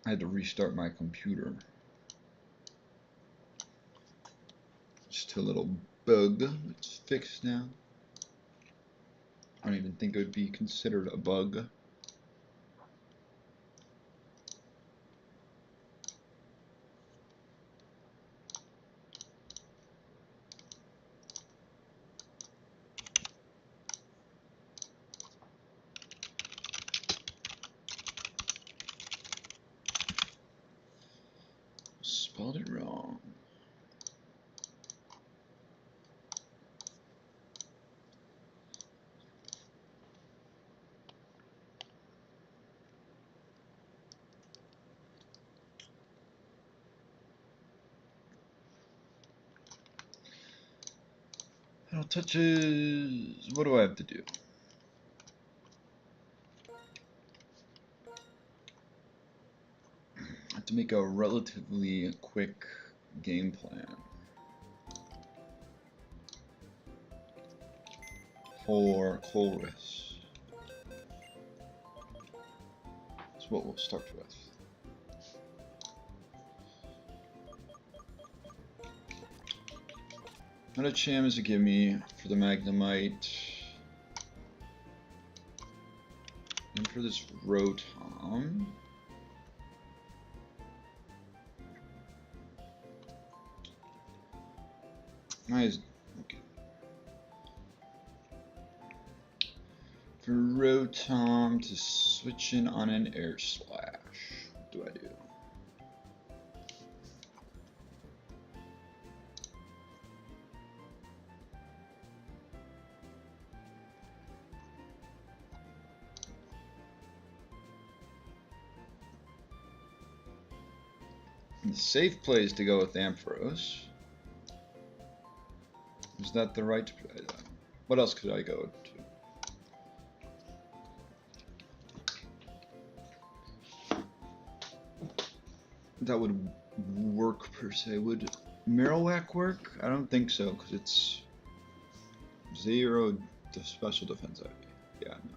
I had to restart my computer. Just a little bug. It's fixed now. I don't even think it would be considered a bug. Spelled it wrong. Final touches. What do I have to do? I have to make a relatively quick game plan for Chorus. That's what we'll start with. Metacham is a gimme for the Magnemite. And for this Rotom. Nice. Okay. For Rotom to switch in on an Air Slash. What do I do? The safe play is to go with Ampharos. Is that the right play? What else could I go to? That would work per se. Would Marowak work? I don't think so, because it's 0 special defense. Yeah, no.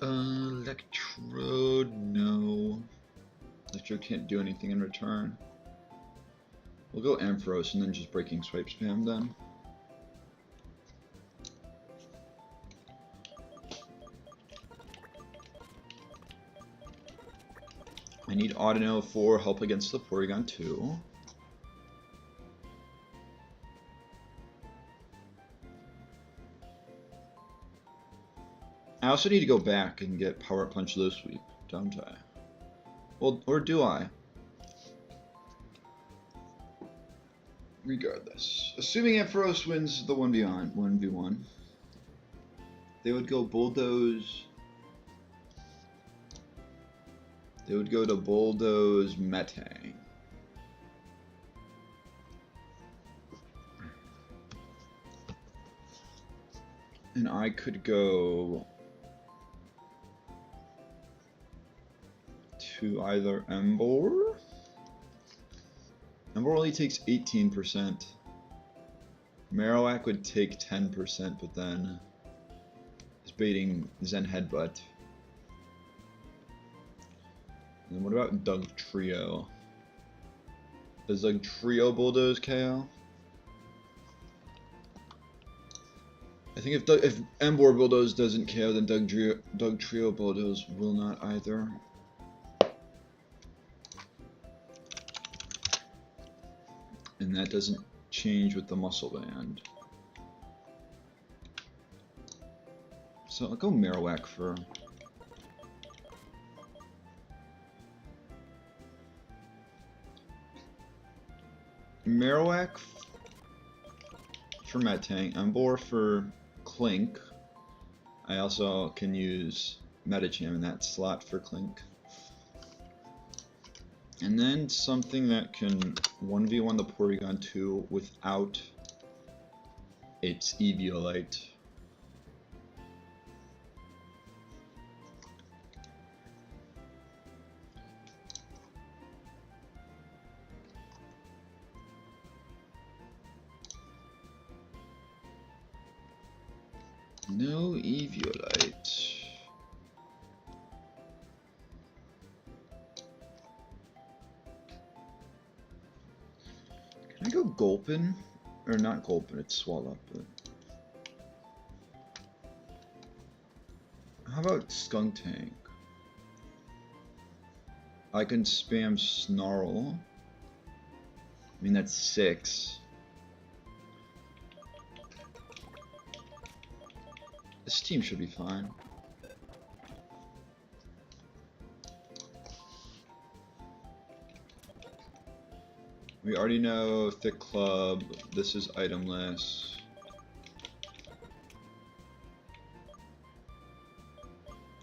Electrode, no. Electrode can't do anything in return. We'll go Ampharos and then just Breaking Swipe spam then. I need Audino for help against the Porygon 2. I also need to go back and get Power Punch Low Sweep, don't I? Well, or do I? Regardless. Assuming Ampharos wins the 1v1, they would go Bulldoze. They would go to Bulldoze Metang. And I could go to either Emboar. Emboar only takes 18%. Marowak would take 10%, but then is baiting Zen Headbutt. And what about Dugtrio? Does Dugtrio Bulldoze KO? I think if Emboar Bulldoze doesn't KO, then Dugtrio Bulldoze will not either. And that doesn't change with the Muscle Band. So I'll go Marowak for... Marowak for Metang, Emboar for Clink. I also can use Metacham in that slot for Clink. And then something that can 1v1 the Porygon 2 without its Eviolite. No Eviolite. Can I go Gulpin? Or not Gulpin, it's Swallow. But how about Skunk Tank? I can spam Snarl. I mean, that's 6. This team should be fine. We already know Thick Club. This is itemless.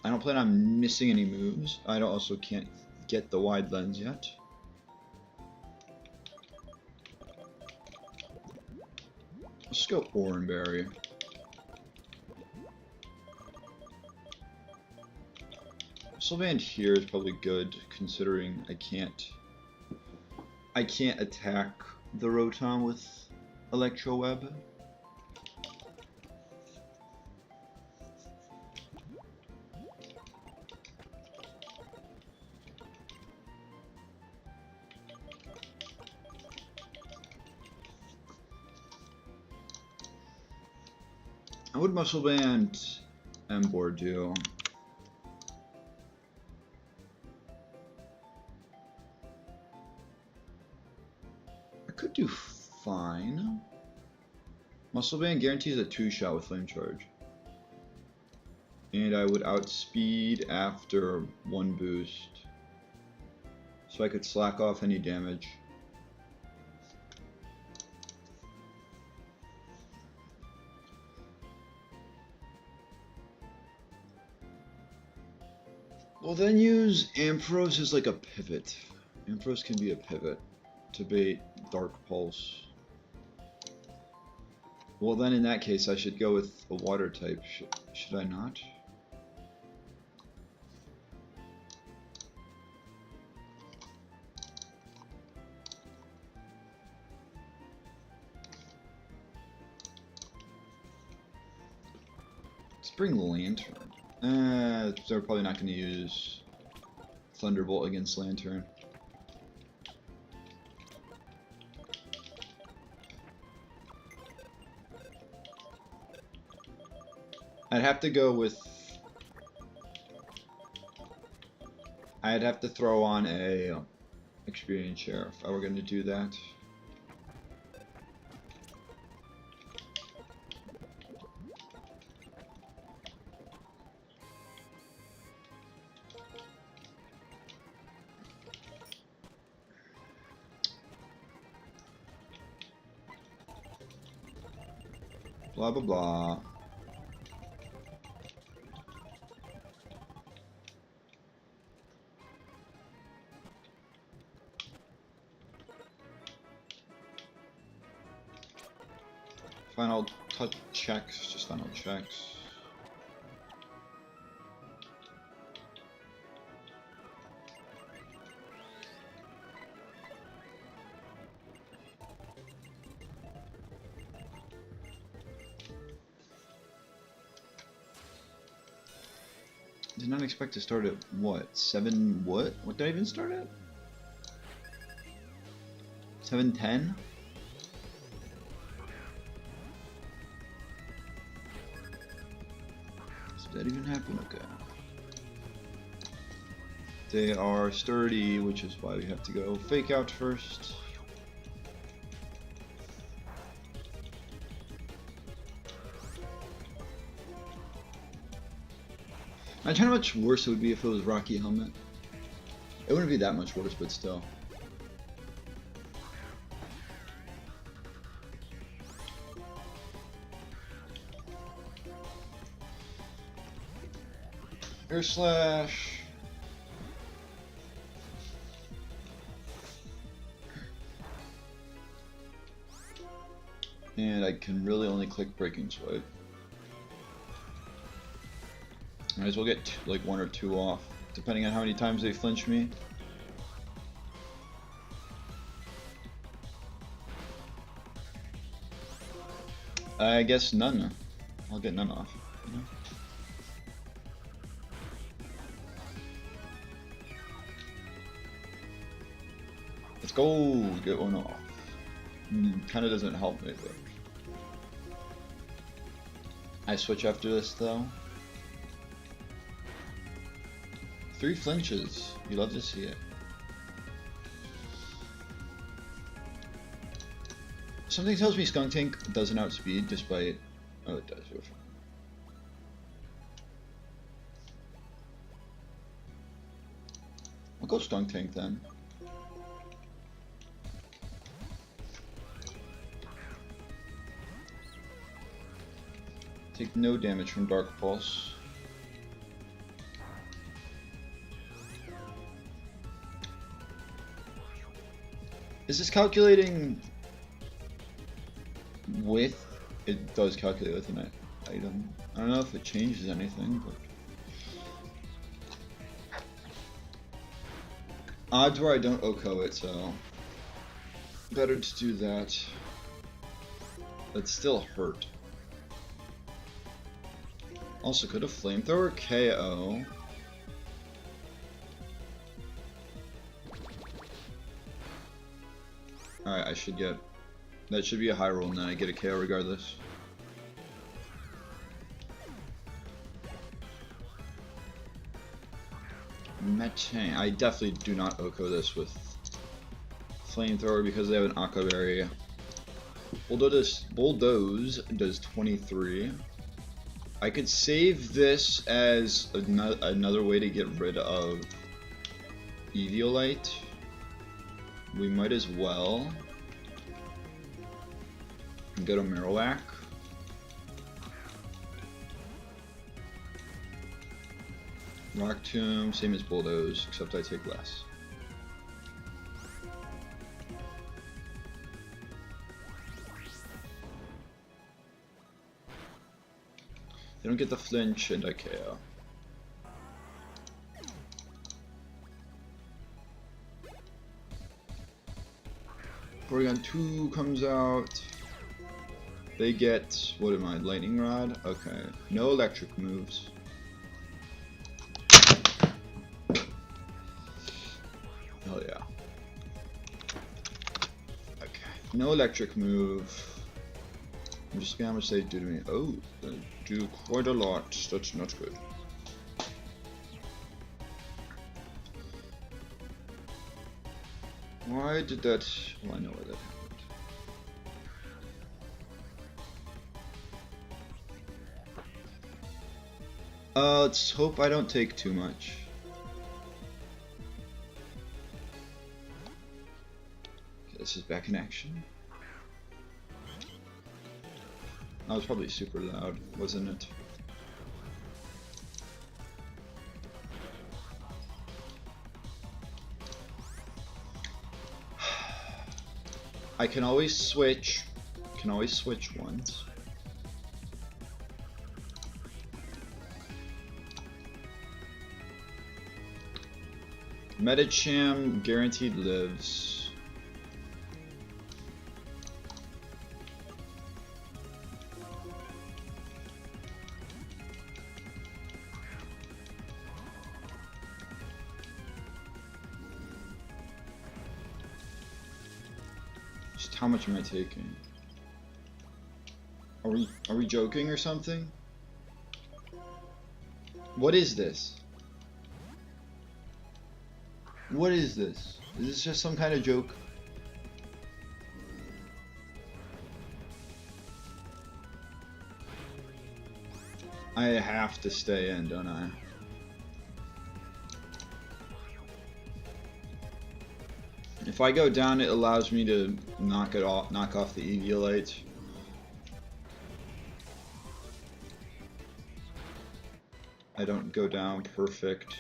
I don't plan on missing any moves. I also can't get the wide lens yet. Let's go Oranberry. Sylvand here is probably good, considering I can't attack the Rotom with Electro Web. What would Muscle Band Emboar do? I could do fine. Muscle Band guarantees a 2-shot with Flame Charge. And I would outspeed after 1 boost. So I could slack off any damage. We'll then use Ampharos as like a pivot. Ampharos can be a pivot to bait Dark Pulse. Well then in that case I should go with a water type, should I not? Let's bring Lantern. They're probably not going to use Thunderbolt against Lantern. I'd have to go with... I'd have to throw on a Experience Share if I were going to do that. Blah blah blah. Final touch checks, just final checks. Did not expect to start at what? 7 what? What did I even start at? 7:10? Did that even happen? Okay. They are sturdy, which is why we have to go Fake Out first. Imagine how much worse it would be if it was Rocky Helmet. It wouldn't be that much worse, but still. Air Slash. And I can really only click Breaking Swipe. Might as well get like 1 or 2 off, depending on how many times they flinch me. I guess none. I'll get none off. you know? Let's go get one off. Kind of doesn't help me, but I switch after this though. 3 flinches. You love to see it. Something tells me Skunk Tank doesn't outspeed despite. Oh, it does. I'll go Skunk Tank then. Take no damage from Dark Pulse. Is this calculating with? It does calculate with an item. I don't know if it changes anything, but odds where I don't OHKO it, so better to do that. That still hurt. Also, could a flamethrower KO? Alright, I should get. That should be a high roll, and then I get a KO regardless. Metang. I definitely do not OHKO this with flamethrower because they have an Aqua Berry. Bulldoze does 23. I could save this as another way to get rid of Eviolite. We might as well. And go to Marowak. Rock Tomb, same as Bulldoze, except I take less. They don't get the flinch and I KO. Porygon 2 comes out. They get, what am I, Lightning Rod? Okay, no electric moves. Hell yeah. Okay, no electric move. I'm just gonna say do to me. Oh, they do quite a lot. That's not good. Why did that? Well, I know why that happened. Let's hope I don't take too much. Okay, this is back in action. That was probably super loud, wasn't it? I can always switch. Can always switch once. Medicham guaranteed lives. Just how much am I taking? Are we joking or something? What is this? What is this? Is this just some kind of joke? I have to stay in, don't I? If I go down, it allows me to knock off the Eviolite. I don't go down, perfect.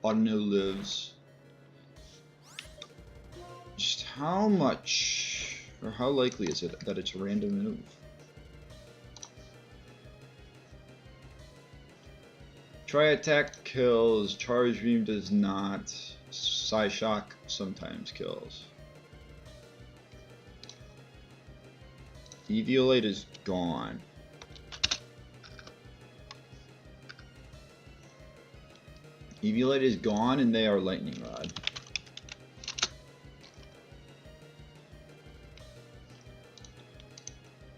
Auto lives. Just how much, or how likely is it that it's a random move? Try attack kills, charge beam does not, Psyshock sometimes kills. Eviolite is gone. Eviolite is gone and they are Lightning Rod.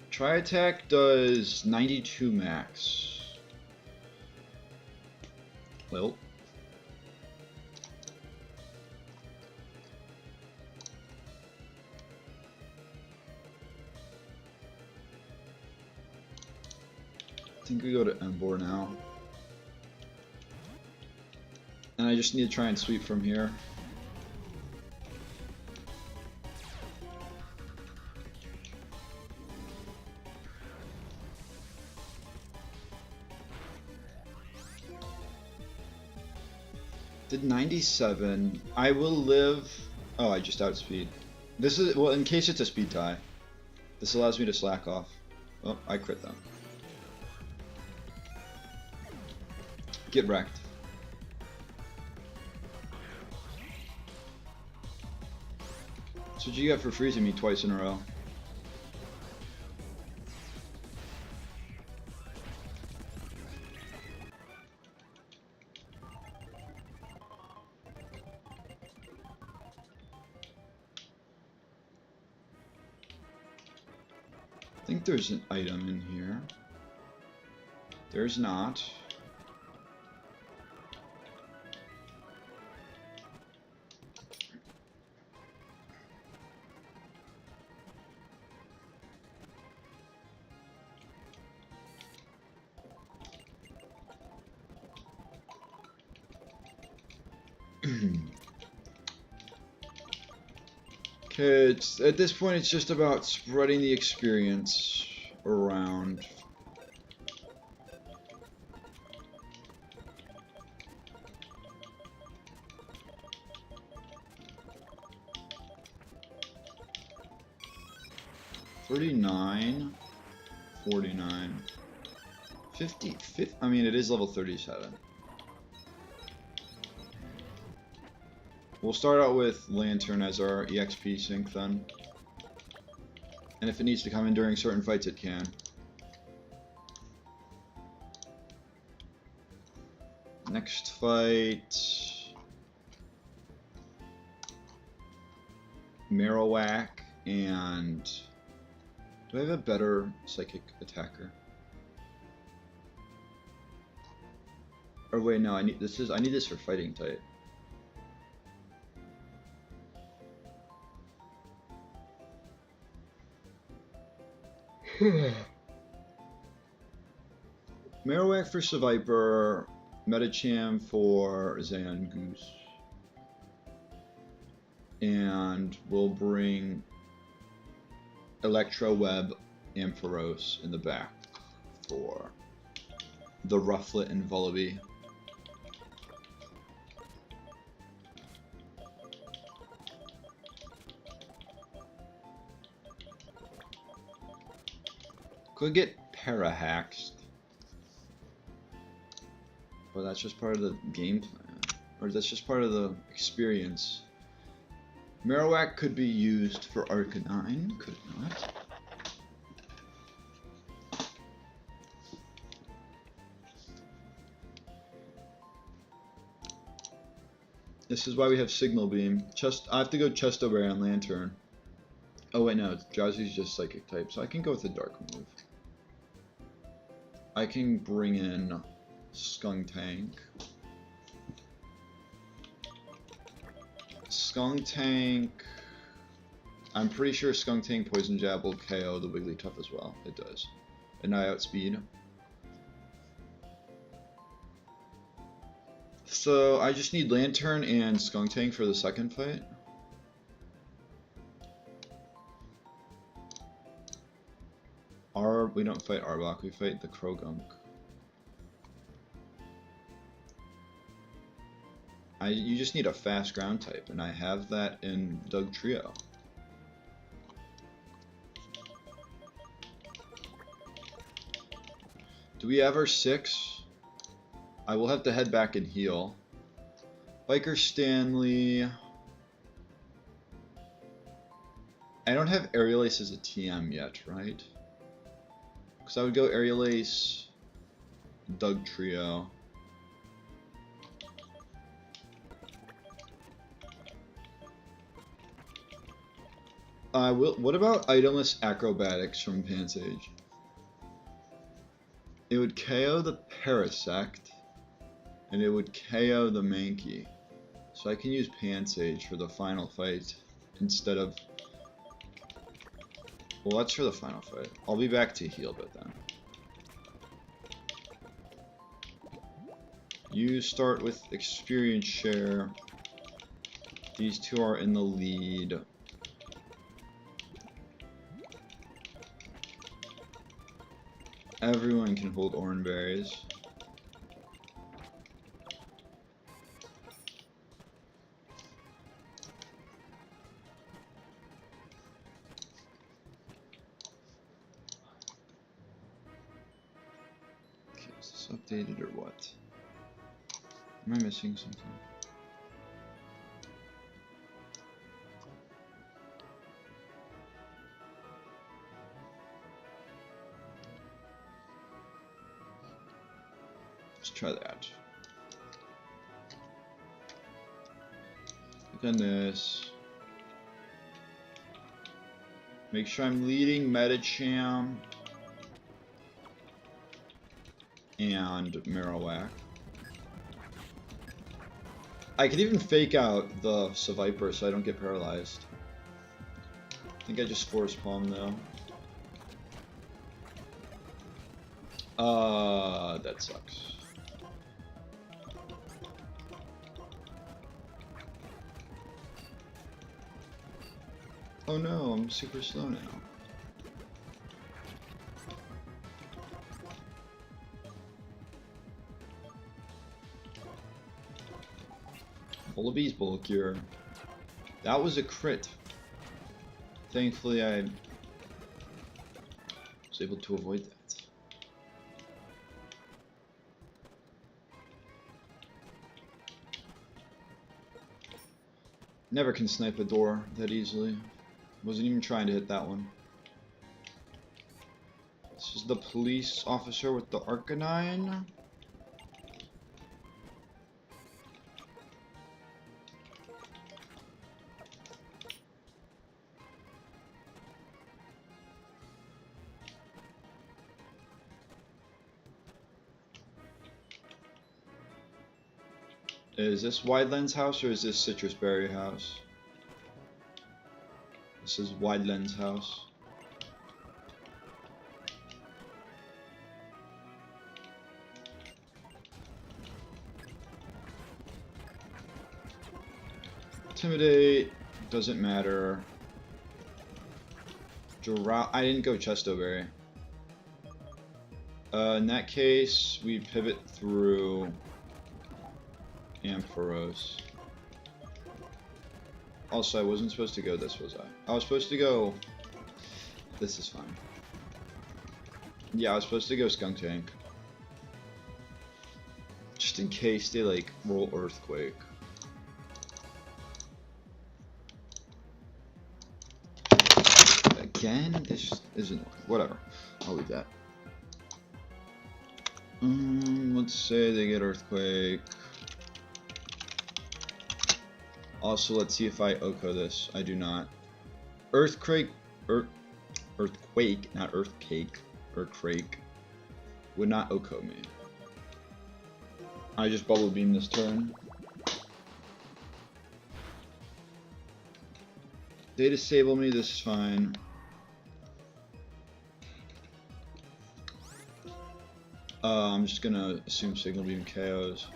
Tri Attack does 92 max. Well. I think we go to Embor now. And I just need to try and sweep from here. Did 97. I will live. Oh, I just outspeed. This is, well, in case it's a speed tie. This allows me to slack off. Oh, I crit them. Get wrecked. That's what you get for freezing me twice in a row. I think there's an item in here. There's not. Okay, at this point it's just about spreading the experience around. $39, $49, $50, I mean, it is level 37. We'll start out with Lantern as our EXP sync then. And if it needs to come in during certain fights, it can. Next fight... Marowak and... Do I have a better psychic attacker? Or wait, no, I need this for fighting type. Marowak for Seviper, Metacham for Zangoose. And we'll bring Electro Web Ampharos in the back for the Rufflet and Vullaby. Could get para-haxed, but that's just part of the game plan, or that's just part of the experience. Marowak could be used for Arcanine, could it not? This is why we have Signal Beam. I have to go Chesto Bear and Lantern. Oh wait, no, Drowsy's just Psychic type, so I can go with the Dark move. I can bring in Skuntank. Skuntank. I'm pretty sure Skuntank Poison Jab will KO the Wigglytuff as well. It does. And I outspeed. So I just need Lantern and Skuntank for the second fight. We don't fight Arbok, we fight the Krogunk. You just need a fast ground type, and I have that in Doug Trio. Do we have our 6? I will have to head back and heal. Biker Stanley. I don't have Aerial Ace as a TM yet, right? So I would go Aerial Ace, Doug Trio. What about itemless acrobatics from Pansage? It would KO the Parasect, and it would KO the Mankey. So I can use Pansage for the final fight instead of... Well, that's for the final fight. I'll be back to heal it then. You start with experience share. These two are in the lead. Everyone can hold orange berries. Okay, is this updated or what? Am I missing something? Let's try that. Click on this. Make sure I'm leading Medicham and Marowak. I could even fake out the Seviper so I don't get paralyzed. I think I just Force Palm though. That sucks. Oh no, I'm super slow now. Bullaby's bulkier. That was a crit. Thankfully, I was able to avoid that. Never can snipe a door that easily. Wasn't even trying to hit that one. This is the police officer with the Arcanine. Is this Wideland's house or is this Citrus Berry house? This is Wideland's house. Intimidate doesn't matter. I didn't go Chestoberry. In that case, we pivot through Ampharos. Also, I wasn't supposed to go this, was I? I was supposed to go... This is fine. Yeah, I was supposed to go Skunk Tank. Just in case they, like, roll Earthquake. Again? This isn't... Whatever. I'll leave that. Let's say they get Earthquake. Also, let's see if I Oko this. I do not. Earthquake, not Earthcake, Earthquake, would not Oko me. I just Bubble Beam this turn. They disable me, this is fine. I'm just gonna assume Signal Beam KOs.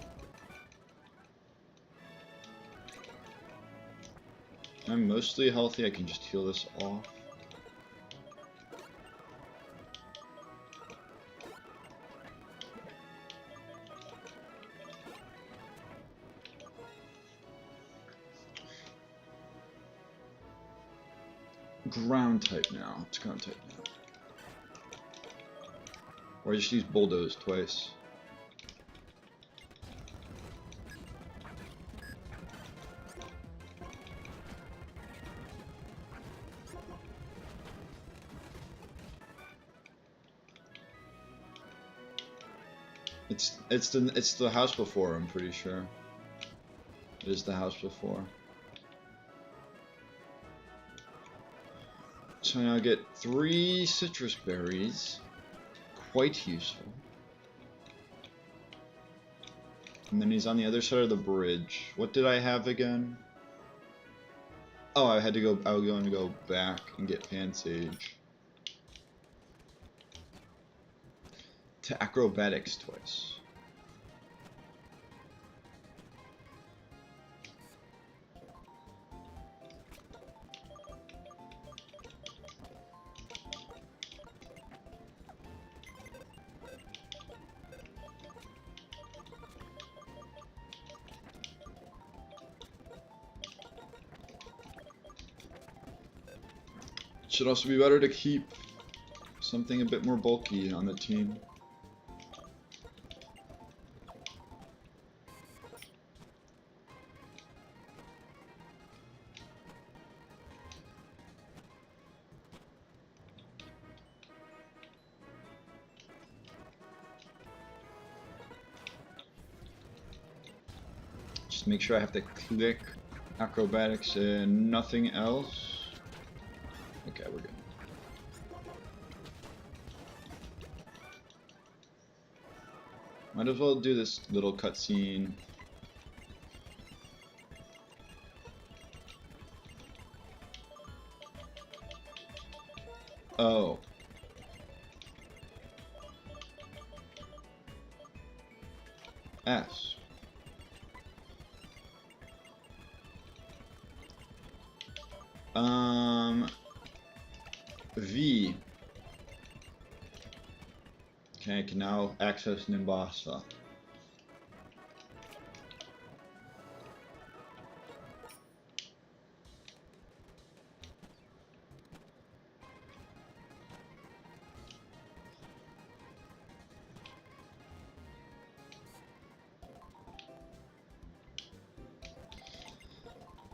I'm mostly healthy, I can just heal this off. Ground type now. It's ground type now. Or I just use Bulldoze twice. It's the house before, I'm pretty sure. It is the house before. So now I get 3 citrus berries. Quite useful. And then he's on the other side of the bridge. What did I have again? Oh, I was going to go back and get Fan Sage. To acrobatics twice. Should also be better to keep something a bit more bulky on the team. Just make sure I have to click acrobatics and nothing else. Okay, we're good. Might as well do this little cutscene. Oh. S. V. Okay, I can now access Nimbasa.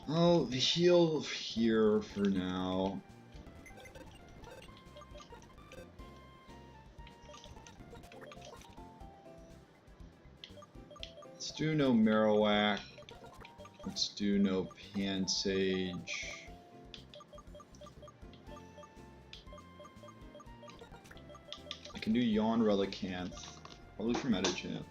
I'll heal here for now. Let's do no Marowak. Let's do no Pan Sage. I can do Yawn Relicanth. Probably for Metachamp.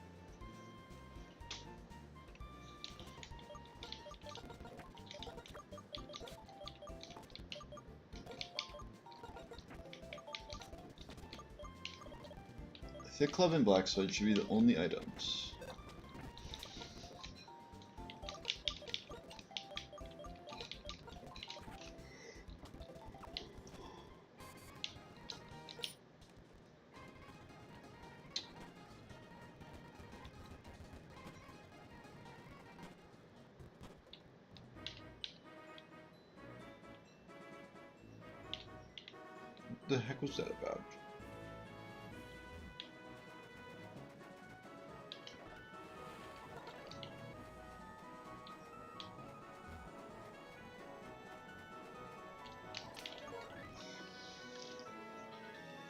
Thick Club and Black Sludge should be the only items. What the heck was that about?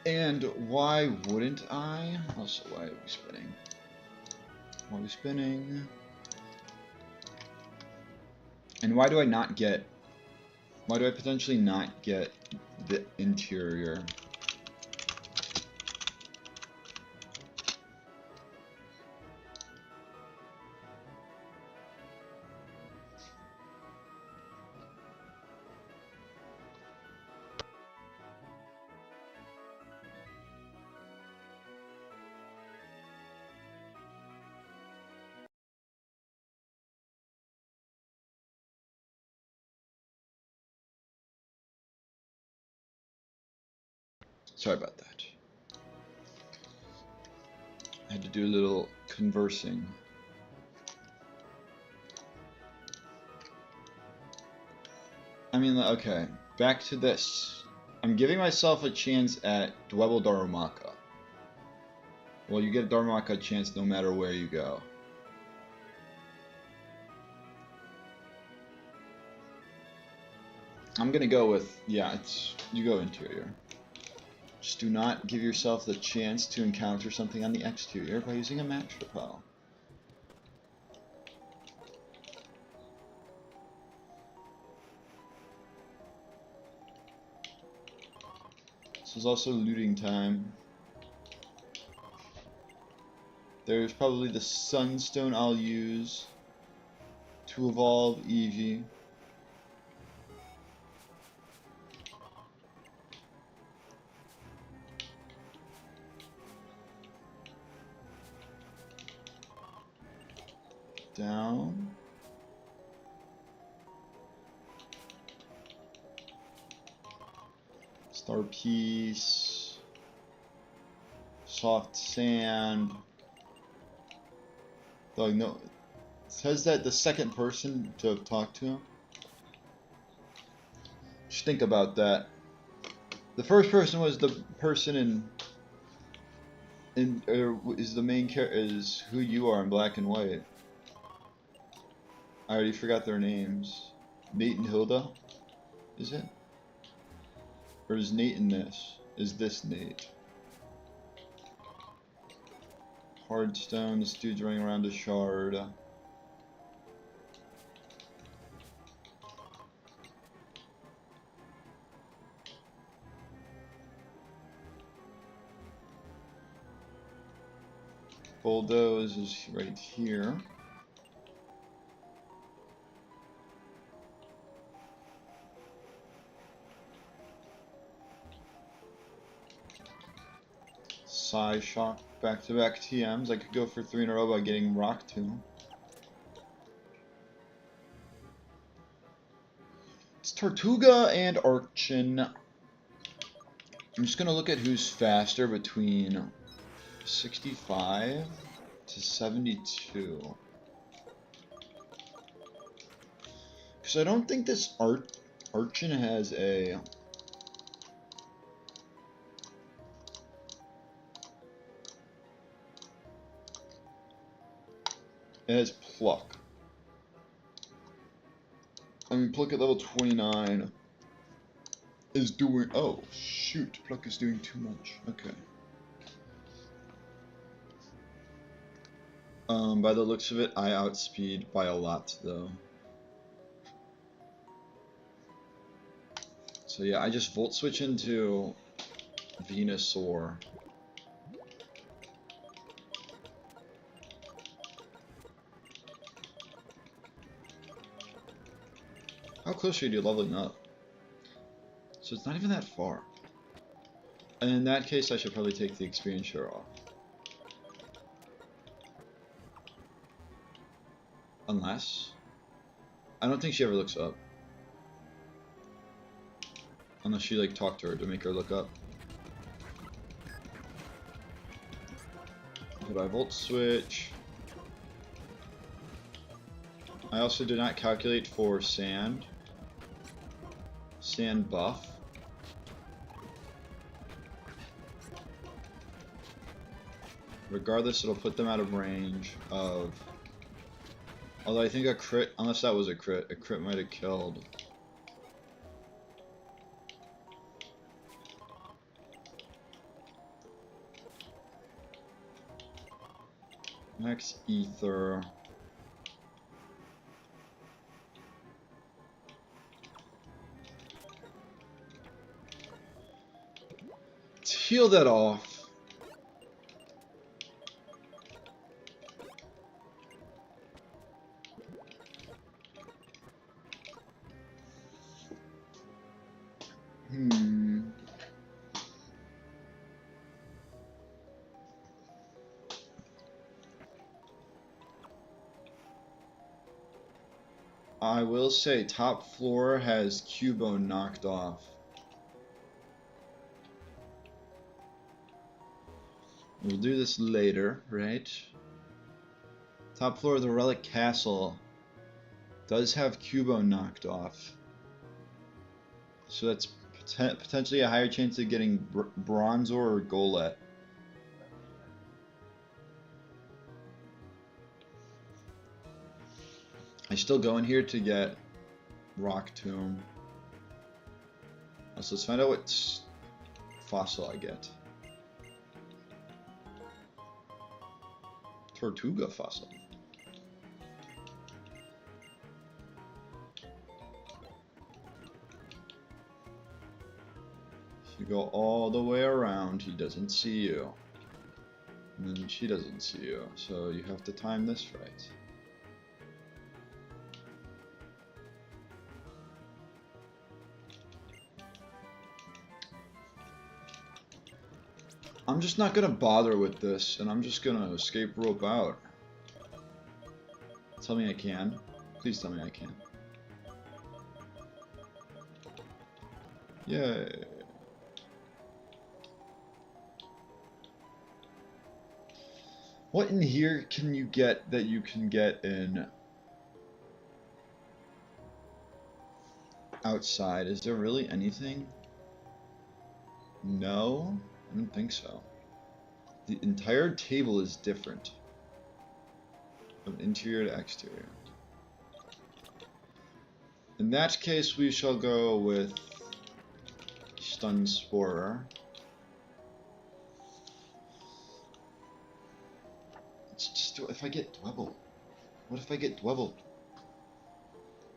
And why wouldn't I? Also, why are we spinning? Why are we spinning? And why do I not get... Why do I potentially not get the interior? Sorry about that. I had to do a little conversing. I mean, okay, back to this. I'm giving myself a chance at Dwebble Darumaka. Well, you get a Darumaka chance no matter where you go. I'm gonna go with, yeah, you go interior. Just do not give yourself the chance to encounter something on the exterior by using a match repel. This is also looting time. There's probably the Sunstone I'll use to evolve Eevee. Down. Star Piece. Soft Sand. Though no, it says that the second person to have talked to him. Just think about that. The first person was the person is the main character, is who you are in Black and White. I already forgot their names. Nate and Hilda, is it? Or is Nate in this? Is this Nate? Hardstone, this dude's running around a shard. Bulldoze is right here. Psyshock, back-to-back TMs. I could go for 3 in a row by getting Rock Tomb. It's Tortuga and Archon. I'm just gonna look at who's faster between 65 to 72. Because I don't think this Archon has a... It has Pluck. I mean, Pluck at level 29 is doing... Oh, shoot. Pluck is doing too much. Okay. By the looks of it, I outspeed by a lot, though. So yeah, I just Volt Switch into Venusaur. How close are you to leveling up? So it's not even that far. And in that case, I should probably take the experience share off. Unless... I don't think she ever looks up. Unless you like talk to her to make her look up. But I Volt Switch. I also did not calculate for sand. Sand buff. Regardless, it'll put them out of range of... Although I think a crit, unless that was a crit might have killed. Max Ether. Let's heal that off. I will say top floor has Cubone knocked off. We'll do this later, right? Top floor of the Relic Castle does have Cubone knocked off. So that's potentially a higher chance of getting Bronzor or Golett. I still go in here to get Rock Tomb. So let's find out what fossil I get. Tortuga fossil. You go all the way around, he doesn't see you. And then she doesn't see you, so you have to time this right. I'm just not gonna bother with this, and I'm just gonna escape rope out. Tell me I can. Please tell me I can. Yay. What in here can you get that you can get in outside? Is there really anything? No, I don't think so. The entire table is different from interior to exterior. In that case, we shall go with Stun Sporer. Let's just do it. If I get Dwebble. What if I get Dwebble?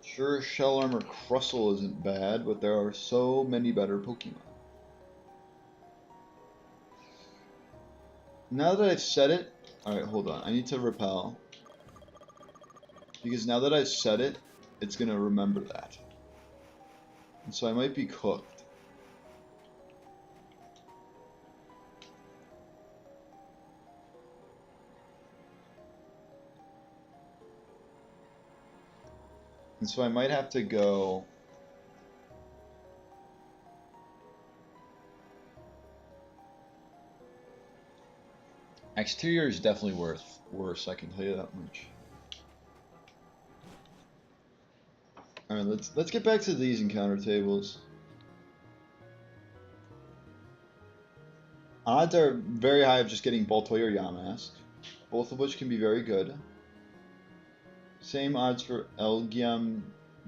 Sure, Shell Armor Crustle isn't bad, but there are so many better Pokemon. Now that I've said it, alright, hold on. I need to repel. Because now that I've said it, it's gonna remember that. And so I might be cooked. And so I might have to go... Exterior is definitely worse, I can tell you that much. Alright, let's get back to these encounter tables. Odds are very high of just getting Baltoy or Yamask, both of which can be very good. Same odds for Elgyem,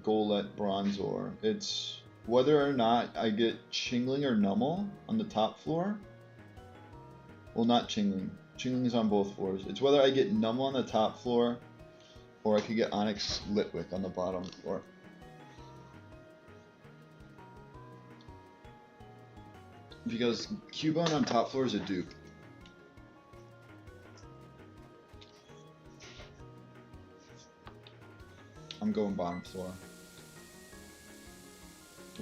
Golett, Bronzor. It's whether or not I get Chingling or Numel on the top floor. Well, not Chingling. Chingling is on both floors. It's whether I get Numel on the top floor or I could get Onyx Litwick on the bottom floor. Because Cubone on top floor is a dupe. I'm going bottom floor.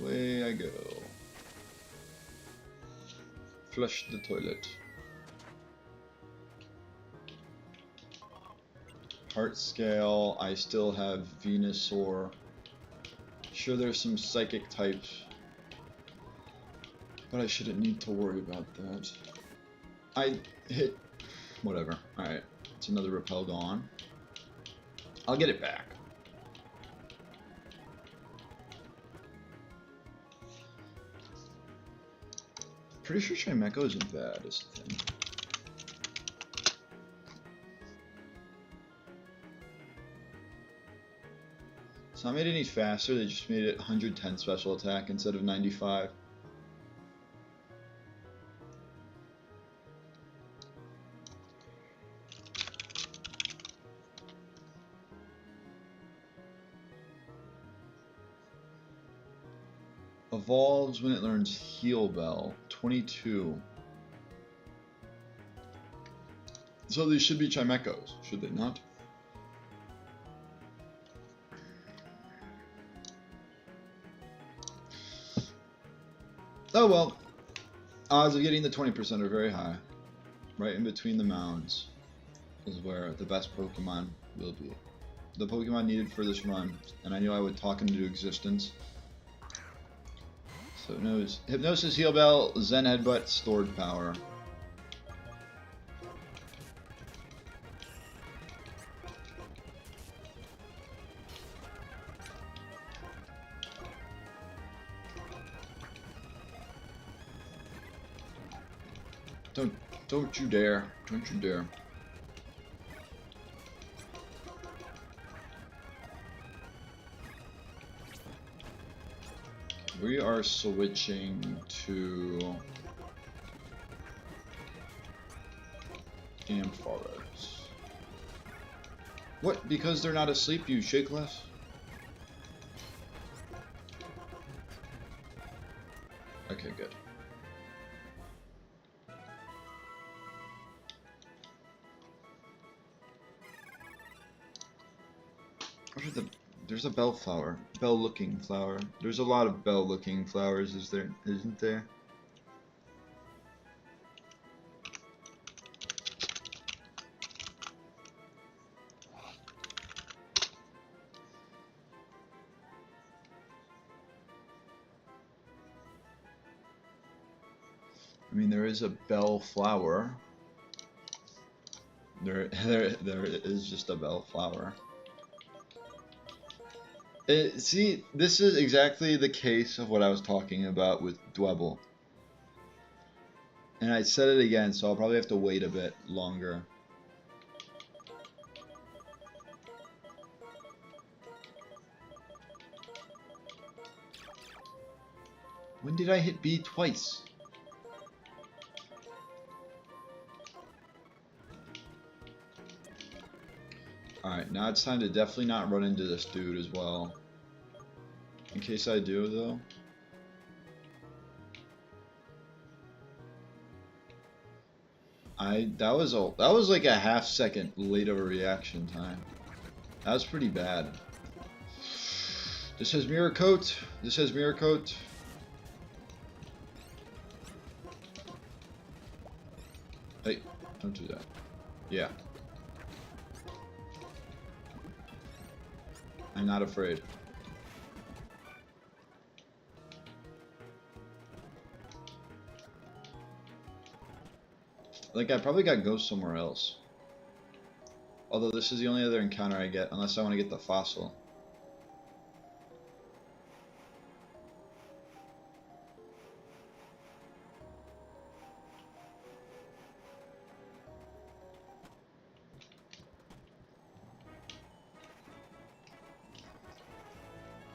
Away I go. Flush the toilet. Heart scale, I still have Venusaur. Sure, there's some psychic types, but I shouldn't need to worry about that. I hit... whatever. Alright, it's another repel gone. I'll get it back. Pretty sure Chimecho isn't bad, is the thing. It's not made any faster, they just made it 110 special attack instead of 95. Evolves when it learns Heal Bell, 22. So these should be Chimechos, should they not? Oh well, odds of getting the 20% are very high. Right in between the mounds is where the best Pokemon will be. The Pokemon needed for this run, and I knew I would talk into existence. So Hypnosis, Heal Bell, Zen Headbutt, Stored Power. Don't you dare. Don't you dare. We are switching to Ampharos. What? Because they're not asleep, you shake less? Okay, good. What are the... There's a bellflower. Bell-looking flower. There's a lot of bell-looking flowers, isn't there? I mean, there is a bellflower. There is just a bellflower. See, this is exactly the case of what I was talking about with Dwebble. And I said it again, so I'll probably have to wait a bit longer. When did I hit B twice? Alright, now it's time to definitely not run into this dude as well. In case I do, though. That was like a half second late of a reaction time. That was pretty bad. This has mirror coat. This has mirror coat. Hey, don't do that. Yeah. I'm not afraid. Like, I probably got ghost somewhere else. Although this is the only other encounter I get, unless I want to get the fossil.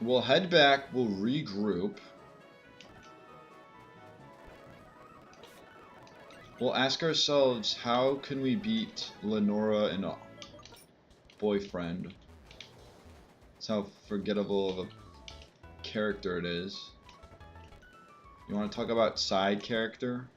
We'll head back, we'll regroup. We'll ask ourselves, how can we beat Lenora and a boyfriend? That's how forgettable of a character it is. You want to talk about side character?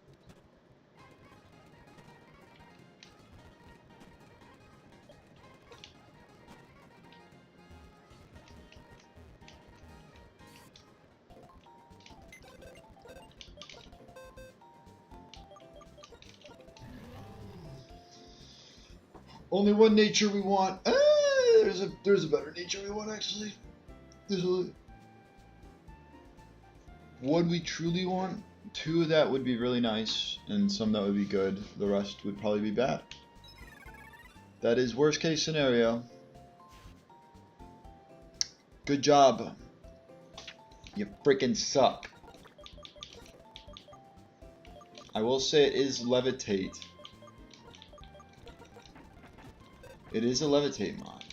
Only one nature we want. There's a better nature we want, actually. There's one we truly want. Two that would be really nice, and some that would be good. The rest would probably be bad. That is worst case scenario. Good job. You freaking suck. I will say it is levitate. It is a levitate mod.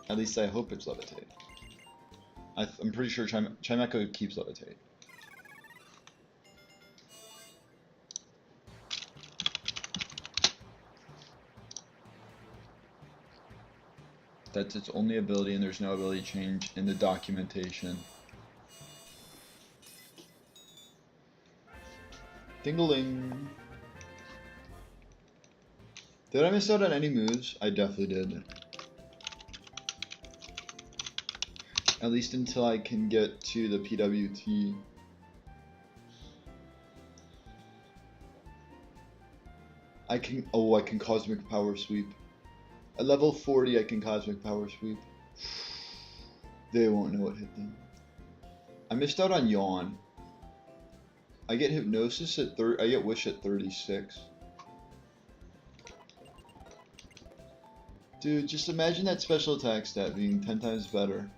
At least I hope it's levitate. I'm pretty sure Chimecho keeps levitate. That's its only ability, and there's no ability change in the documentation. Ding-a-ling. Did I miss out on any moves? I definitely did. At least until I can get to the PWT. I can Cosmic Power Sweep. At level 40 I can Cosmic Power Sweep. They won't know what hit them. I missed out on Yawn. I get Hypnosis at I get Wish at 36. Dude, just imagine that special attack stat being 10 times better.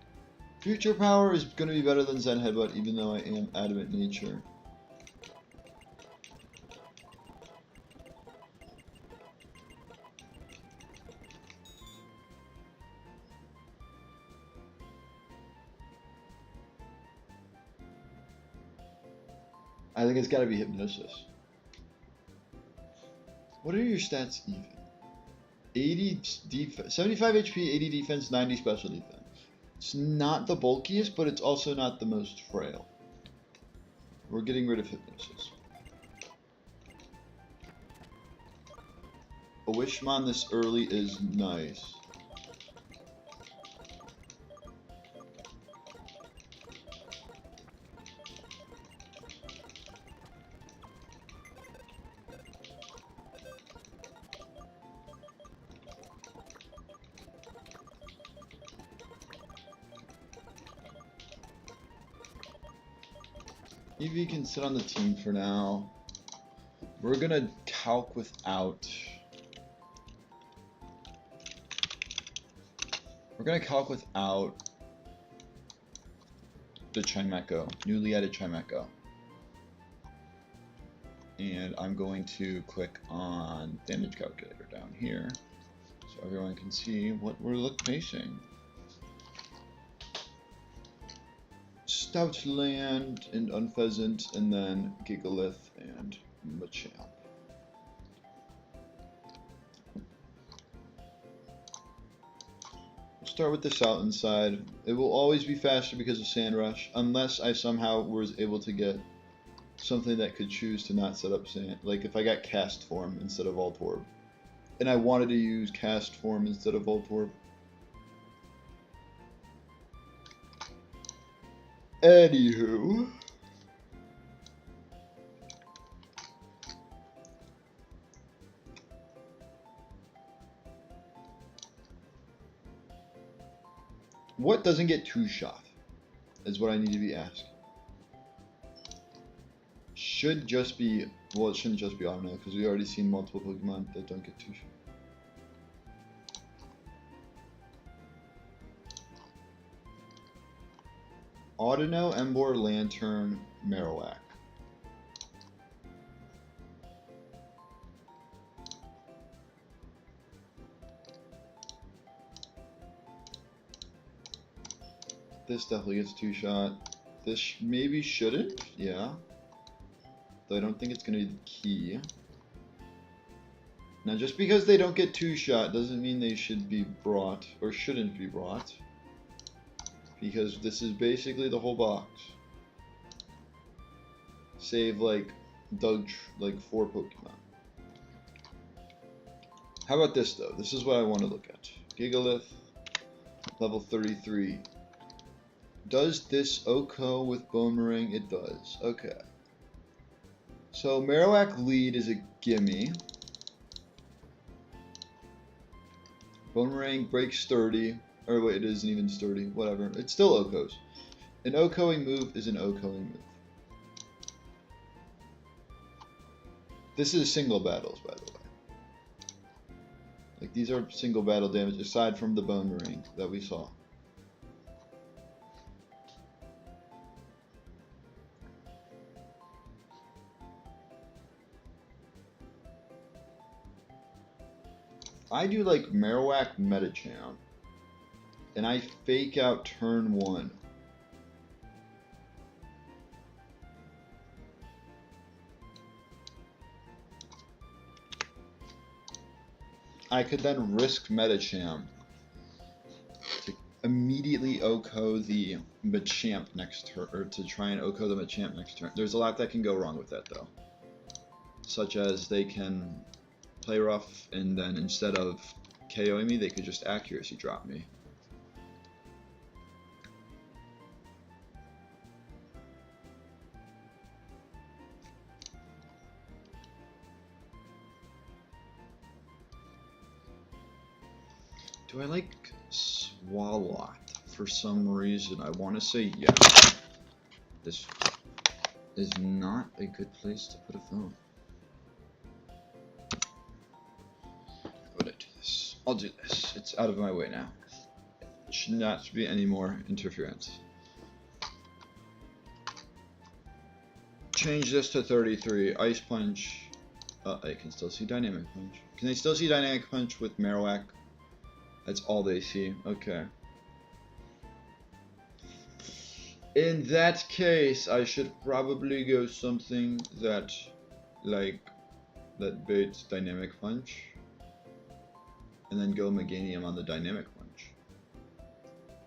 Future Power is going to be better than Zen Headbutt, even though I am Adamant Nature. I think it's got to be Hypnosis. What are your stats even? 80 defense, 75 HP, 80 defense, 90 special defense. It's not the bulkiest, but it's also not the most frail. We're getting rid of Hypnosis. A Wishmon this early is nice. Eevee can sit on the team for now. We're gonna calc without. We're gonna calc without the Chimecho, newly added Chimecho. And I'm going to click on damage calculator down here so everyone can see what we're facing. Stoutland and Unpheasant, and then Gigalith and Machamp. We'll start with the Southern side. It will always be faster because of Sand Rush, unless I somehow was able to get something that could choose to not set up Sand. Like if I got Cast Form instead of Voltorb, and I wanted to use Cast Form instead of Voltorb. Anywho, what doesn't get two-shot is what I need to be asking. Should just be, well, it shouldn't just be Autono because we already seen multiple Pokemon that don't get two-shot. Audino, Emboar, Lantern, Marowak. This definitely gets two-shot. This maybe shouldn't, yeah. Though I don't think it's going to be the key. Now just because they don't get two-shot doesn't mean they should be brought, or shouldn't be brought. Because this is basically the whole box. Save like 4 Pokemon. How about this though? This is what I want to look at. Gigalith, level 33. Does this OHKO with Boomerang? It does. Okay. So Marowak lead is a gimme. Boomerang breaks sturdy. Or wait, it isn't even sturdy. Whatever. It's still OHKOs. An OHKOing move is an OHKOing move. This is single battles, by the way. Like, these are single battle damage, aside from the Boomerang that we saw. I do like Marowak Metachamp, and I fake out turn 1. I could then risk Metachamp to immediately OHKO the Machamp next turn, or to try and OHKO the Machamp next turn. There's a lot that can go wrong with that though. Such as they can play rough, and then instead of KOing me, they could just accuracy drop me. Do I like Swalot for some reason? I want to say yes. This is not a good place to put a phone. What did I do this? I'll do this. It's out of my way now. There should not be any more interference. Change this to 33. Ice Punch. I can still see Dynamic Punch. Can they still see Dynamic Punch with Marowak? That's all they see. Okay. In that case, I should probably go something that baits Dynamic Punch, and then go Meganium on the Dynamic Punch,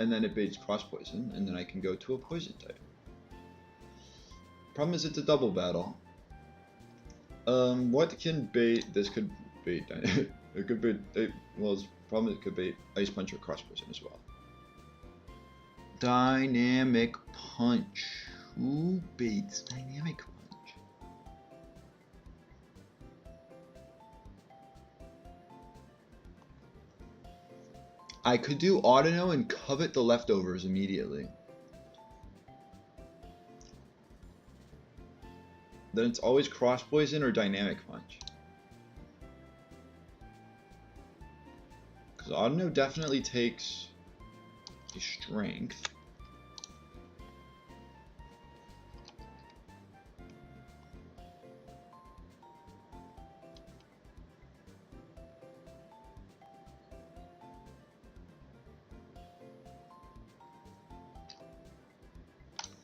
and then it baits Cross Poison, and then I can go to a Poison type. Problem is, it's a double battle. What can bait? This could bait. It could bait. Well, it's problem is it could bait Ice Punch or Cross Poison as well. Dynamic Punch. Who baits Dynamic Punch? I could do Audino and covet the leftovers immediately. then it's always cross poison or dynamic punch. Because Audino definitely takes a strength.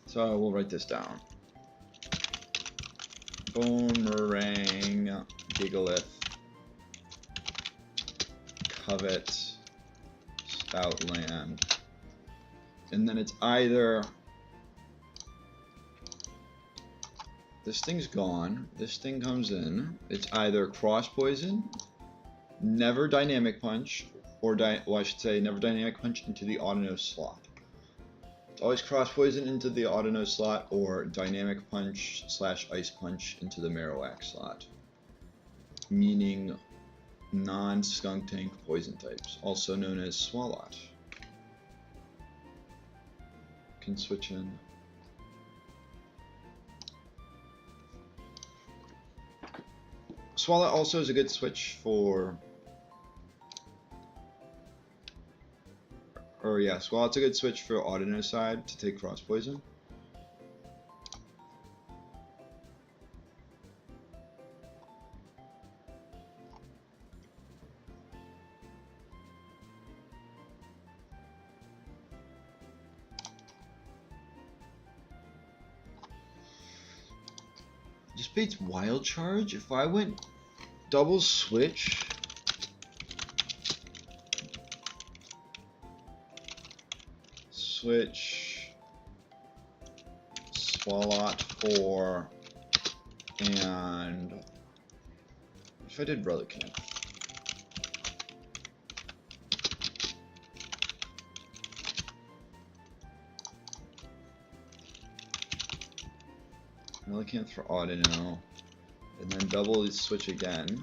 So we'll write this down. Boomerang, Gigalith, Covet, Stoutland. And then it's either this thing's gone, this thing comes in, it's either Cross Poison, never Dynamic Punch, or well, I should say never Dynamic Punch into the Audino slot. It's always Cross Poison into the Audino slot, or Dynamic Punch / Ice Punch into the Marowak slot. Meaning non-Skunk Tank poison types, also known as Swalot. Can switch in. Swalot also is a good switch for, or yeah, Swalot's a good switch for Audino side to take Cross Poison. Just beats Wild Charge. If I went double switch, Swalot for, and if I did Relicanth. Relicanth for Audino, and then double switch again.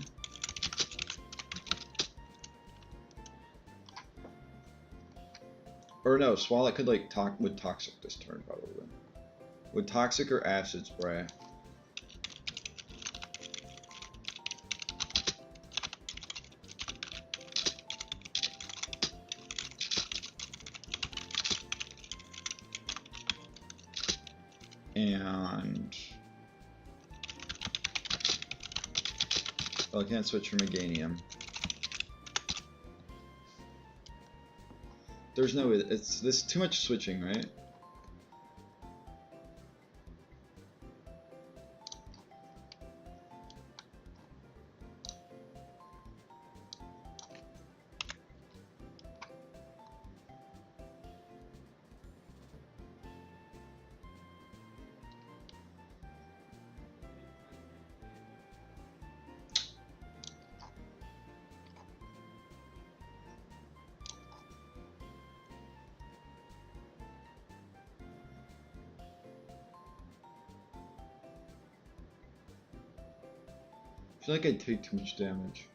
Or no, Swalot could like would Toxic this turn probably. Would Toxic or Acid Spray? And well, I can't switch from Meganium. There's no way. It's this too much switching, right? I feel like I'd take too much damage.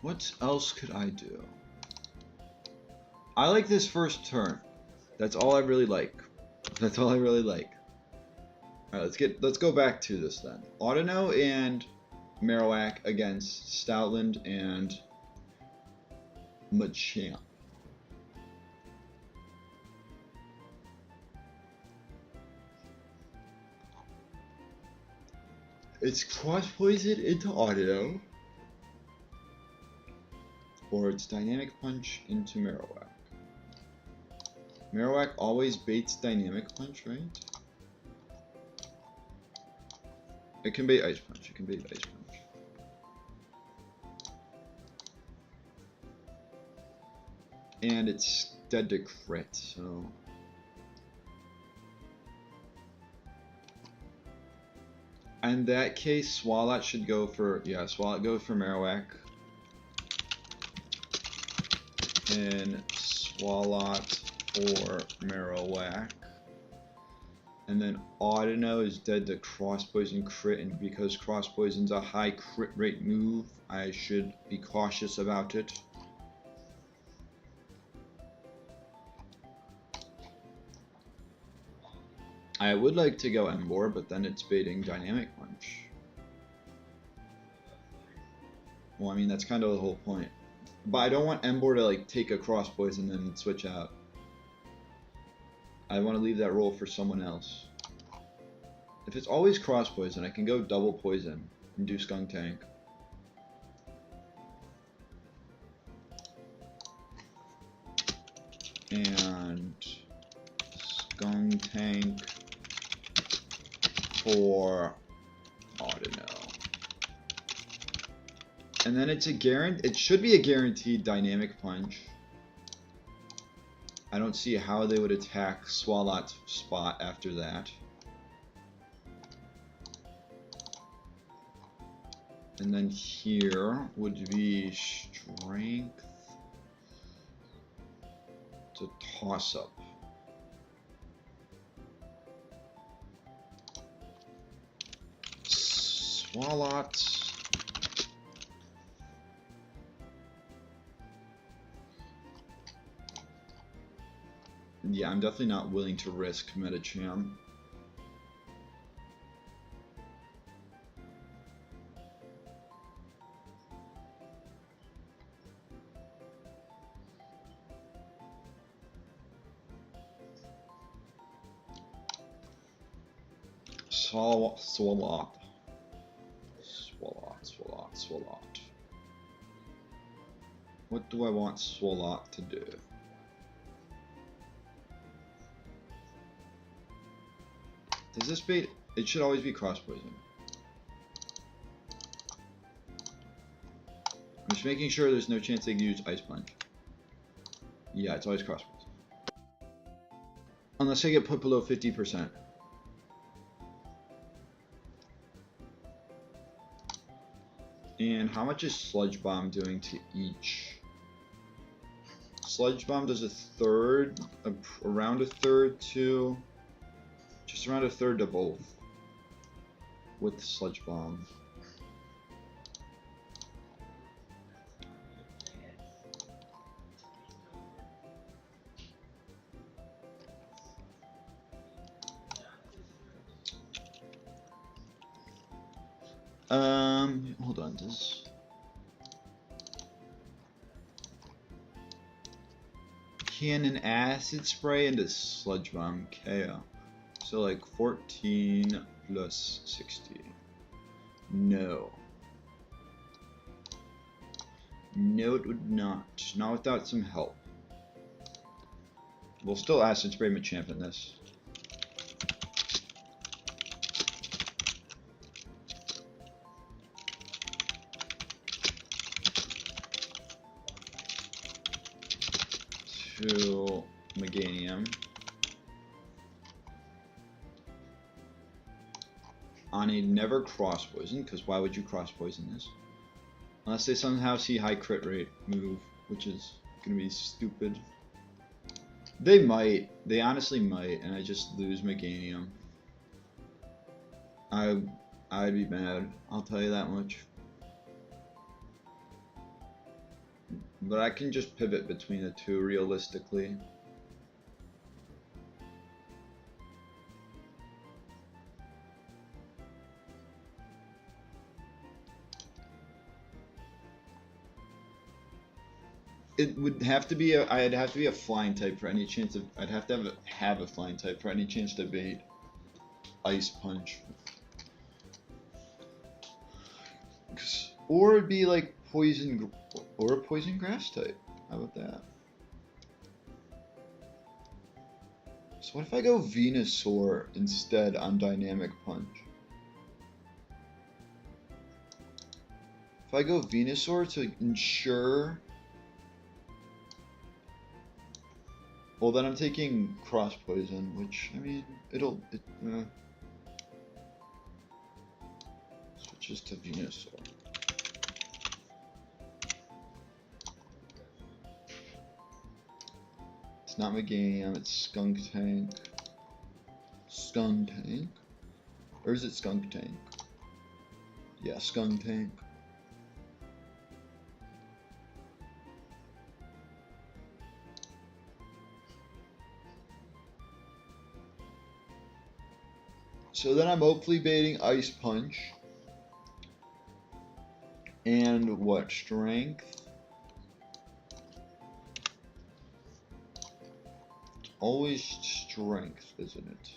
What else could I do? I like this first turn. That's all I really like. That's all I really like. Alright, let's go back to this then. Audino and Marowak against Stoutland and Machamp. It's Cross Poison into Audino, or it's Dynamic Punch into Marowak. Marowak always baits Dynamic Punch, right? It can bait Ice Punch. It can bait Ice Punch. And it's dead to crit, so... In that case, Swalot should go for... Yeah, Swalot go for Marowak. And Swalot for Marowak. And then Audino is dead to Cross Poison crit, and because Cross Poison's a high crit rate move, I should be cautious about it. I would like to go Embor, but then it's baiting Dynamic Punch. Well, I mean, that's kind of the whole point. But I don't want Embor to like take a Cross Poison and then switch out. I want to leave that role for someone else. If it's always Cross Poison, I can go double Poison and do Skunk Tank. And Skunk Tank for Audino. And then it's a it should be a guaranteed Dynamic Punch. I don't see how they would attack Swalot's spot after that. And then here would be Strength to Toss Up. Swalot. Yeah, I'm definitely not willing to risk Metacham. Swalot. What do I want Swalot to do? Does this bait? It should always be Cross Poison. I'm just making sure there's no chance they can use Ice Punch. Yeah, it's always Cross Poison. Unless I get put below 50%. And how much is Sludge Bomb doing to each? Sludge Bomb does a third, around a third to... Just around a third to both with Sludge Bomb. Hold on, can an Acid Spray into Sludge Bomb KO? So like 14 plus 60. No. No, it would not. Not without some help. We'll still Acid Spray Machamp in this. To Meganium. On a never Cross Poison, because why would you Cross Poison this? Unless they somehow see high crit rate move, which is gonna be stupid. They might. They honestly might, and I just lose Meganium. I'd be mad. I'll tell you that much. But I can just pivot between the two realistically. It would have to be I'd have to be a flying type for any chance of, I'd have to have a flying type for any chance to bait Ice Punch. Or it'd be like Poison, or a Poison Grass type. How about that? So what if I go Venusaur instead on Dynamic Punch? If I go Venusaur to ensure... Well, then I'm taking Cross Poison, which, I mean, switches to Venusaur. It's not Meganium, it's Skunk Tank. Skunk Tank? Or is it Skunk Tank? Yeah, Skunk Tank. So then I'm hopefully baiting Ice Punch. And what? Strength? It's always strength, isn't it?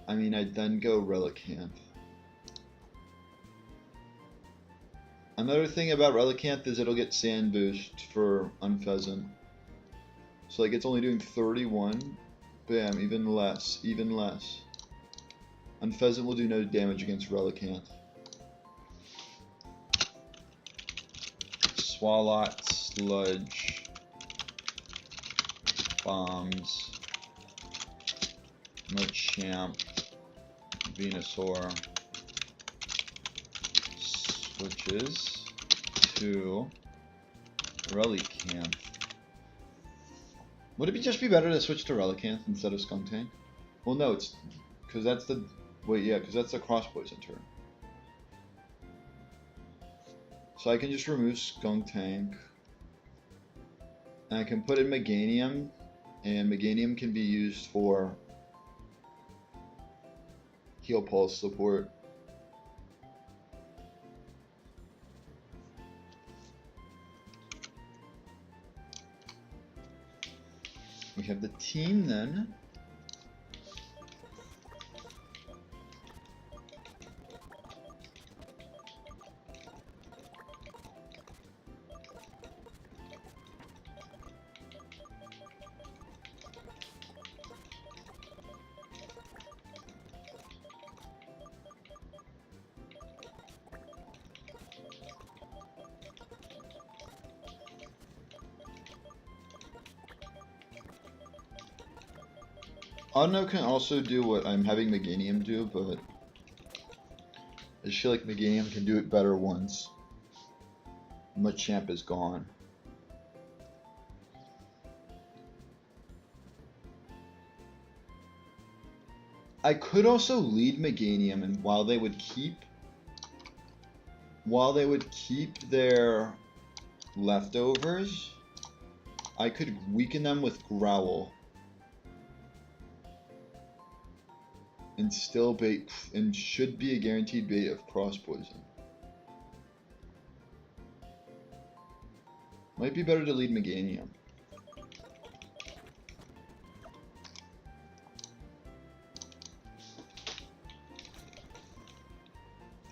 I mean, I'd then go Relicanth. Another thing about Relicanth is it'll get Sand Boost for Unpheasant. So like it's only doing 31. Bam, even less, even less. Unpheasant will do no damage against Relicanth. Swalot, Sludge, Bombs, Machamp, Venusaur, switches to Relicanth. Would it just be better to switch to Relicanth instead of Skunk Tank? Well, no, it's because that's the because that's the Cross Poison turn. So I can just remove Skunk Tank, and I can put in Meganium, and Meganium can be used for Heal Pulse support. We have the team then. Audino can also do what I'm having Meganium do, but I just feel like Meganium can do it better once Machamp is gone. I could also lead Meganium, and while they would keep their leftovers, I could weaken them with Growl. And still bait, and should be a guaranteed bait of Cross Poison. Might be better to lead Meganium.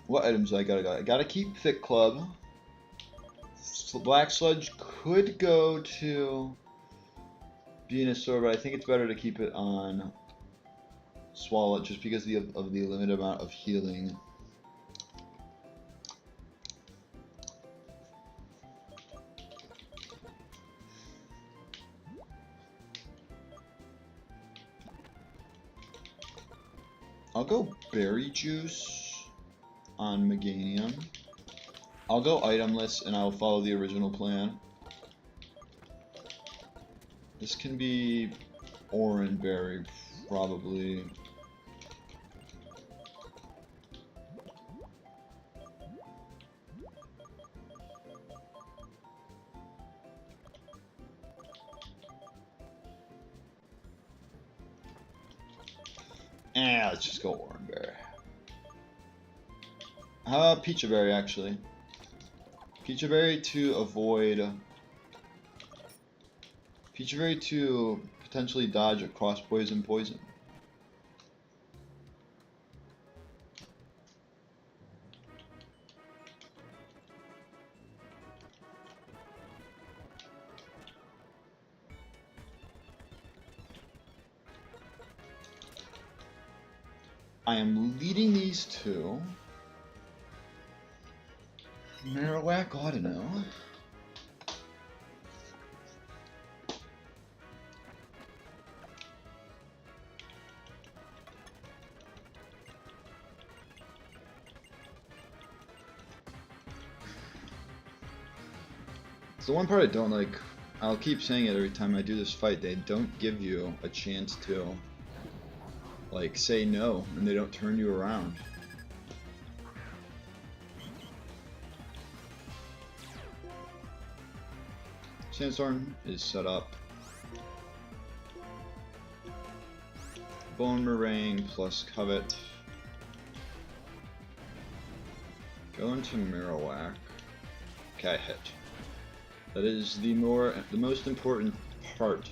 What items do I gotta go? I gotta keep Thick Club. Black Sludge could go to Venusaur, but I think it's better to keep it on Swallow just because of the limited amount of healing. I'll go Berry Juice on Meganium. I'll go itemless and I'll follow the original plan. This can be Oran Berry, probably. Let's just go Oran Berry. How about Peach Berry, actually? Peach Berry to avoid... Peach Berry to potentially dodge a Cross Poison. I am leading these two. Marowak Audino. It's the one part I don't like I'll keep saying it every time I do this fight, they don't give you a chance to, like, say no, and they don't turn you around. Sandstorm is set up. Bone Meringue plus Covet. Go into Marowak. Okay, I hit. That is the most important part.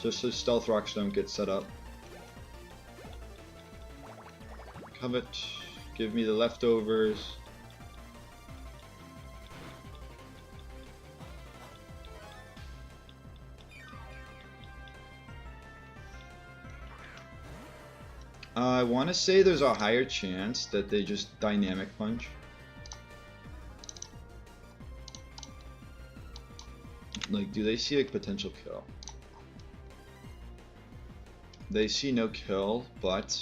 Just so Stealth Rocks don't get set up. Covet, give me the leftovers. I want to say there's a higher chance that they just Dynamic Punch. Like, do they see a potential kill? They see no kill, but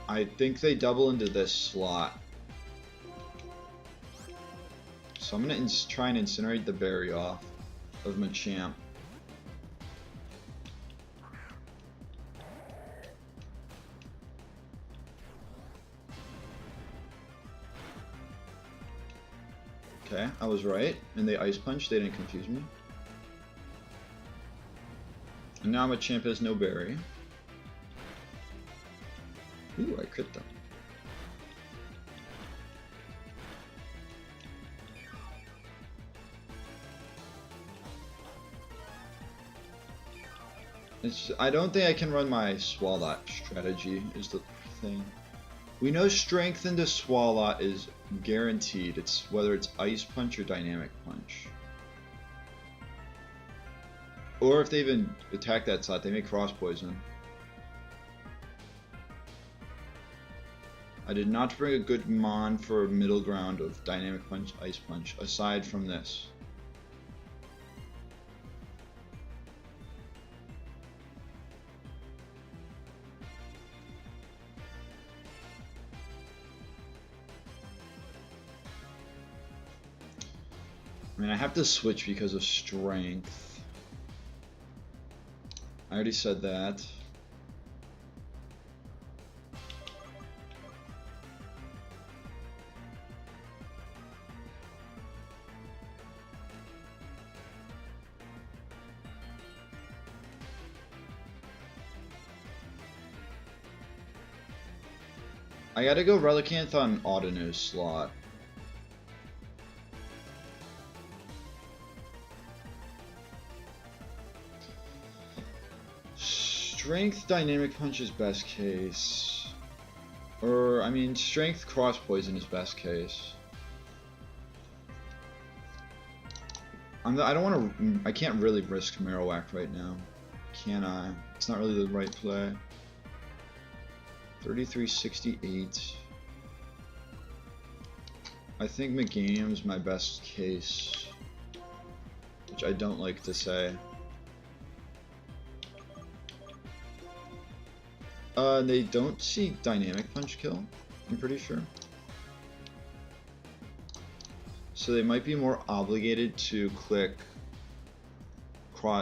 I think they double into this slot. So I'm going to try and incinerate the berry off of Machamp. Okay, I was right, and they Ice Punch, they didn't confuse me. And now Machamp has no berry. Ooh, I crit them. I don't think I can run my Swalot strategy, is the thing. We know Strength into Swalot is guaranteed. It's whether it's Ice Punch or Dynamic Punch. Or if they even attack that slot, they may Cross Poison. I did not bring a good Mon for a middle ground of Dynamic Punch, Ice Punch, aside from this. I mean, I have to switch because of Strength. I already said that. I gotta go Relicanth on Audino's slot. Strength Dynamic Punch is best case. Or, I mean, Strength Cross Poison is best case. I don't want to. I can't really risk Marowak right now. Can I? It's not really the right play. 3368. I think Meganium's my best case, which I don't like to say. They don't see Dynamic Punch kill, I'm pretty sure. So they might be more obligated to click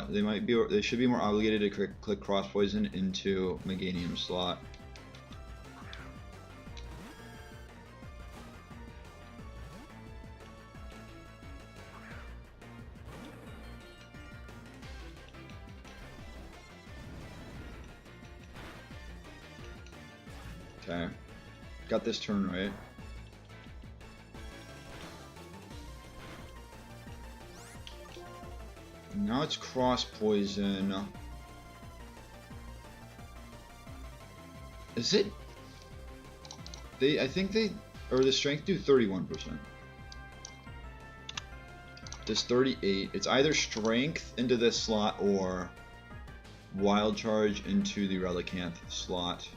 they should be more obligated to click Cross Poison into Meganium's slot. Okay, got this turn right. Now it's Cross Poison. Is it? I think the Strength do 31%. This 38. It's either Strength into this slot or Wild Charge into the Relicanth slot.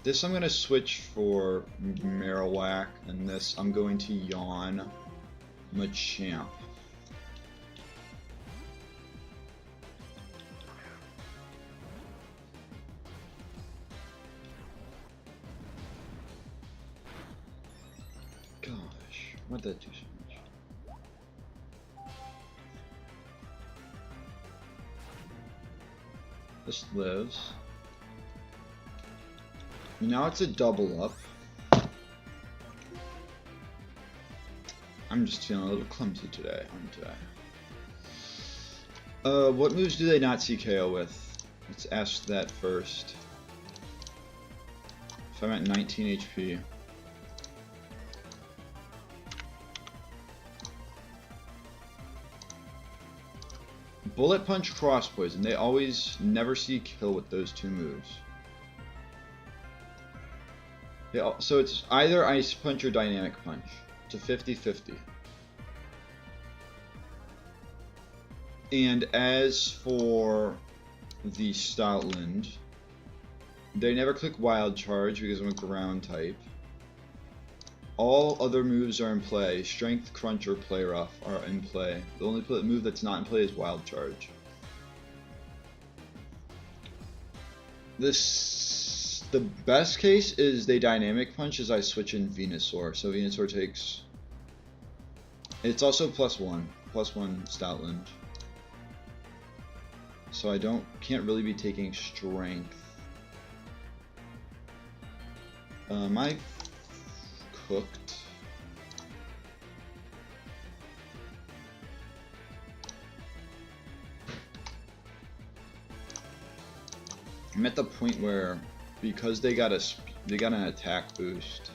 This I'm going to switch for Marowak, and this I'm going to Yawn Machamp. What'd that do so much? This lives. Now it's a double up. I'm just feeling a little clumsy today, aren't I? What moves do they not see KO with? Let's ask that first. So I'm at 19 HP. Bullet Punch, Cross Poison. They always never see kill with those two moves. So it's either Ice Punch or Dynamic Punch. It's a 50-50. And as for the Stoutland, they never click Wild Charge because I'm a ground type. All other moves are in play. Strength, Crunch, or Play Rough are in play. The only move that's not in play is Wild Charge. The best case is they Dynamic Punch as I switch in Venusaur. So Venusaur takes... It's also +1 Stoutland. So I can't really be taking Strength. I cooked. I'm at the point where, because they got an attack boost.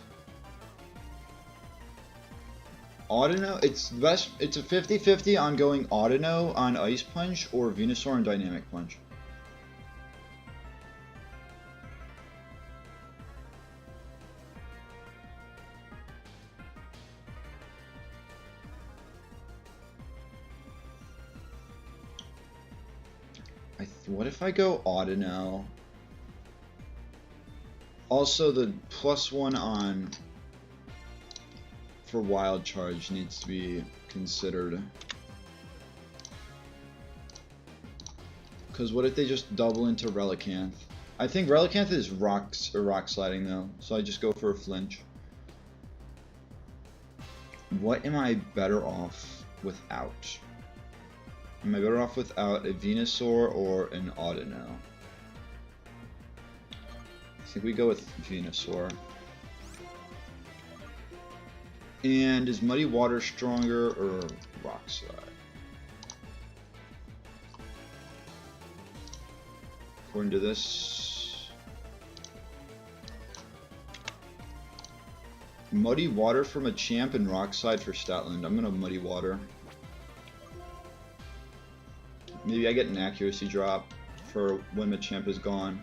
Audino, it's best. It's a 50-50 on going Audino on Ice Punch or Venusaur on Dynamic Punch. What if I go Audino? Also, the +1 on for Wild Charge needs to be considered. Because what if they just double into Relicanth? I think Relicanth is rock sliding though, so I just go for a flinch. What am I better off without? Am I better off without a Venusaur or an Audino? I think we go with Venusaur. And is Muddy Water stronger or Rock Slide? According to this, Muddy Water from a Champ and Rock Slide for Stoutland. I'm gonna Muddy Water. Maybe I get an accuracy drop for when Machamp is gone.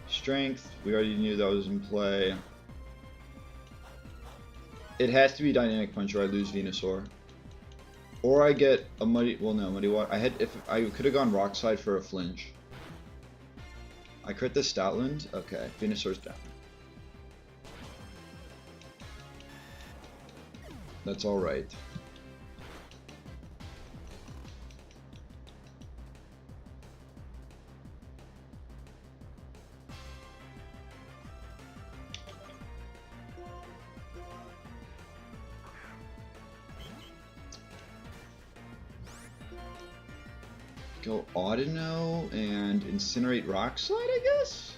Strength, we already knew that was in play. It has to be Dynamic Punch or I lose Venusaur. Or I get a Muddy Water. I could have gone Rock Slide for a flinch. I crit the Stoutland? Okay, Venusaur's down. That's alright. Go Audino and Incinerate Rock Slide, I guess?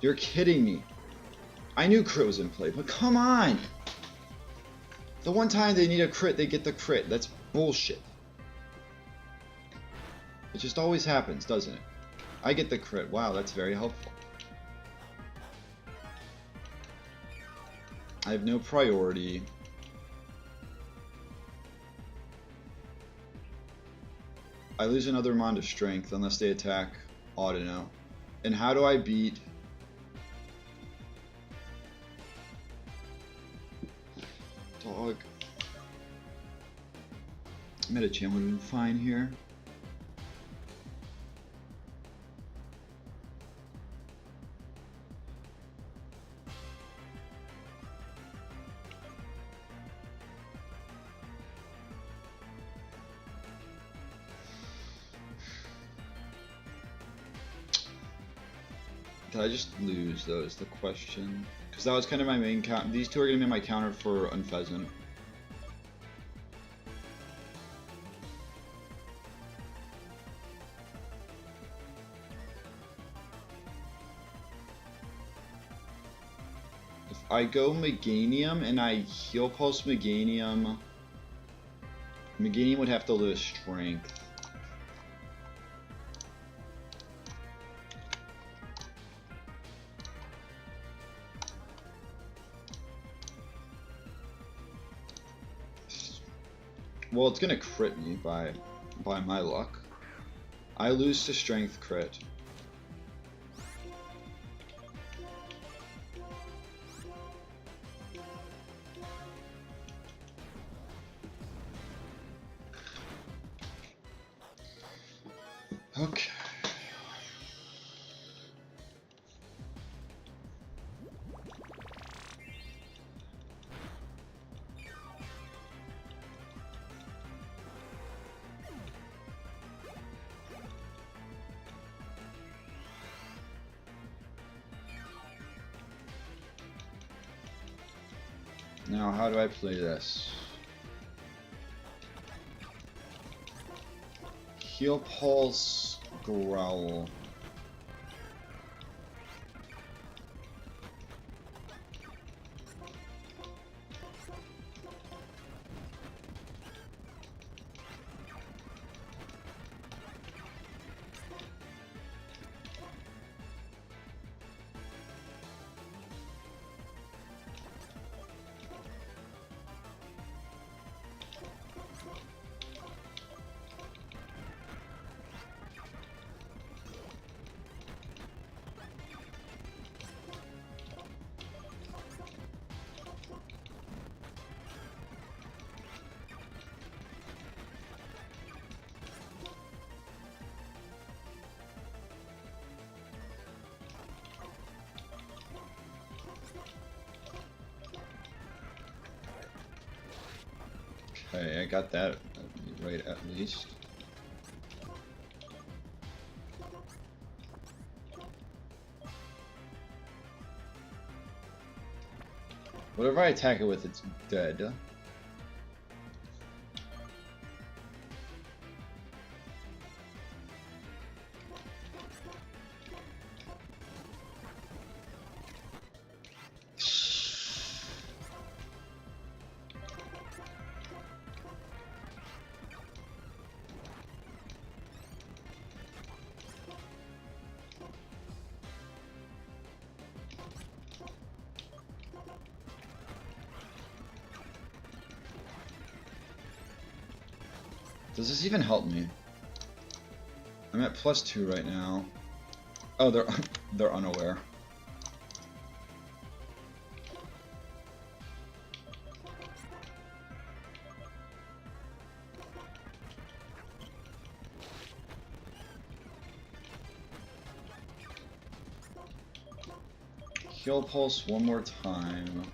You're kidding me. I knew crit was in play, but come on! The one time they need a crit, they get the crit. That's bullshit. It just always happens, doesn't it? I get the crit. Wow, that's very helpful. I have no priority. I lose another Mon to Strength unless they attack Audino. And how do I beat... Dog. Metachan would have been fine here. Did I just lose, though, is the question? Because that was kind of my main count. These two are going to be my counter for Unpheasant. If I go Meganium and I Heal Pulse Meganium, Meganium would have to lose Strength. Well, it's gonna crit me by my luck. I lose to Strength crit. Okay. Now, how do I play this? Heal Pulse, Growl. Okay, I got that right at least. Whatever I attack it with, it's dead. Does this even help me? I'm at +2 right now. Oh, they're unaware. Heal Pulse one more time.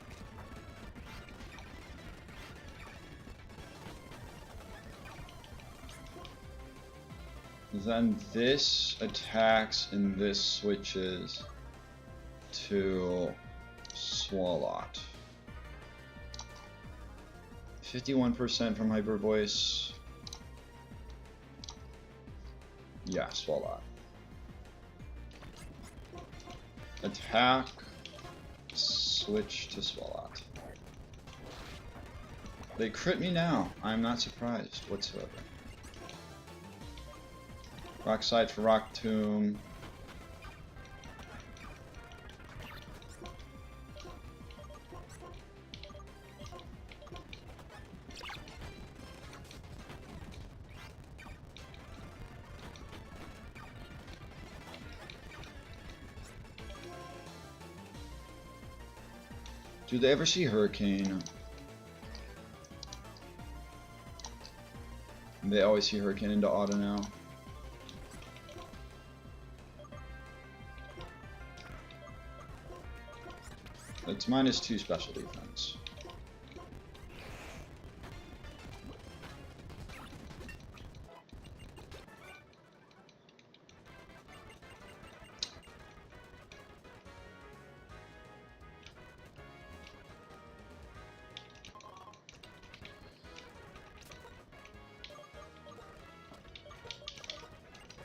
Then this attacks and this switches to Swalot. 51% from Hyper Voice. Yeah, Swalot. Attack, switch to Swalot. They crit me now. I'm not surprised whatsoever. Rock Slide for Rock Tomb. Do they ever see Hurricane? They always see Hurricane into auto now. It's -2 special defense.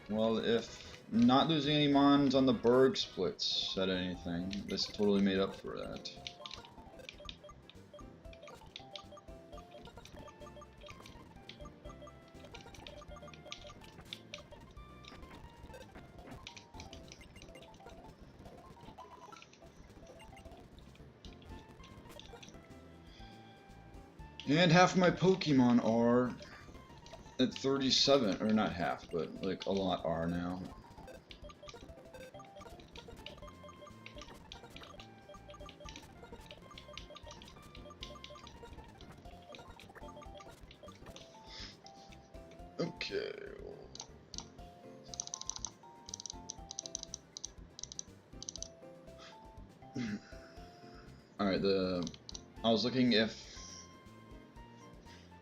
Well, if not losing any mons on the Berg splits said anything, this totally made up for that. And half of my Pokemon are at 37, or not half, but like a lot are now. Okay. Alright, I was looking if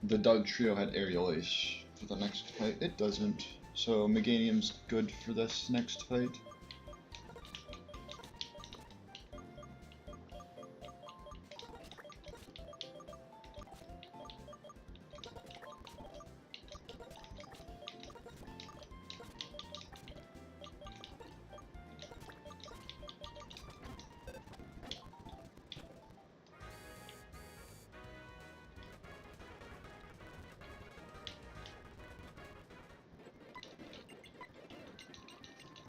the Doug trio had aerial ace for the next fight. It doesn't. So Meganium's good for this next fight.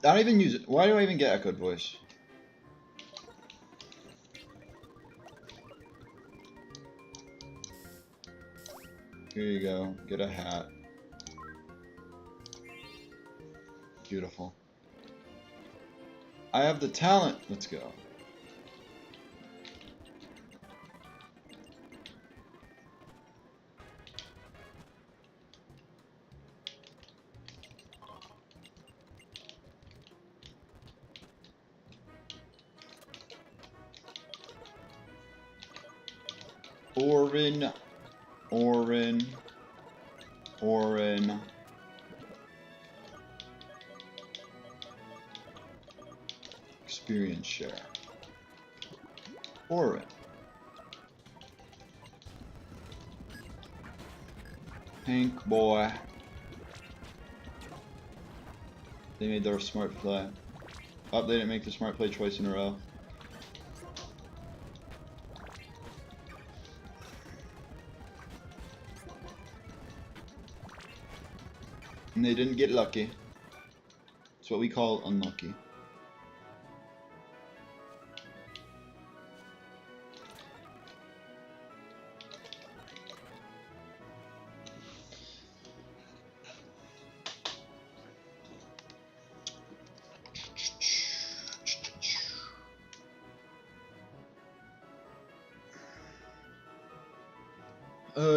I don't even use it. Why do I even get echoed voice? Here you go. Get a hat. Beautiful. I have the talent. Let's go. Orin. Experience share. Orin. Pink boy. They made their smart play. Oh, they didn't make the smart play twice in a row. And they didn't get lucky. It's what we call unlucky.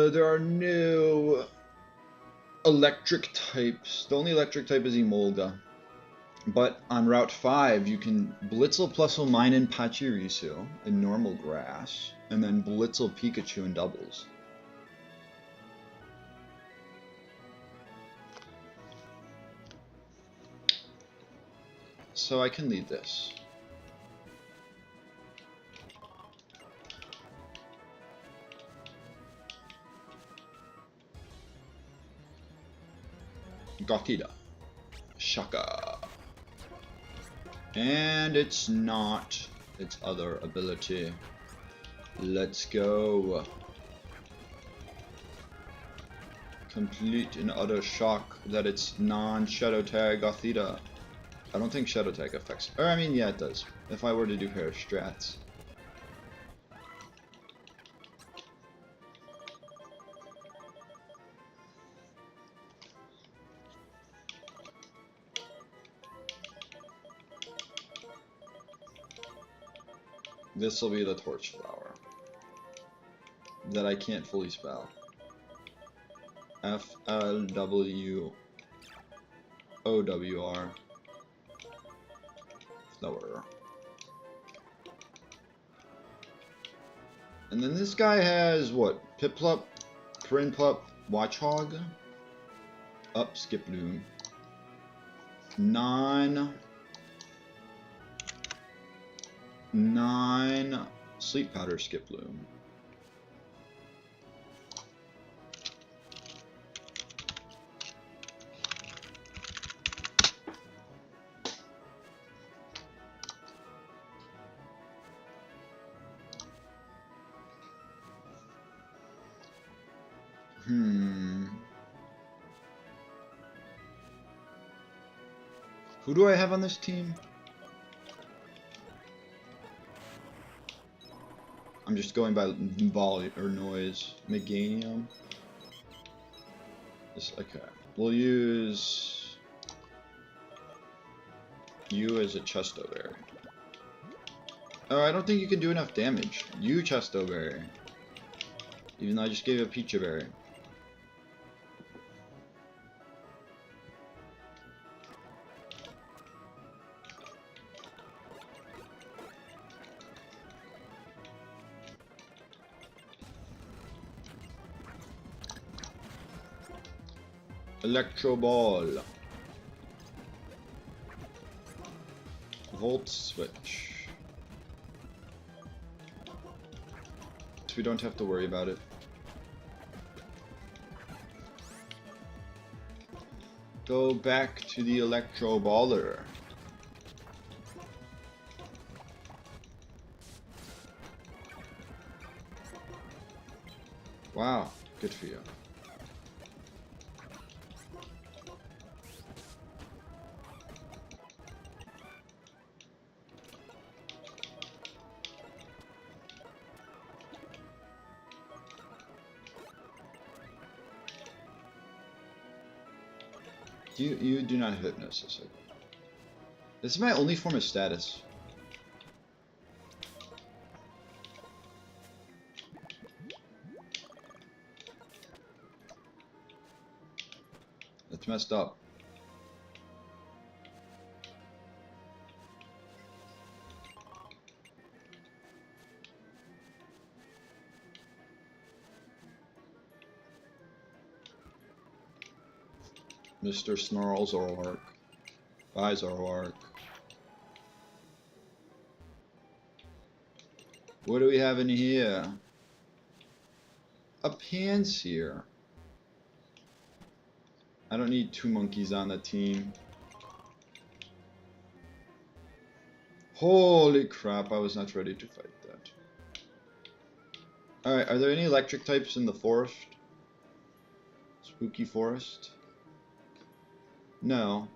There are new electric types. The only electric type is Emolga. But on Route 5, you can Blitzel Plusle Mine and Pachirisu in normal grass, and then Blitzel Pikachu in doubles. So I can lead this. Gothita. Shaka. And it's not its other ability. Let's go. Complete and utter shock that it's non-Shadow Tag Gothita. I don't think Shadow Tag affects. Or I mean, yeah, it does. If I were to do pair strats. This will be the Torch Flower that I can't fully spell. FLWOWR Flower. And then this guy has what? Piplup, Prinplup, Watchhog, up Skiploom, nine Sleep Powder Skiploom. Who do I have on this team? I'm just going by volume or noise. Meganium. Okay. We'll use you as a Chesto Berry. Oh, I don't think you can do enough damage. You Chesto Berry. Even though I just gave you a Pecha Berry. Electro Ball. Volt Switch. So we don't have to worry about it. Go back to the Electro Baller. Wow, good for you. You do not have hypnosis. This is my only form of status. That's messed up. Mr. Snarls Orc. Bye, Zoroark. What do we have in here? A Panseer. I don't need two monkeys on the team. Holy crap, I was not ready to fight that. Alright, are there any electric types in the forest? Spooky forest? No.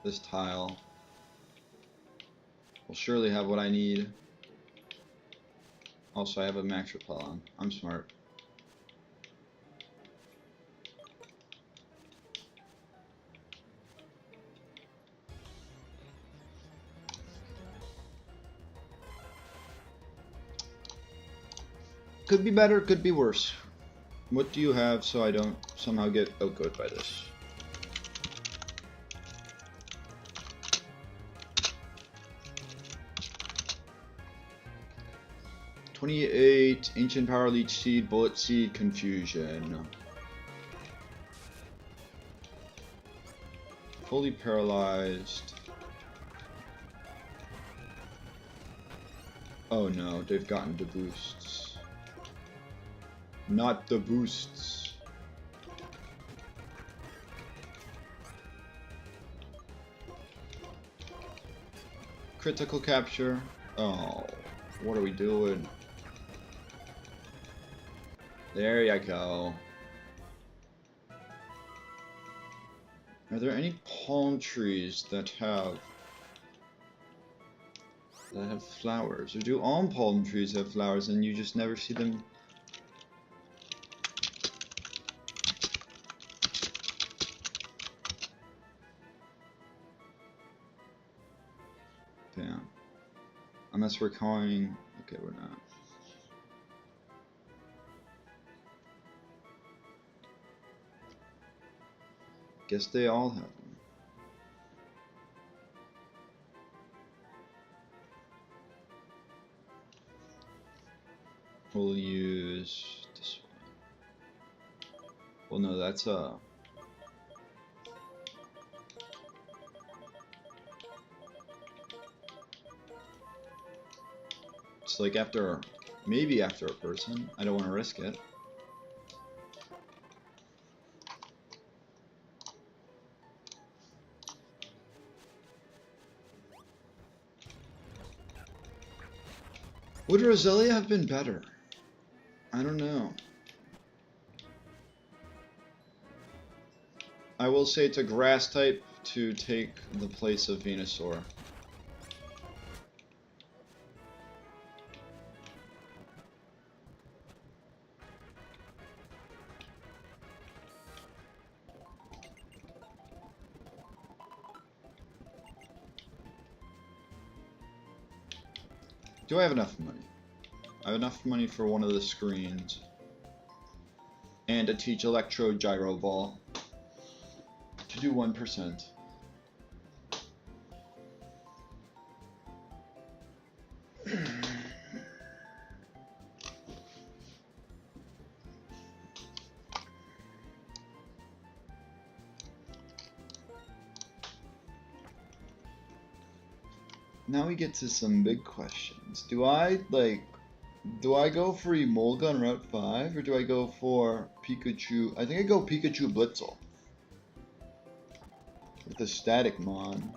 This tile will surely have what I need. Also, I have a max repel on. I'm smart. Could be better, could be worse. What do you have so I don't somehow get outgoed by this? "28, Ancient Power Leech Seed, Bullet Seed, Confusion. Fully Paralyzed. Oh no, they've gotten the boosts. Not the boosts. Critical Capture. Oh, what are we doing? There you go. Are there any palm trees that have flowers? Or do all palm trees have flowers and you just never see them? Damn. Unless we're calling... Okay, we're not. Guess they all have them. We'll use this one. Well, no, that's a... It's like after... Maybe after a person. I don't want to risk it. Would Roselia have been better? I don't know. I will say it's a grass type to take the place of Venusaur. Do I have enough money? I have enough money for one of the screens. And to teach Electro Gyro Ball. To do 1%. Now we get to some big questions. Do I go for Emolga on Route 5, or do I go for Pikachu? I think I go Pikachu Blitzel. With a static mon.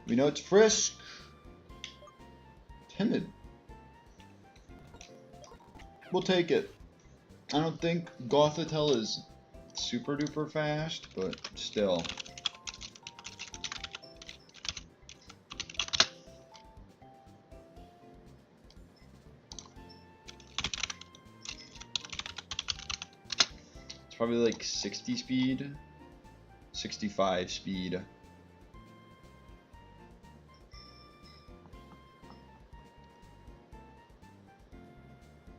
We know it's Frisk. Timid. We'll take it. I don't think Gothitelle is super duper fast, but still. It's probably like 60 speed, 65 speed.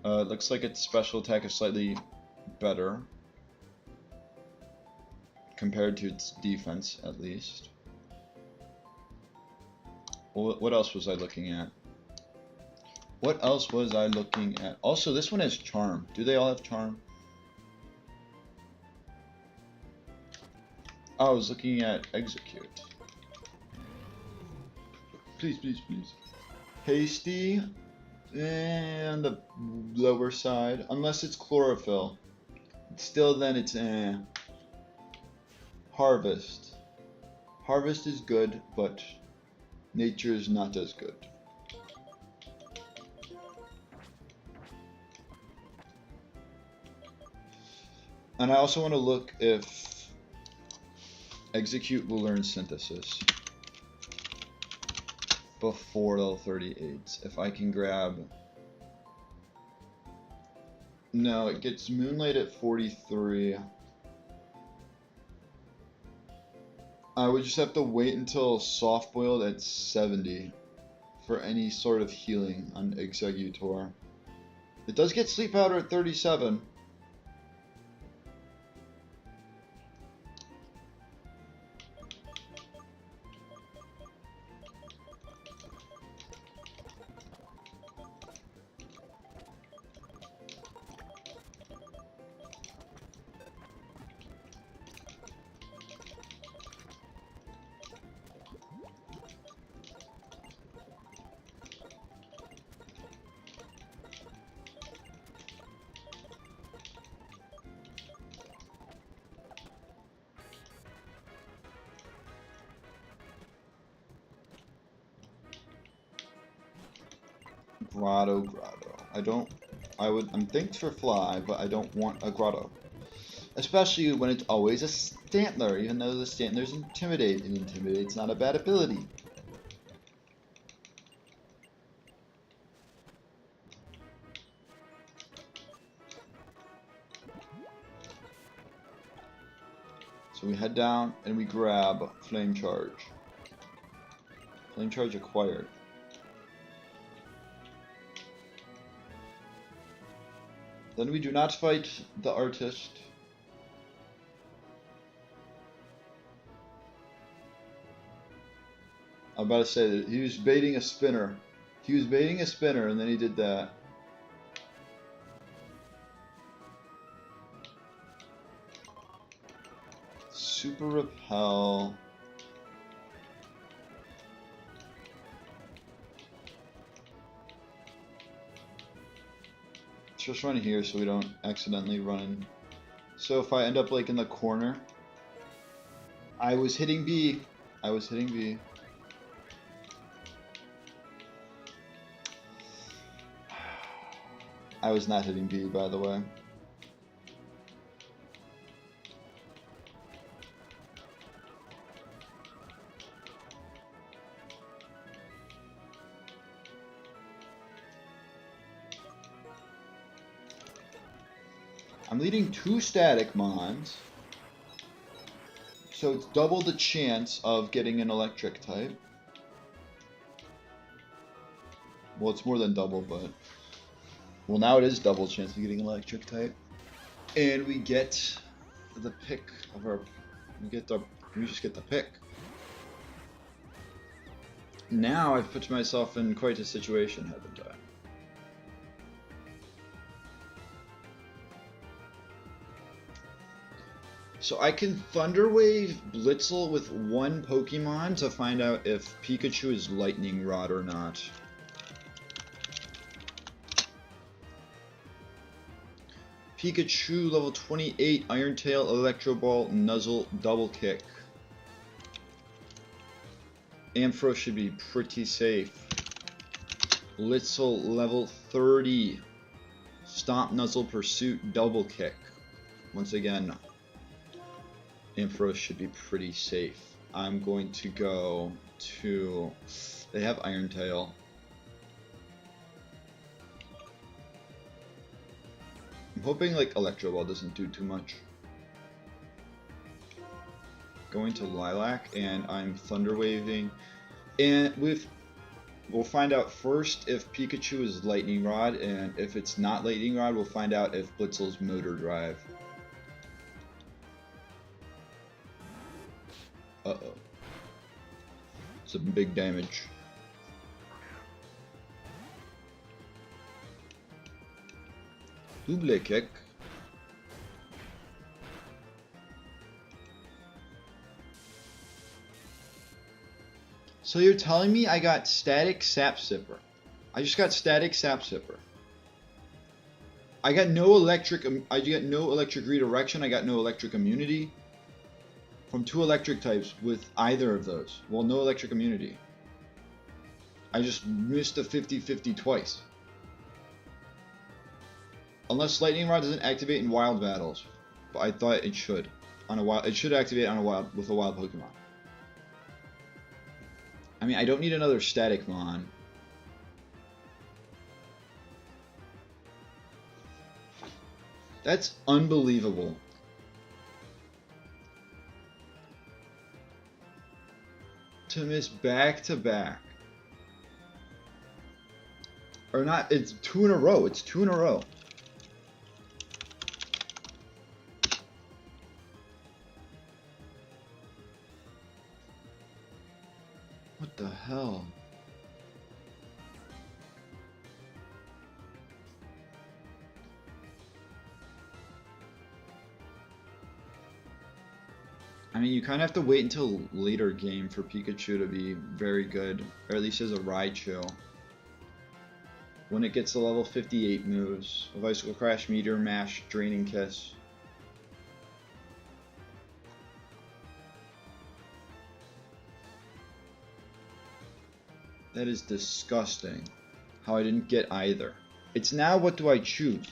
It looks like its special attack is slightly better compared to its defense, at least. Well, what else was I looking at? What else was I looking at? Also, this one has Charm. Do they all have Charm? Oh, I was looking at Execute. Please, please, please. Hasty. And the lower side, unless it's Chlorophyll. Still, then it's Harvest. Harvest is good, but Nature is not as good. And I also want to look if Execute will learn Synthesis before level 38. If I can grab... No, it gets Moonlight at 43. I would just have to wait until Soft Boiled at 70 for any sort of healing on Executor. It does get Sleep Powder at 37. Grotto. I'm thanked for Fly, but I don't want a Grotto. Especially when it's always a Stantler, even though the Stantler's Intimidate, and Intimidate's not a bad ability. So we head down and we grab Flame Charge. Flame Charge acquired. Then we do not fight the artist. I'm about to say that he was baiting a spinner. He was baiting a spinner and then he did that. Super Repel. just run here so we don't accidentally run. So if I end up like in the corner, I was hitting B. I was hitting B. I was not hitting B, by the way. I'm leading 2 static mons, so it's double the chance of getting an electric type. Well, it's more than double, but... Well, now it is double chance of getting an electric type. And we get the pick of our... We just get the pick. Now I've put myself in quite a situation, haven't I? So I can Thunder Wave Blitzel with 1 Pokemon to find out if Pikachu is Lightning Rod or not. Pikachu level 28, Iron Tail, Electro Ball, Nuzzle, Double Kick. Ampharos should be pretty safe. Blitzel level 30, Stomp, Nuzzle, Pursuit, Double Kick. Once again, Ampharos should be pretty safe. I'm going to go to... They have Iron Tail. I'm hoping like Electro Ball doesn't do too much. Going to Lilac and I'm Thunder Waving. And we'll find out first if Pikachu is Lightning Rod, and if it's not Lightning Rod, we'll find out if Blitzel's Motor Drive. Uh-oh. Some big damage. Double kick. So you're telling me I got static Sap Sipper. I just got static Sap Sipper. I got no electric redirection, I got no electric immunity. From 2 electric types with either of those. Well, no electric immunity. I just missed a 50-50 twice. Unless Lightning Rod doesn't activate in wild battles. But I thought it should. It should activate on with a wild Pokemon. I mean, I don't need another static mon. That's unbelievable. To miss back to back. Or not, it's 2 in a row. It's 2 in a row. What the hell? I mean, you kind of have to wait until later game for Pikachu to be very good, or at least as a Raichu. When it gets to level 58 moves, Icicle Crash, Meteor Mash, Draining Kiss. That is disgusting. How I didn't get either. It's now, what do I choose?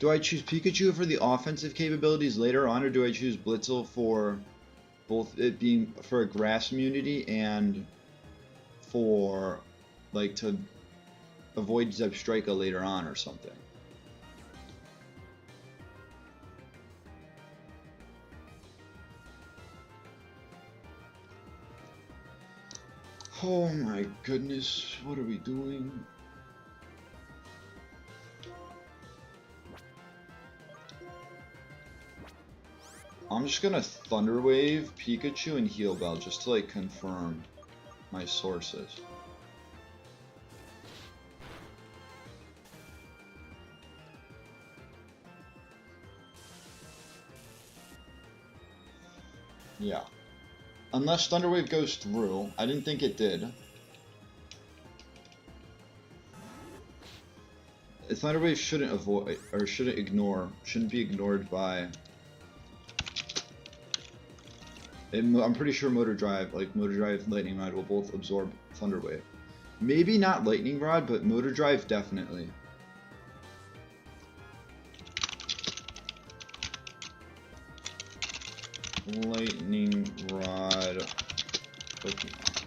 Do I choose Pikachu for the offensive capabilities later on, or do I choose Blitzel for both it being for a grass immunity and for like to avoid Zebstrika later on or something? Oh my goodness, what are we doing? I'm just gonna Thunder Wave Pikachu and Heal Bell just to like confirm my sources. Yeah. Unless Thunder Wave goes through. I didn't think it did. Thunder Wave shouldn't avoid, or shouldn't be ignored by... I'm pretty sure Motor Drive, Lightning Rod will both absorb Thunder Wave. Maybe not Lightning Rod, but Motor Drive definitely. Lightning Rod Pokemon.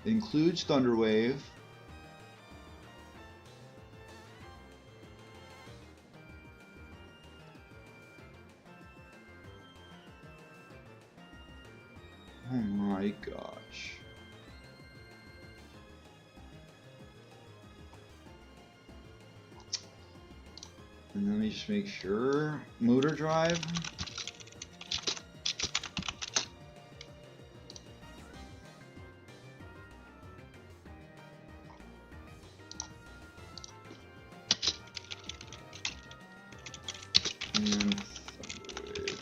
Includes Thunder Wave. Oh my gosh. And let me just make sure. Motor Drive. And Thunder Wave.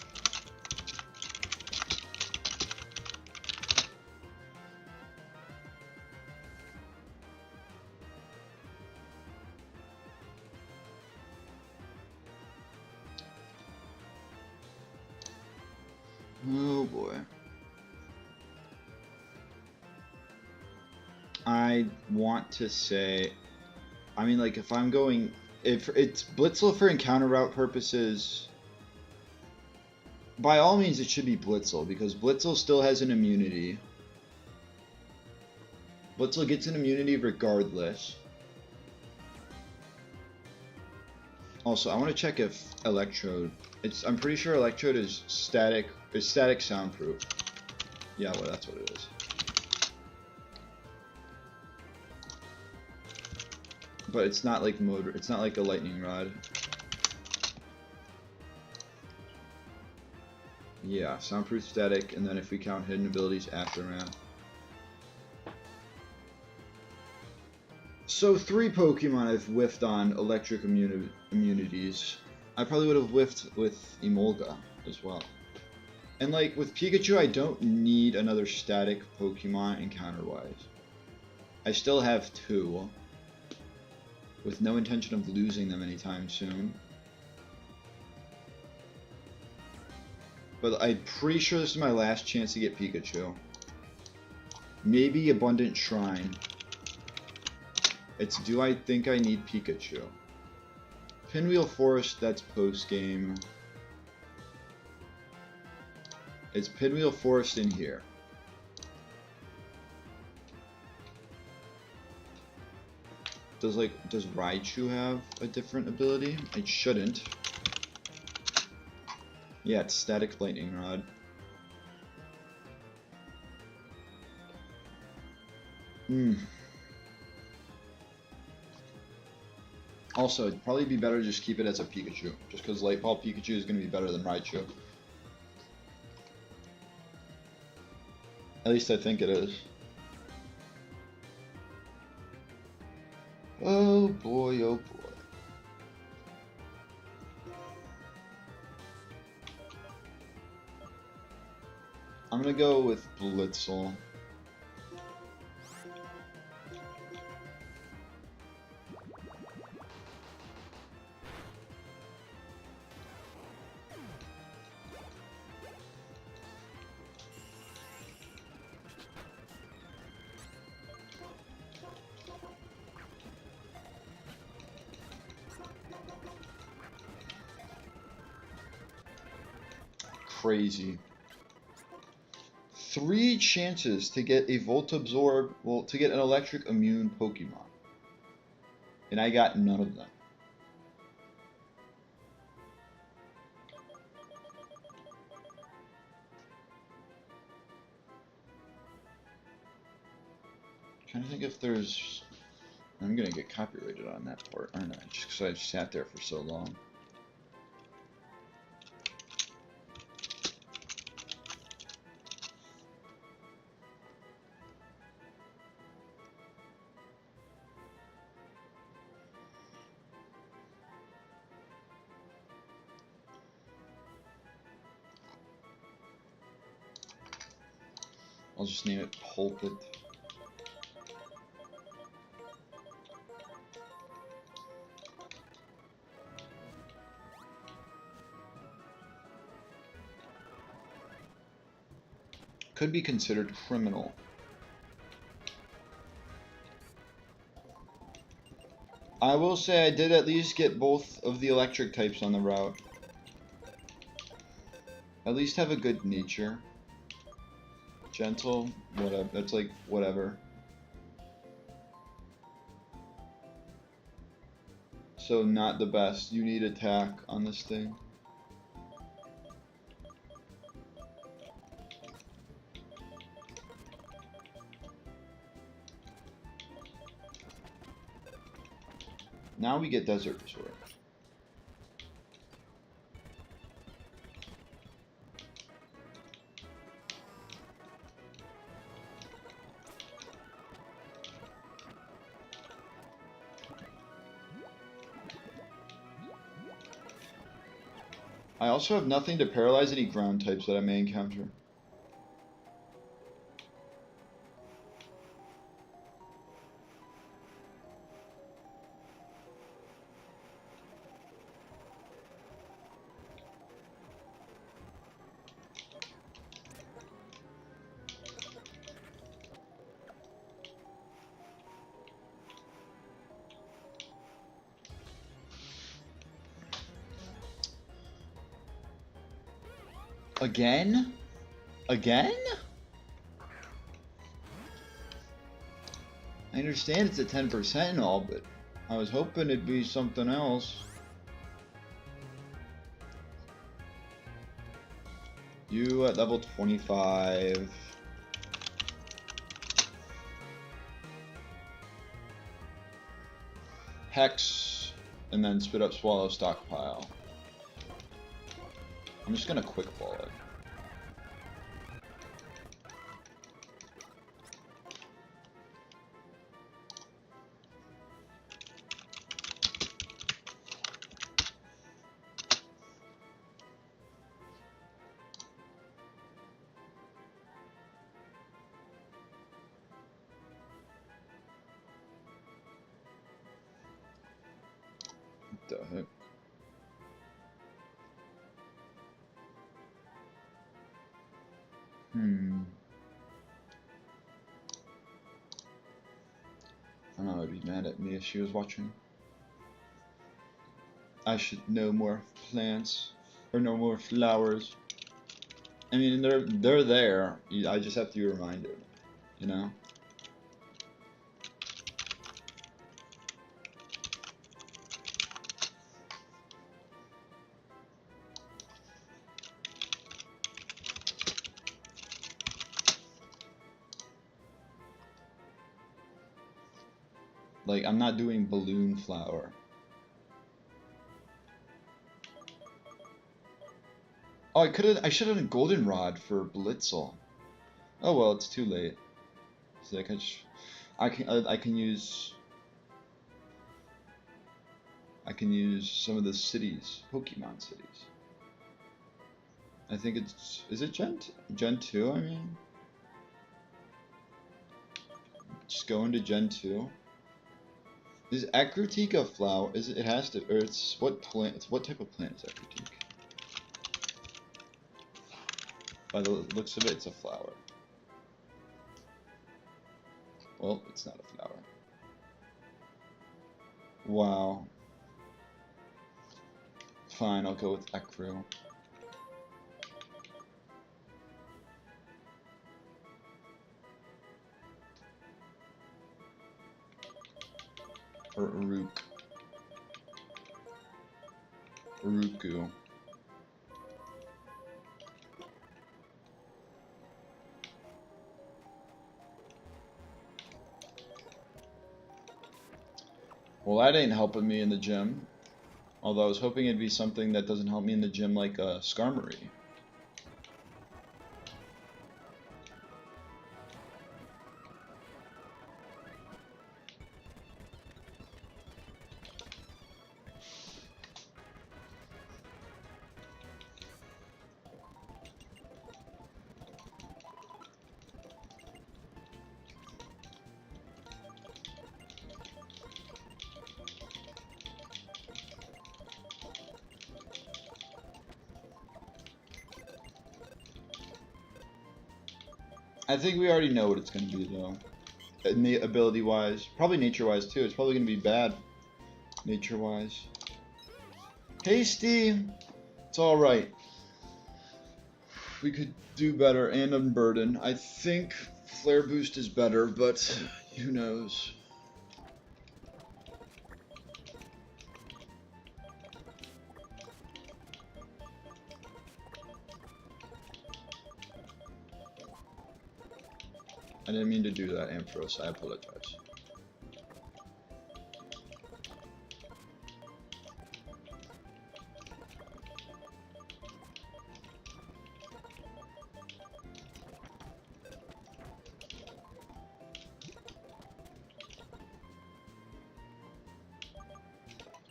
Oh boy. I want to say, I mean, like, if I'm going, if it's Blitzel for encounter route purposes, by all means it should be Blitzel, because Blitzel still has an immunity. Blitzel gets an immunity regardless. Also, I want to check if Electrode, I'm pretty sure Electrode is static soundproof. Yeah, well, that's what it is. But it's not like it's not like a Lightning Rod. Yeah, soundproof, static, and then if we count hidden abilities, Aftermath. So 3 Pokemon I've whiffed on electric immunities. I probably would have whiffed with Emolga as well. And like with Pikachu, I don't need another static Pokemon encounter-wise. I still have 2, with no intention of losing them anytime soon. But I'm pretty sure this is my last chance to get Pikachu. Maybe Abundant Shrine. It's do I think I need Pikachu? Pinwheel Forest, that's post-game. It's Pinwheel Forest in here. Does Raichu have a different ability? It shouldn't. Yeah, it's Static Lightning Rod. Also, it'd probably be better to just keep it as a Pikachu, just because Light Ball Pikachu is going to be better than Raichu. At least I think it is. Oh boy, oh boy. I'm going to go with Blitzel. Crazy. 3 chances to get a Volt Absorb, well, to get an Electric Immune Pokemon. And I got none of them. I'm trying to think if there's... I'm gonna get copyrighted on that part, aren't I? Just because I sat there for so long. I'll just name it Pulpit. Could be considered criminal. I will say I did at least get both of the electric types on the route. At least have a good nature. Gentle, whatever. That's like, whatever. So not the best. You need attack on this thing. Now we get Desert Resort. I also have nothing to paralyze any ground types that I may encounter. Again? Again? I understand it's at 10% and all, but I was hoping it'd be something else. You at level 25. Hex, and then spit up Swallow Stockpile. I'm just gonna quick ball it. What the heck? I know I'd be mad at me if she was watching. I should know more plants, or know more flowers. I mean, they're there. I just have to be reminded, you know? Like, I'm not doing balloon flower. Oh, I should have done goldenrod for Blitzel. Oh well, it's too late. So I can use some of the cities, Pokemon cities. I think is it Gen 2, I mean? Just go into Gen 2. Is Akrutique a flower? It has to, or it's what plant? What type of plant is Akrutique? By the looks of it, it's a flower. Well, it's not a flower. Wow. Fine, I'll go with Ekru. Or Uruk. Uruku. Well, that ain't helping me in the gym. Although I was hoping it'd be something that doesn't help me in the gym, like Skarmory. I think we already know what it's going to be, though. Ability-wise. Probably nature-wise, too. It's probably going to be bad. Nature-wise. Hasty! It's alright. We could do better and unburden. I think Flare Boost is better, but who knows. I didn't mean to do that, Ampharos. I apologize.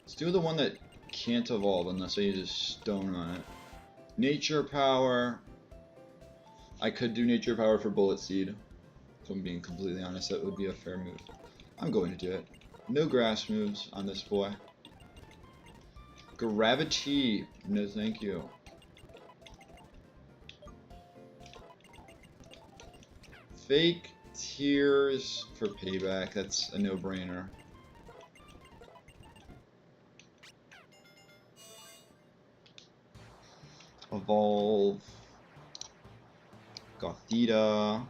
Let's do the one that can't evolve unless I use a stone on it. Nature Power. I could do Nature Power for Bullet Seed. If I'm being completely honest, that would be a fair move. I'm going to do it. No grass moves on this boy. Gravity. No thank you. Fake Tears for payback. That's a no-brainer. Evolve. Gothita.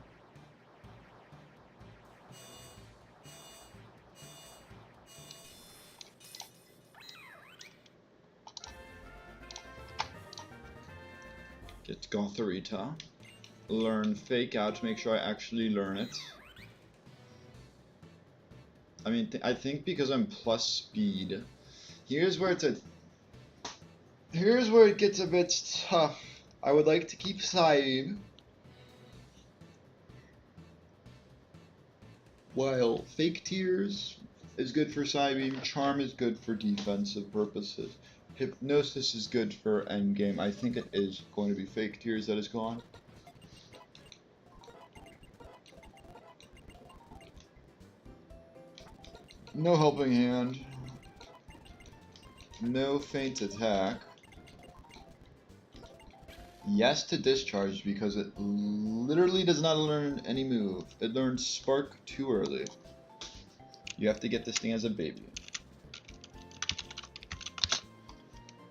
Get Gotharita. Learn Fake Out to make sure I actually learn it. I mean, I think because I'm plus speed. Here's where it gets a bit tough. I would like to keep Psybe. While Fake Tears is good for Psybeam, Charm is good for defensive purposes. Hypnosis is good for endgame. I think it is going to be Fake Tears that is gone. No Helping Hand. No Feint Attack. Yes to Discharge because it literally does not learn any move. It learns Spark too early. You have to get this thing as a baby.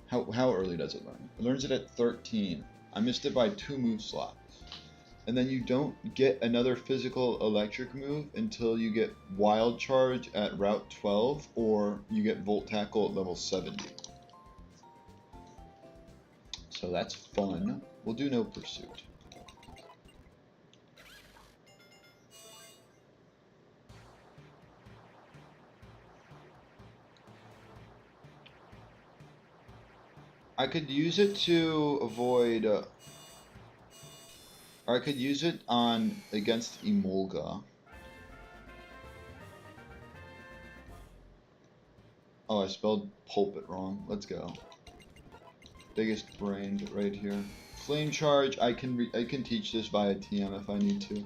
How early does it learn? It learns it at 13. I missed it by 2 move slots. And then you don't get another physical electric move until you get Wild Charge at Route 12 or you get Volt Tackle at level 70. So that's fun. We'll do No Pursuit. I could use it to avoid, or I could use it on against Emolga. Oh, I spelled pulpit wrong. Let's go. Biggest brain right here. Flame Charge. I can teach this via TM if I need to.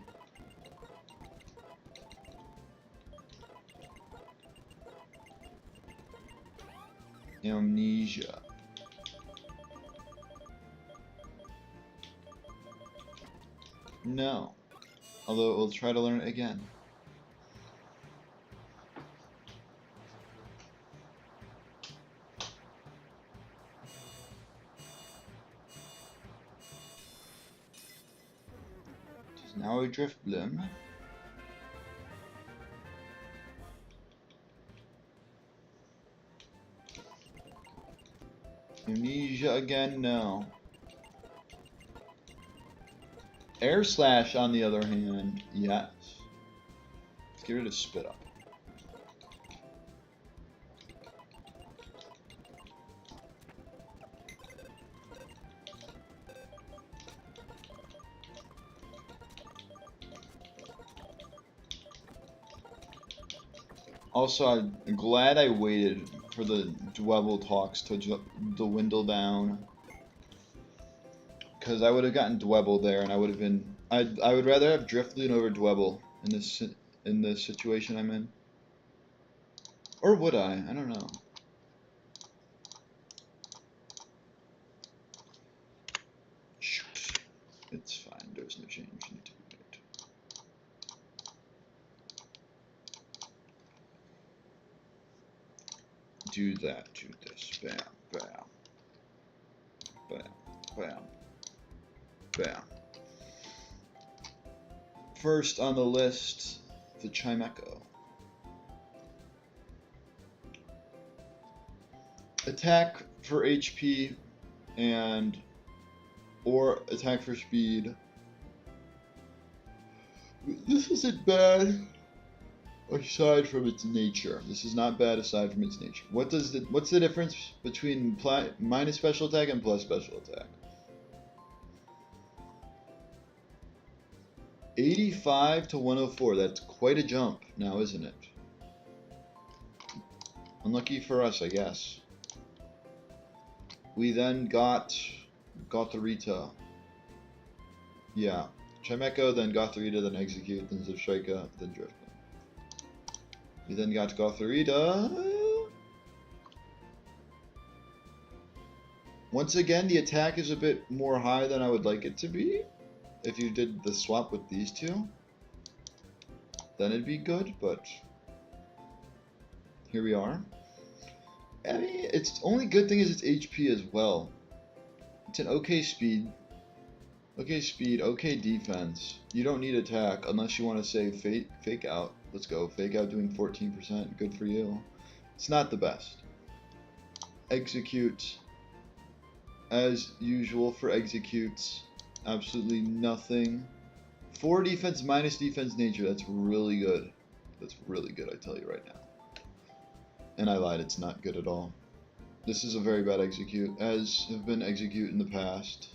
Amnesia. No. Although we'll try to learn it again. It is now a Drift Bloom. Amnesia again, no. Air Slash, on the other hand, yes. Let's get rid of Spit Up. Also, I'm glad I waited for the Dwebble talks to dwindle down. Because I would have gotten Dwebble there, and I would have been. I would rather have Drifloon over Dwebble in this situation I'm in. Or would I? I don't know. It's fine. There's no change need to be made. do that to this. Bam, bam, bam, bam, bam. First on the list, the Chimecho. Attack for HP and or attack for speed. This isn't bad aside from its nature. This is not bad aside from its nature. What's the difference between minus special attack and plus special attack? 85 to 104. That's quite a jump now, isn't it? Unlucky for us, I guess. We then got Gothorita. Yeah. Chimecho, then Gothorita, then Execute, then Zipstrika, then Driftman. We then got Gothorita. Once again, the attack is a bit more high than I would like it to be. If you did the swap with these two, then it'd be good, but here we are. I mean, its only good thing is its HP as well. It's an okay speed. Okay speed, okay defense. You don't need attack unless you want to say fake out. Let's go. Fake out doing 14%. Good for you. It's not the best. Execute. As usual for executes. Absolutely nothing. 4 defense minus defense nature. That's really good. That's really good, I tell you right now. And I lied, it's not good at all. This is a very bad execute, as have been execute in the past.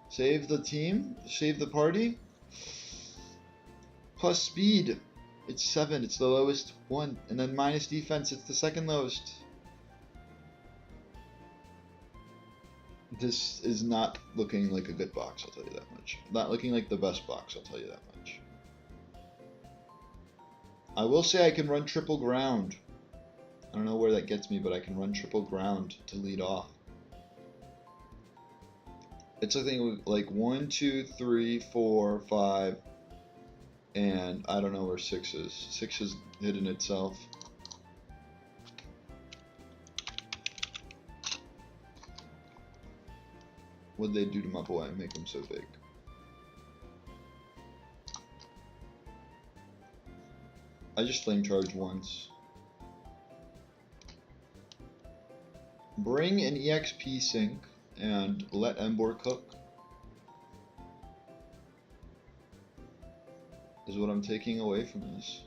Save the team, save the party. Plus speed, it's 7, it's the lowest one. And then minus defense, it's the second lowest. This is not looking like a good box, I'll tell you that much. Not looking like the best box, I'll tell you that much. I will say I can run triple ground. I don't know where that gets me, but I can run triple ground to lead off. It's something like 1, 2, 3, 4, 5, and I don't know where 6 is. 6 is hidden itself. What'd they do to my boy and make him so big? I just flame charge once. Bring an EXP sync and let Embor cook is what I'm taking away from this.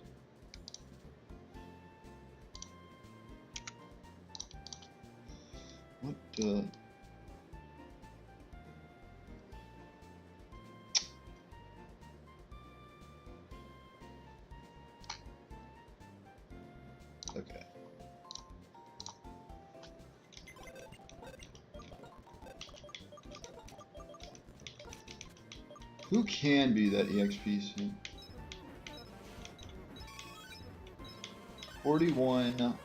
What the... Okay. Who can be that EXP sync? 41.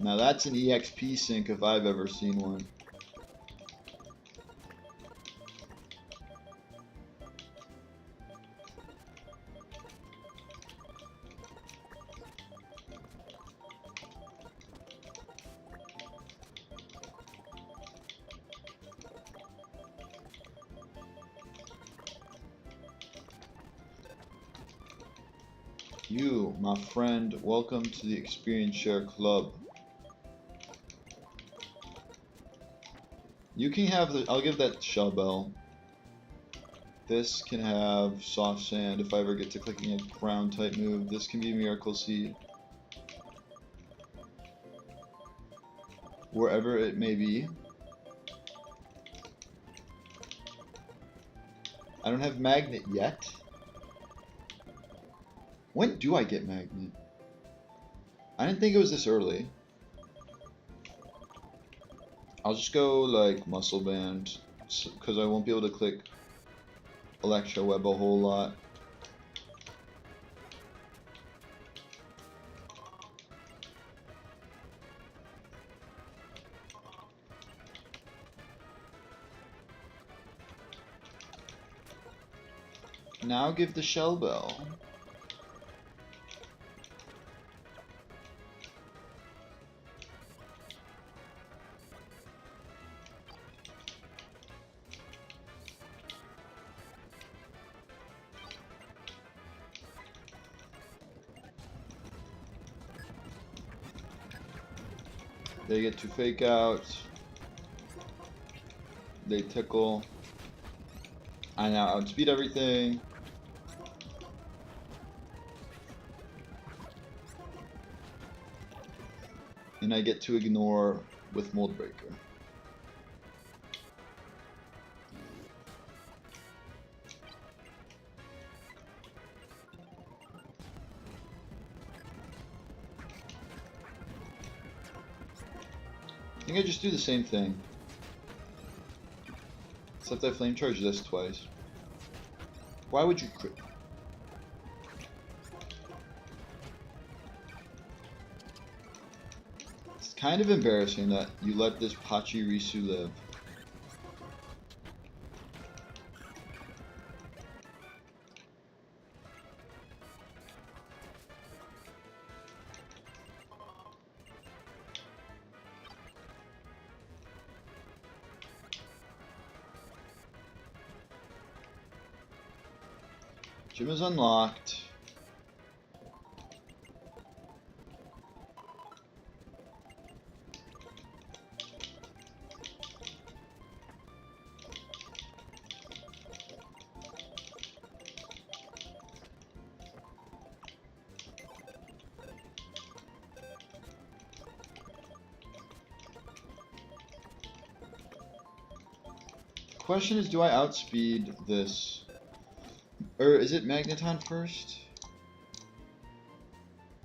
Now that's an EXP sync if I've ever seen one. You, my friend, welcome to the Experience Share Club. You can have the, I'll give that Shell Bell. This can have Soft Sand if I ever get to clicking a ground type move. This can be Miracle Seed. Wherever it may be. I don't have Magnet yet. When do I get Magnet? I didn't think it was this early. I'll just go like Muscle Band, because I won't be able to click Electro Web a whole lot. Now give the shell bell. They get to fake out. They tickle. I now outspeed everything. And I get to ignore with Mold Breaker. I think I just do the same thing. Except I flame charge this twice. Why would you crit? It's kind of embarrassing that you let this Pachirisu live. Gym is unlocked. Question is, do I outspeed this? Or is it Magneton first?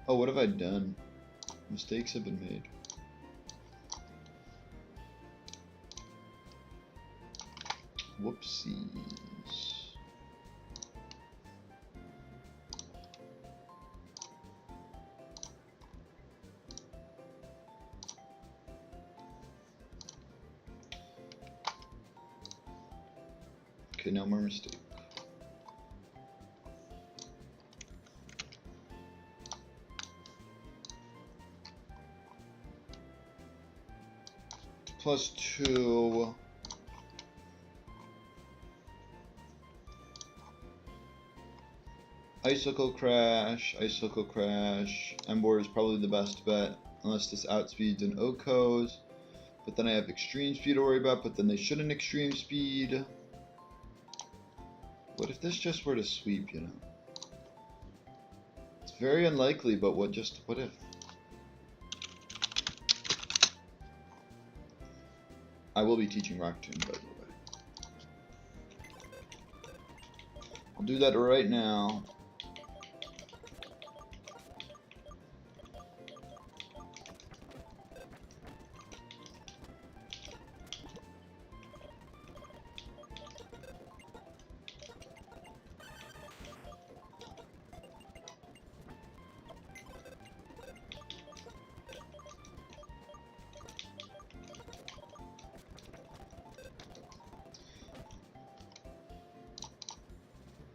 Oh, what have I done? Mistakes have been made. Whoopsies. Okay, no more mistake. +2. Icicle Crash, Icicle Crash. Emboar is probably the best bet, unless this outspeeds an Okos. But then I have Extreme Speed to worry about, but then they shouldn't Extreme Speed. What if this just were to sweep, you know? It's very unlikely, but what if? I will be teaching Rock Tomb, by the way. I'll do that right now.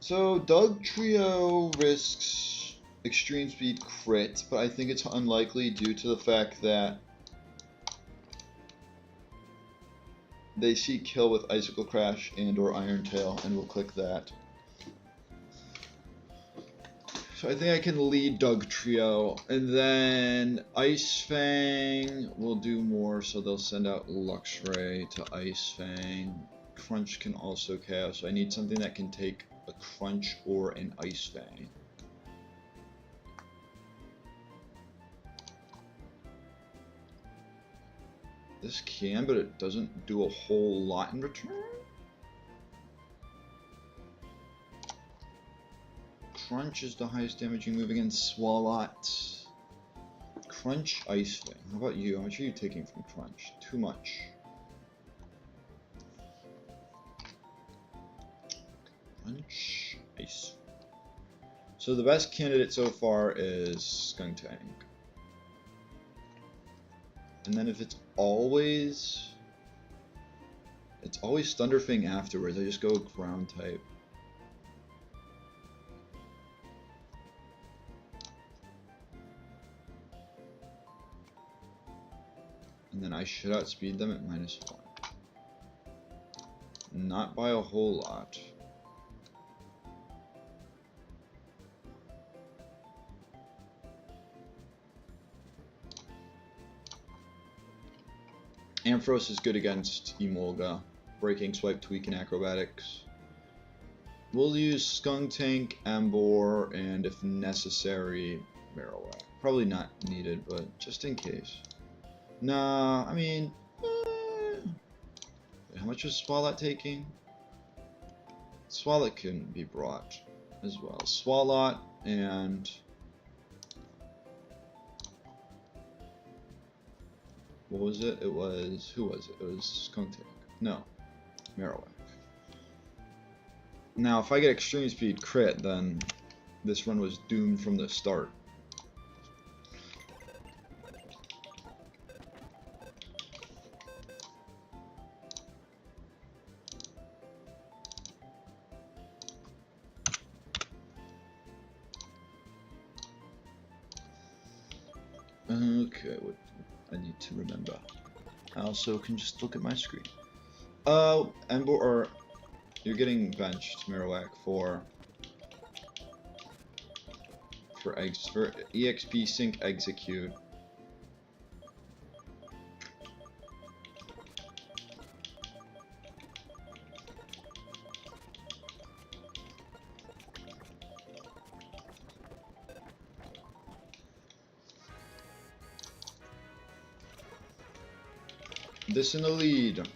So, Doug Trio risks Extreme Speed crit, but I think it's unlikely due to the fact that they see kill with Icicle Crash and or Iron Tail, and we'll click that. So I think I can lead Doug Trio, and then Ice Fang will do more, so they'll send out Luxray to Ice Fang. Crunch can also cast, so I need something that can take a Crunch or an Ice Fang. This can, but it doesn't do a whole lot in return. Crunch is the highest damaging move against Swalot. Crunch, Ice Fang. How about you? How much are you taking from Crunch? Too much. Crunch, Ice. So the best candidate so far is Skuntank. And then if it's always Thunderfang afterwards, I just go Ground type. And then I should outspeed them at -1. Not by a whole lot. Ampharos is good against Emolga. Breaking, Swipe, Tweak, and Acrobatics. We'll use Skuntank, Embor, and if necessary, Marowak. Probably not needed, but just in case. Nah, I mean... how much is Swalot taking? Swalot can be brought as well. Swalot and... what was it? It was... who was it? It was Skuntank. No. Marowak. Now, if I get Extreme Speed crit, then this run was doomed from the start. Okay, what I need to remember. I also can just look at my screen. Embor, or you're getting benched, Marowak, for EXP Sync Execute. This in the lead.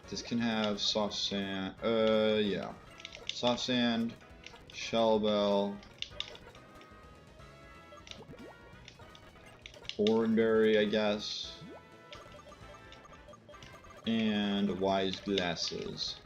This can have Soft Sand, yeah. Soft Sand, Shell Bell, Oranberry, I guess, and Wise Glasses.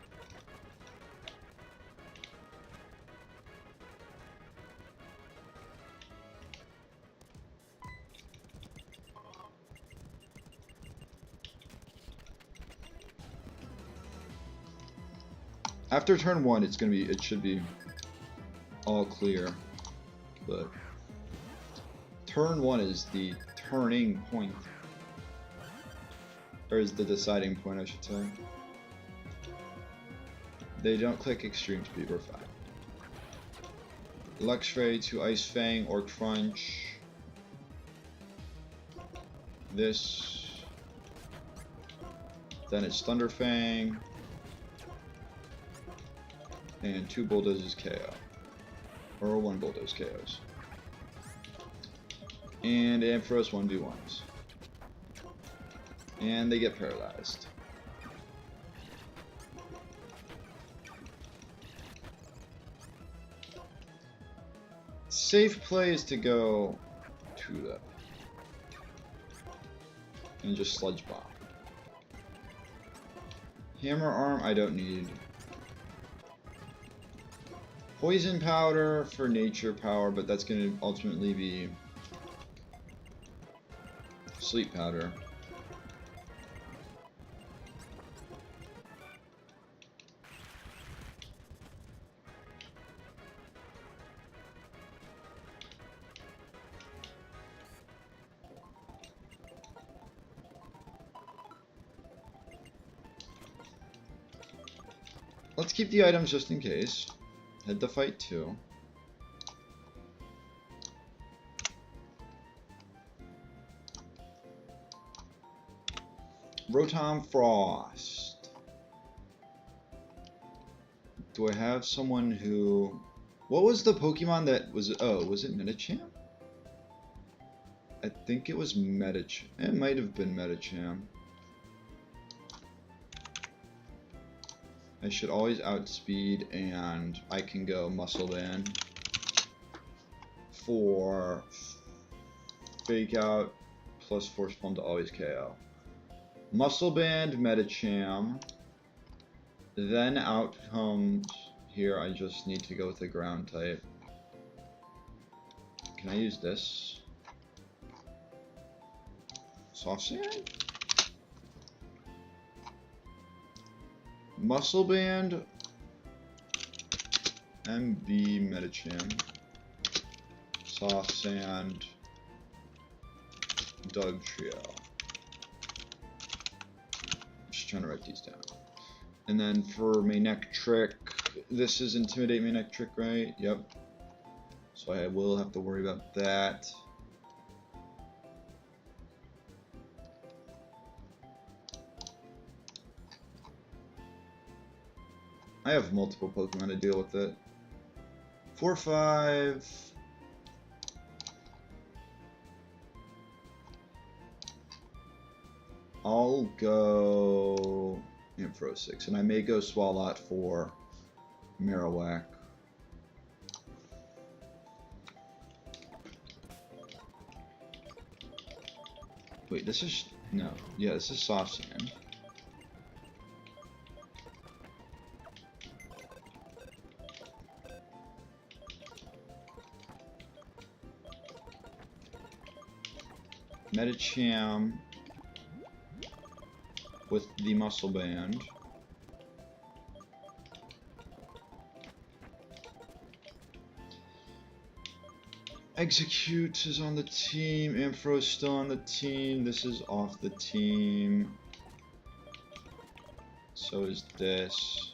After turn 1, it should be all clear, but turn 1 is the turning point, or is the deciding point, I should say. They don't click Extreme Speed, we're fine. Luxray to Ice Fang or Crunch. This. Then it's Thunder Fang. And 2 Bulldozes KO. Or 1 Bulldoze KOs. And Ampharos 1v1s. And they get paralyzed. Safe play is to go to them. And just Sludge Bomb. Hammer Arm I don't need. Poison Powder for Nature Power, but that's going to ultimately be Sleep Powder. Let's keep the items just in case. Head to fight 2. Rotom Frost. Do I have someone who... what was the Pokemon that was... oh, was it Medicham? I think it was Medicham. It might have been Medicham. I should always outspeed, and I can go Muscle Band for Fake Out plus Force Palm to always KO. Muscle Band, Medicham. Then out comes here. I just need to go with the ground type. Can I use this? Soft Sand? Muscle Band, MV Medicham, Soft Sand, Doug Trio. Just trying to write these down. And then for Maniac Trick, this is Intimidate Maniac Trick, right? Yep. So I will have to worry about that. I have multiple Pokemon to deal with it. 4-5. I'll go Infro 6, and I may go Swalot for Marowak. Wait, this is no. Yeah, this is Soft Sand. Medicham with the Muscle Band. Execute is on the team. Ampharos is still on the team. This is off the team. So is this.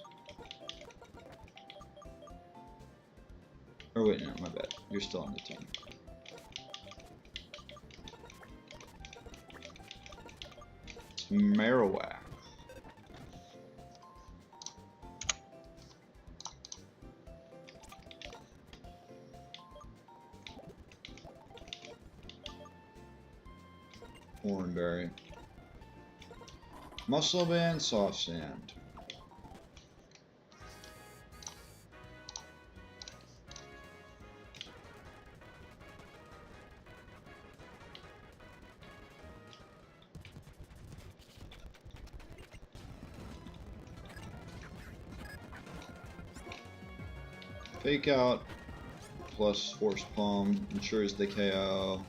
Or wait, no, my bad. You're still on the team. It's Marowak. Hornberry. Muscle Band, Soft Sand. Fake Out plus Force Palm ensures the KO.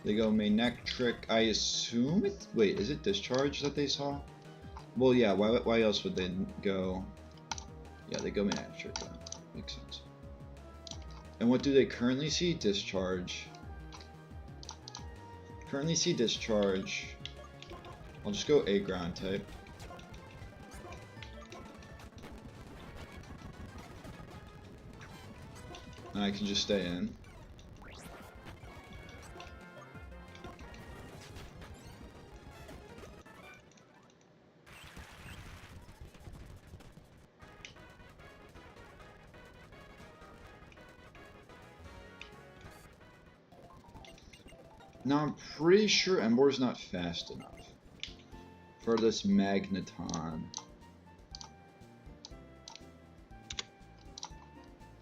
They go Maniac Trick. I assume it. Wait, is it Discharge that they saw? Well, yeah. Why else would they go? Yeah, they go Maniac Trick. Makes sense. And what do they currently see? Discharge. Currently see Discharge. I'll just go A ground type. And I can just stay in. Now I'm pretty sure Embor's not fast enough for this Magneton.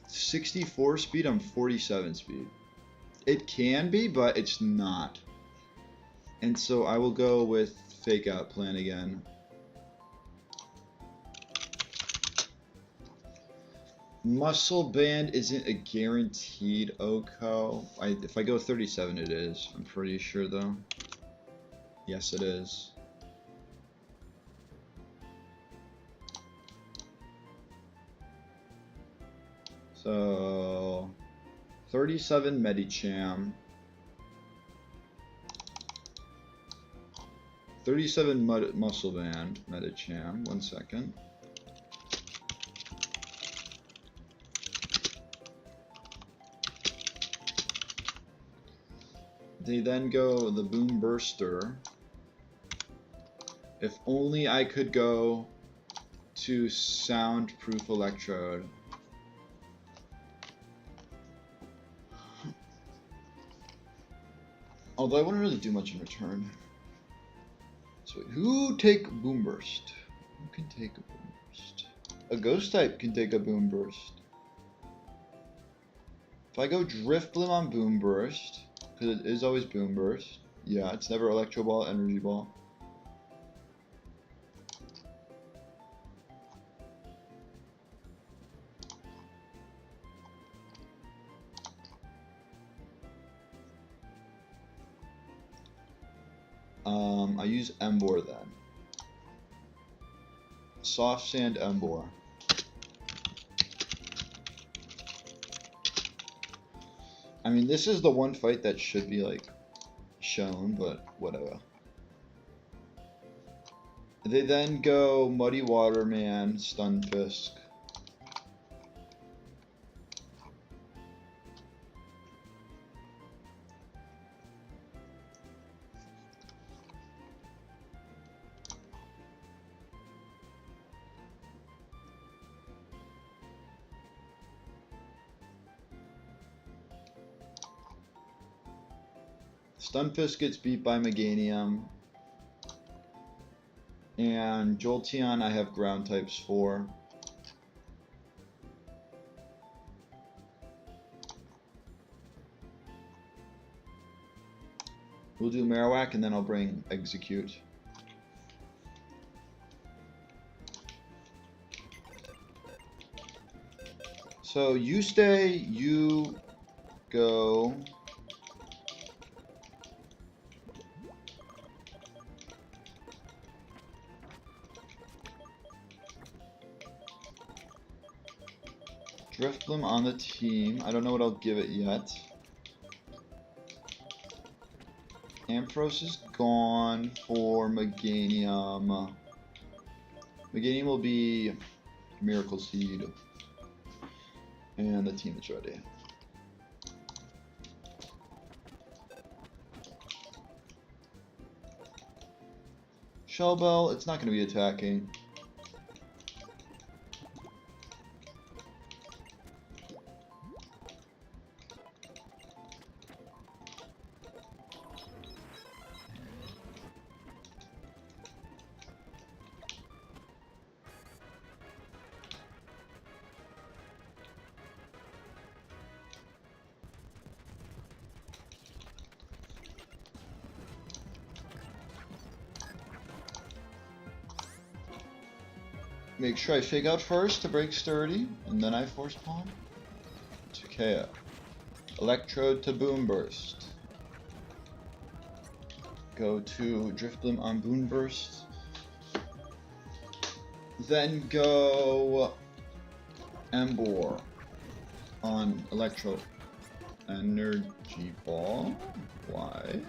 64 speed, I'm 47 speed. It can be, but it's not. And so I will go with Fake Out plan again. Muscle Band isn't a guaranteed OHKO. If I go 37, it is. I'm pretty sure, though. Yes, it is. So, 37 Medicham. 37 Muscle Band Medicham. 1 second. They then go the Boom Burster. If only I could go to Soundproof Electrode. Although I wouldn't really do much in return. So who take Boom Burst? Who can take a Boom Burst? A Ghost type can take a Boom Burst. If I go Drifblim on Boom Burst, because it is always Boom Burst. Yeah, it's never Electro Ball, Energy Ball. I use Embor then. Soft Sand Embor. I mean, this is the one fight that should be like shown, but whatever. They then go Muddy Waterman, Stunfisk. Stunfisk gets beat by Meganium. And Jolteon I have ground types for. We'll do Marowak and then I'll bring Execute. So you stay, you go. Drifblim on the team. I don't know what I'll give it yet. Ampharos is gone for Meganium. Meganium will be Miracle Seed. And the team is ready. Shellbell, it's not going to be attacking. Make sure I fake out first to break Sturdy, and then I force palm to KO. Electrode to Boom Burst. Go to Drifblim on Boom Burst. Then go Emboar on Electro Energy Ball. Why?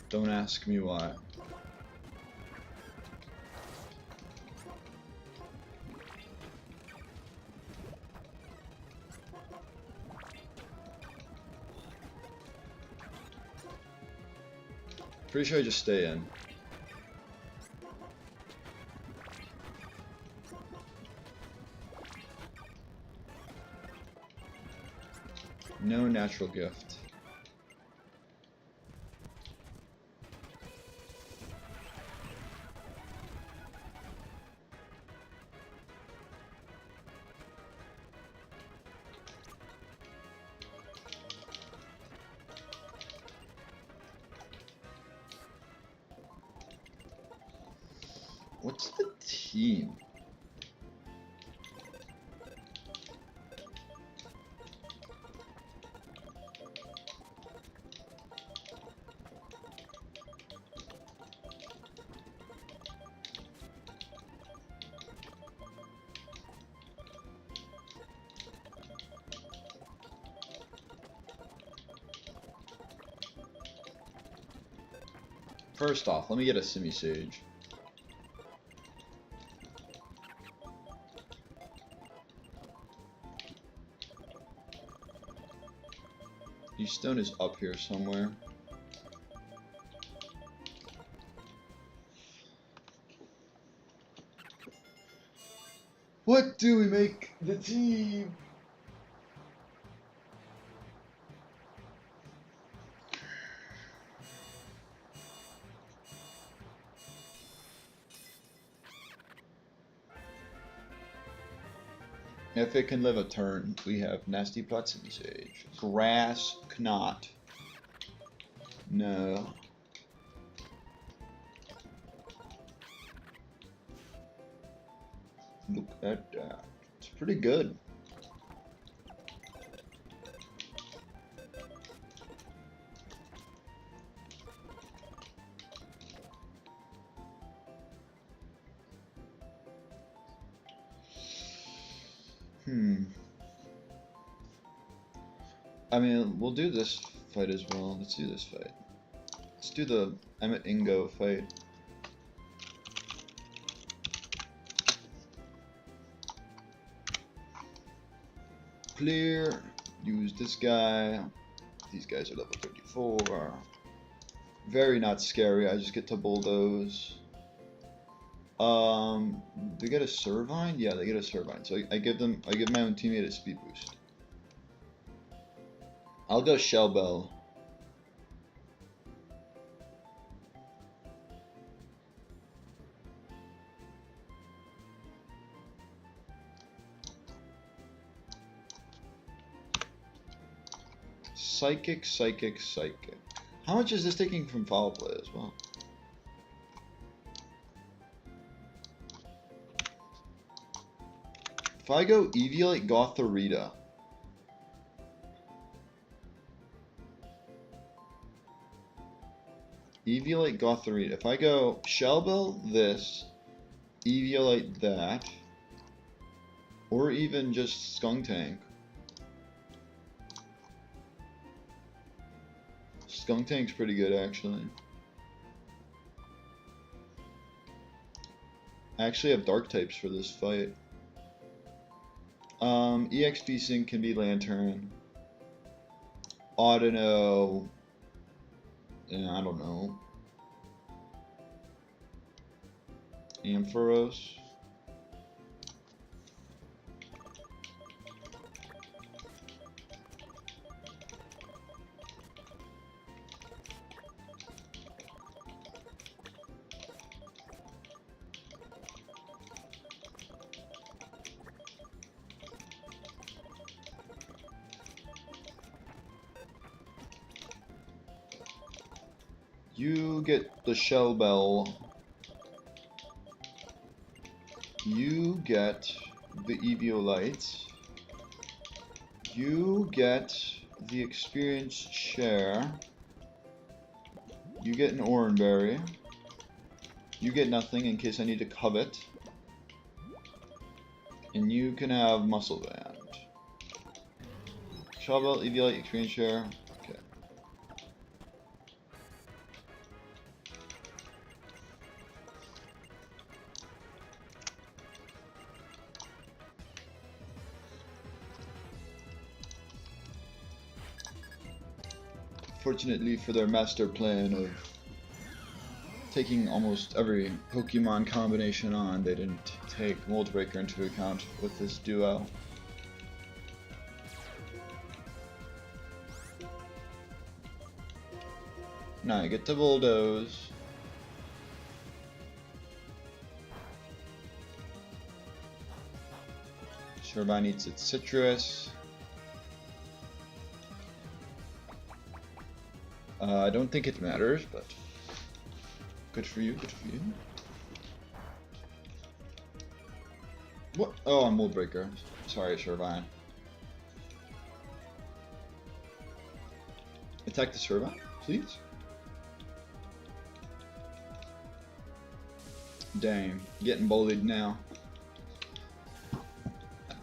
Don't ask me why. Pretty sure I just stay in. No natural gift. What's the team? First off, let me get a Simi-Sage. Stone is up here somewhere. What do we make the team? If it can live a turn, we have Nasty Plot, Sage, Grass Knot. No. Look at that. It's pretty good. I mean, we'll do this fight as well. Let's do this fight. Let's do the Emmett Ingo fight. Clear. Use this guy. These guys are level 34. Very not scary. I just get to bulldoze. They get a Servine? Yeah, they get a Servine. So I give my own teammate a speed boost. I'll go Shell Bell. Psychic, Psychic, Psychic. How much is this taking from foul play as well? If I go Eviolite Gothorita. Eviolite Gothorita. If I go Shell Bell this, Eviolite that, or even just Skuntank. Skunktank's pretty good actually. I actually have dark types for this fight. EXP Sync can be Lantern. Audino. Yeah, I don't know. Ampharos. You get the Shell Bell. You get the Eviolite. You get the Experience Share. You get an Oranberry. You get nothing in case I need to covet. And you can have Muscle Band. Shell Bell, Eviolite, Experience Share. Fortunately for their master plan of taking almost every Pokemon combination on, they didn't take Mold Breaker into account with this duo. Now I get to Bulldoze. Servine eats its Citrus. I don't think it matters, but good for you, good for you. What? Oh, I'm Mold Breaker. Sorry, Servine. Attack the Servine, please. Dang, getting bullied now.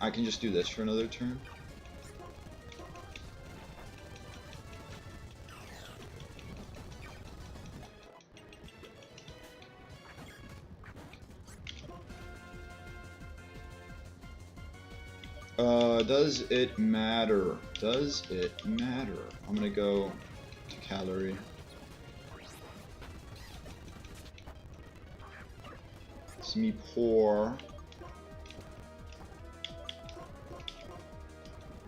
I can just do this for another turn. Does it matter? Does it matter? I'm gonna go to Calorie. It's me poor.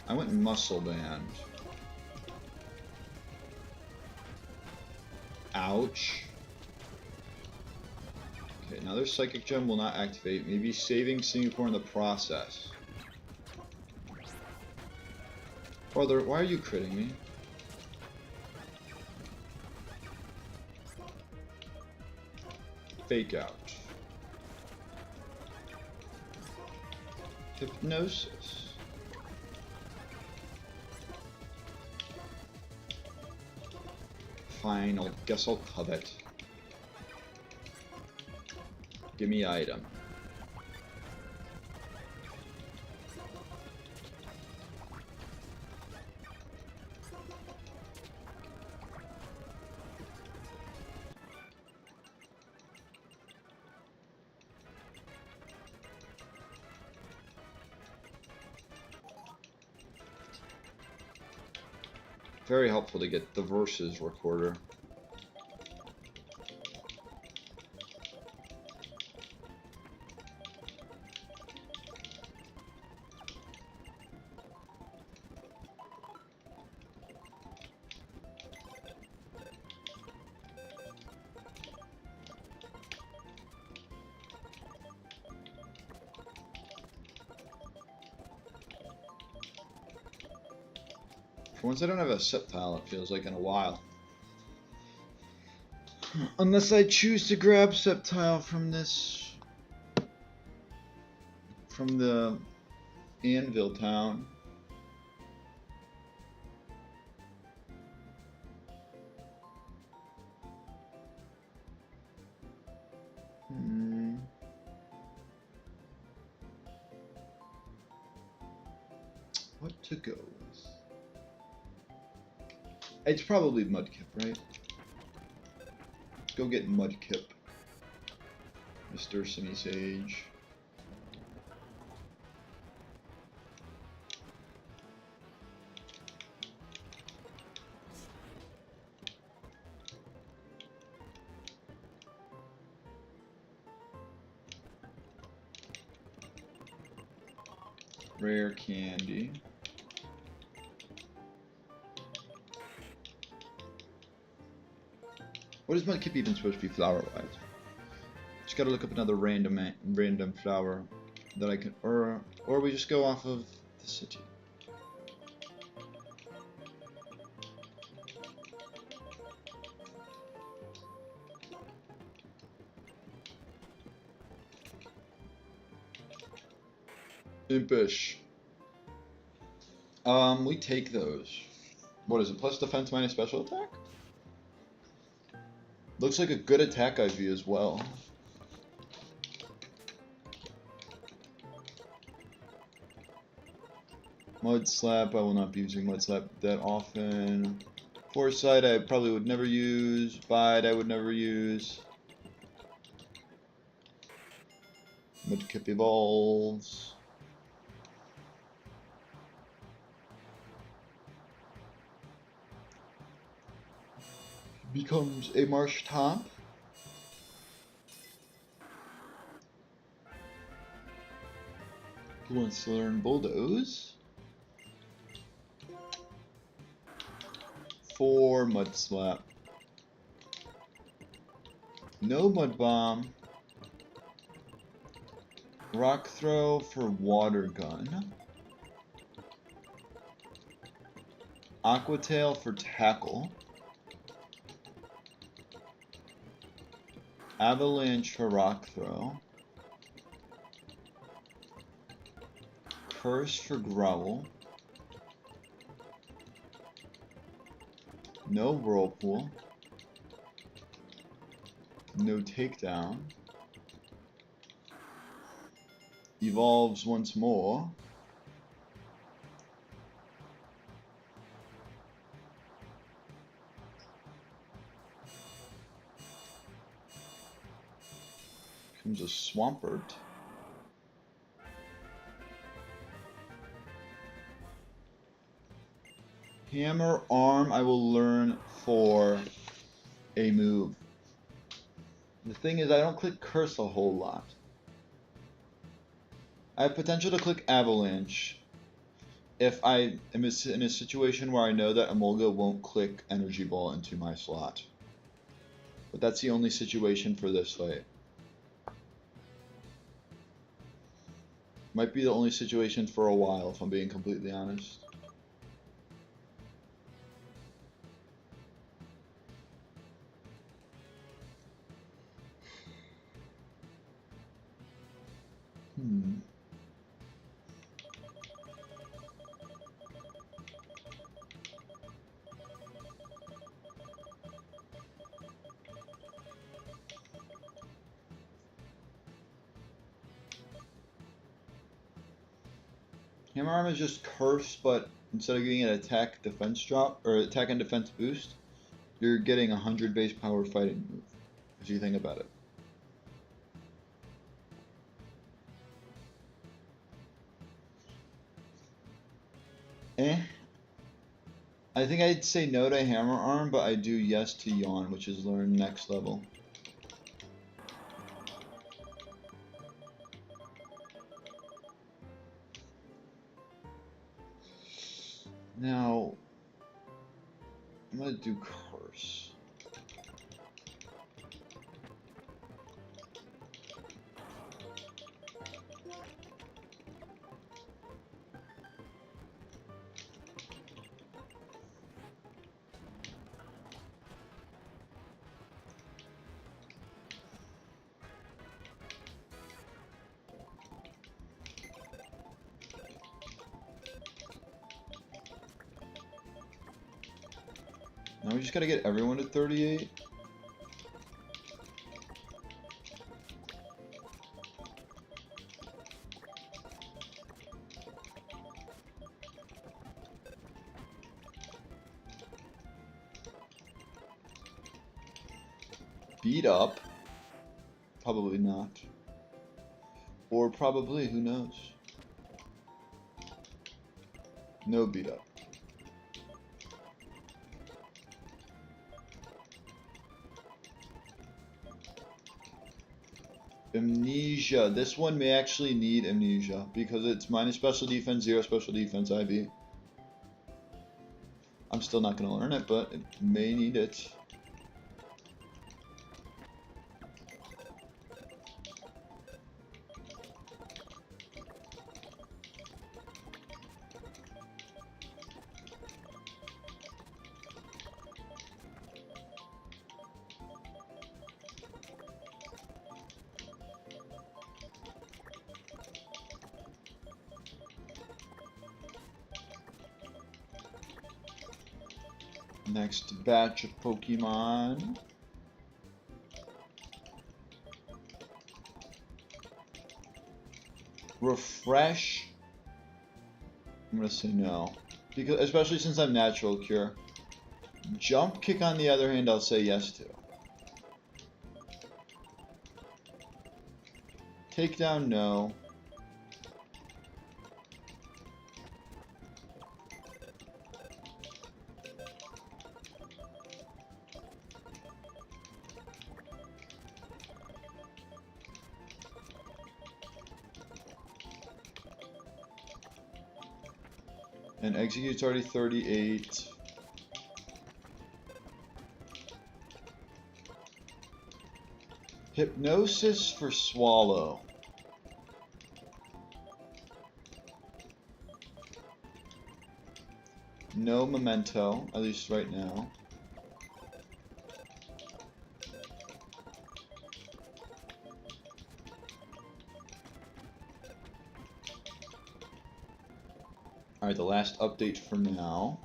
I went Muscle Band. Ouch. Okay, now their Psychic Gem will not activate. Maybe saving Singapore in the process. Brother, why are you critting me? Fake Out. Hypnosis. Fine, I guess I'll covet. Give me item. Very helpful to get the verses recorder. For once I don't have a set tile, it feels like, in a while. Unless I choose to grab Septile from this, from the Anvil town. What to go with? It's probably Mudkip, right? Let's go get Mudkip. Mr. Semi Sage. Rare candy. What is Mudkip even supposed to be flower-wise? Just gotta look up another random flower that I can, or we just go off of the city. Impish. We take those. What is it? Plus defense minus special attack? Looks like a good attack IV as well. Mud Slap, I will not be using Mud Slap that often. Foresight, I probably would never use. Bide, I would never use. Mudkip evolves. Becomes a Marsh Top. Who wants to learn Bulldoze? 4 Mud Slap. No Mud Bomb. Rock Throw for Water Gun. Aqua Tail for Tackle. Avalanche for Rock Throw. Curse for Growl. No Whirlpool. No Takedown. Evolves once more. Comes a Swampert. Hammer Arm I will learn for a move. The thing is, I don't click Curse a whole lot. I have potential to click Avalanche if I am in a situation where I know that Emolga won't click Energy Ball into my slot. But that's the only situation for this fight. Might be the only situation for a while, if I'm being completely honest. Hammer Arm is just Curse, but instead of getting an attack defense drop, or attack and defense boost, you're getting 100 base power fighting move, if you think about it. I think I'd say no to Hammer Arm, but I do yes to Yawn, which is learn next level. Now, I'm gonna do Curse. Now we just gotta get everyone to 38. Beat up? Probably not. Or probably, who knows? No beat up. Amnesia. This one may actually need Amnesia because it's minus special defense, 0 special defense, IB. I'm still not going to learn it, but it may need it. Next batch of Pokemon. Refresh. I'm gonna say no, because especially since I'm Natural Cure. Jump Kick, on the other hand, I'll say yes to. Takedown, no. And Execute's already 38. Hypnosis for Swallow. No Memento, at least right now. Alright, the last update for now.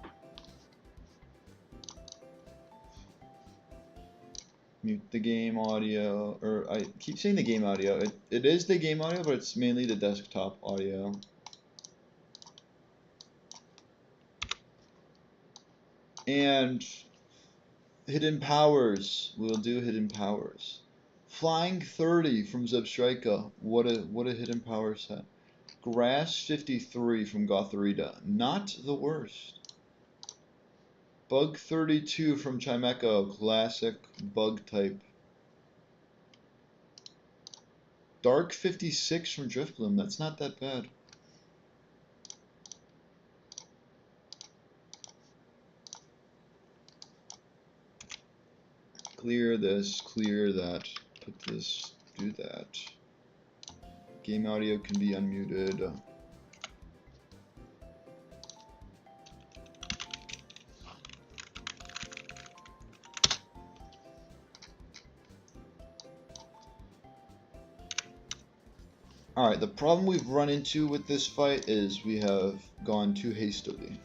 Mute the game audio, or I keep saying the game audio. It is the game audio, but it's mainly the desktop audio. And Hidden Powers. We'll do Hidden Powers. Flying 30 from Zebstrika. What a Hidden Power set. Grass 53 from Gothorita. Not the worst. Bug 32 from Chimecho. Classic bug type. Dark 56 from Driftbloom. That's not that bad. Clear this, clear that, put this, do that. Game audio can be unmuted. Alright, the problem we've run into with this fight is we have gone too hastily.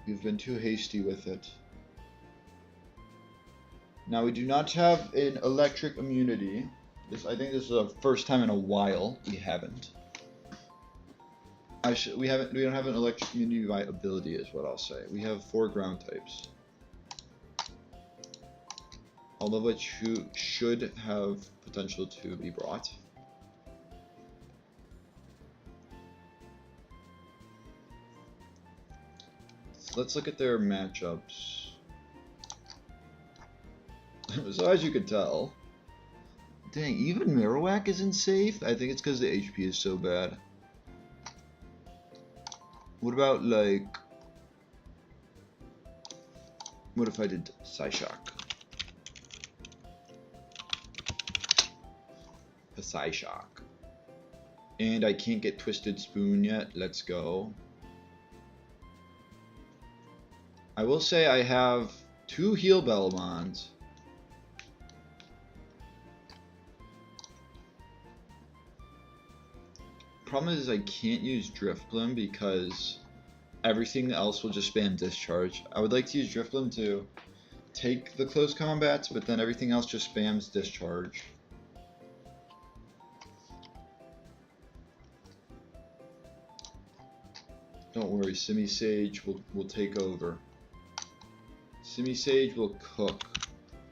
We've been too hasty with it. Now we do not have an electric immunity. I think this is the first time in a while we haven't. We don't have an electric immunity by ability, is what I'll say. We have 4 ground types, all of which should have potential to be brought. let's look at their matchups. So as you could tell, dang, even Marowak isn't safe. I think it's because the HP is so bad. What about like, what if I did Psyshock? A Psyshock. And I can't get Twisted Spoon yet. Let's go. I will say I have 2 Heal Bellmons. Problem is I can't use Drifblim because everything else will just spam Discharge. I would like to use Drifblim to take the close combats, but then everything else just spams Discharge. Don't worry, Simisage will take over. Simisage will cook.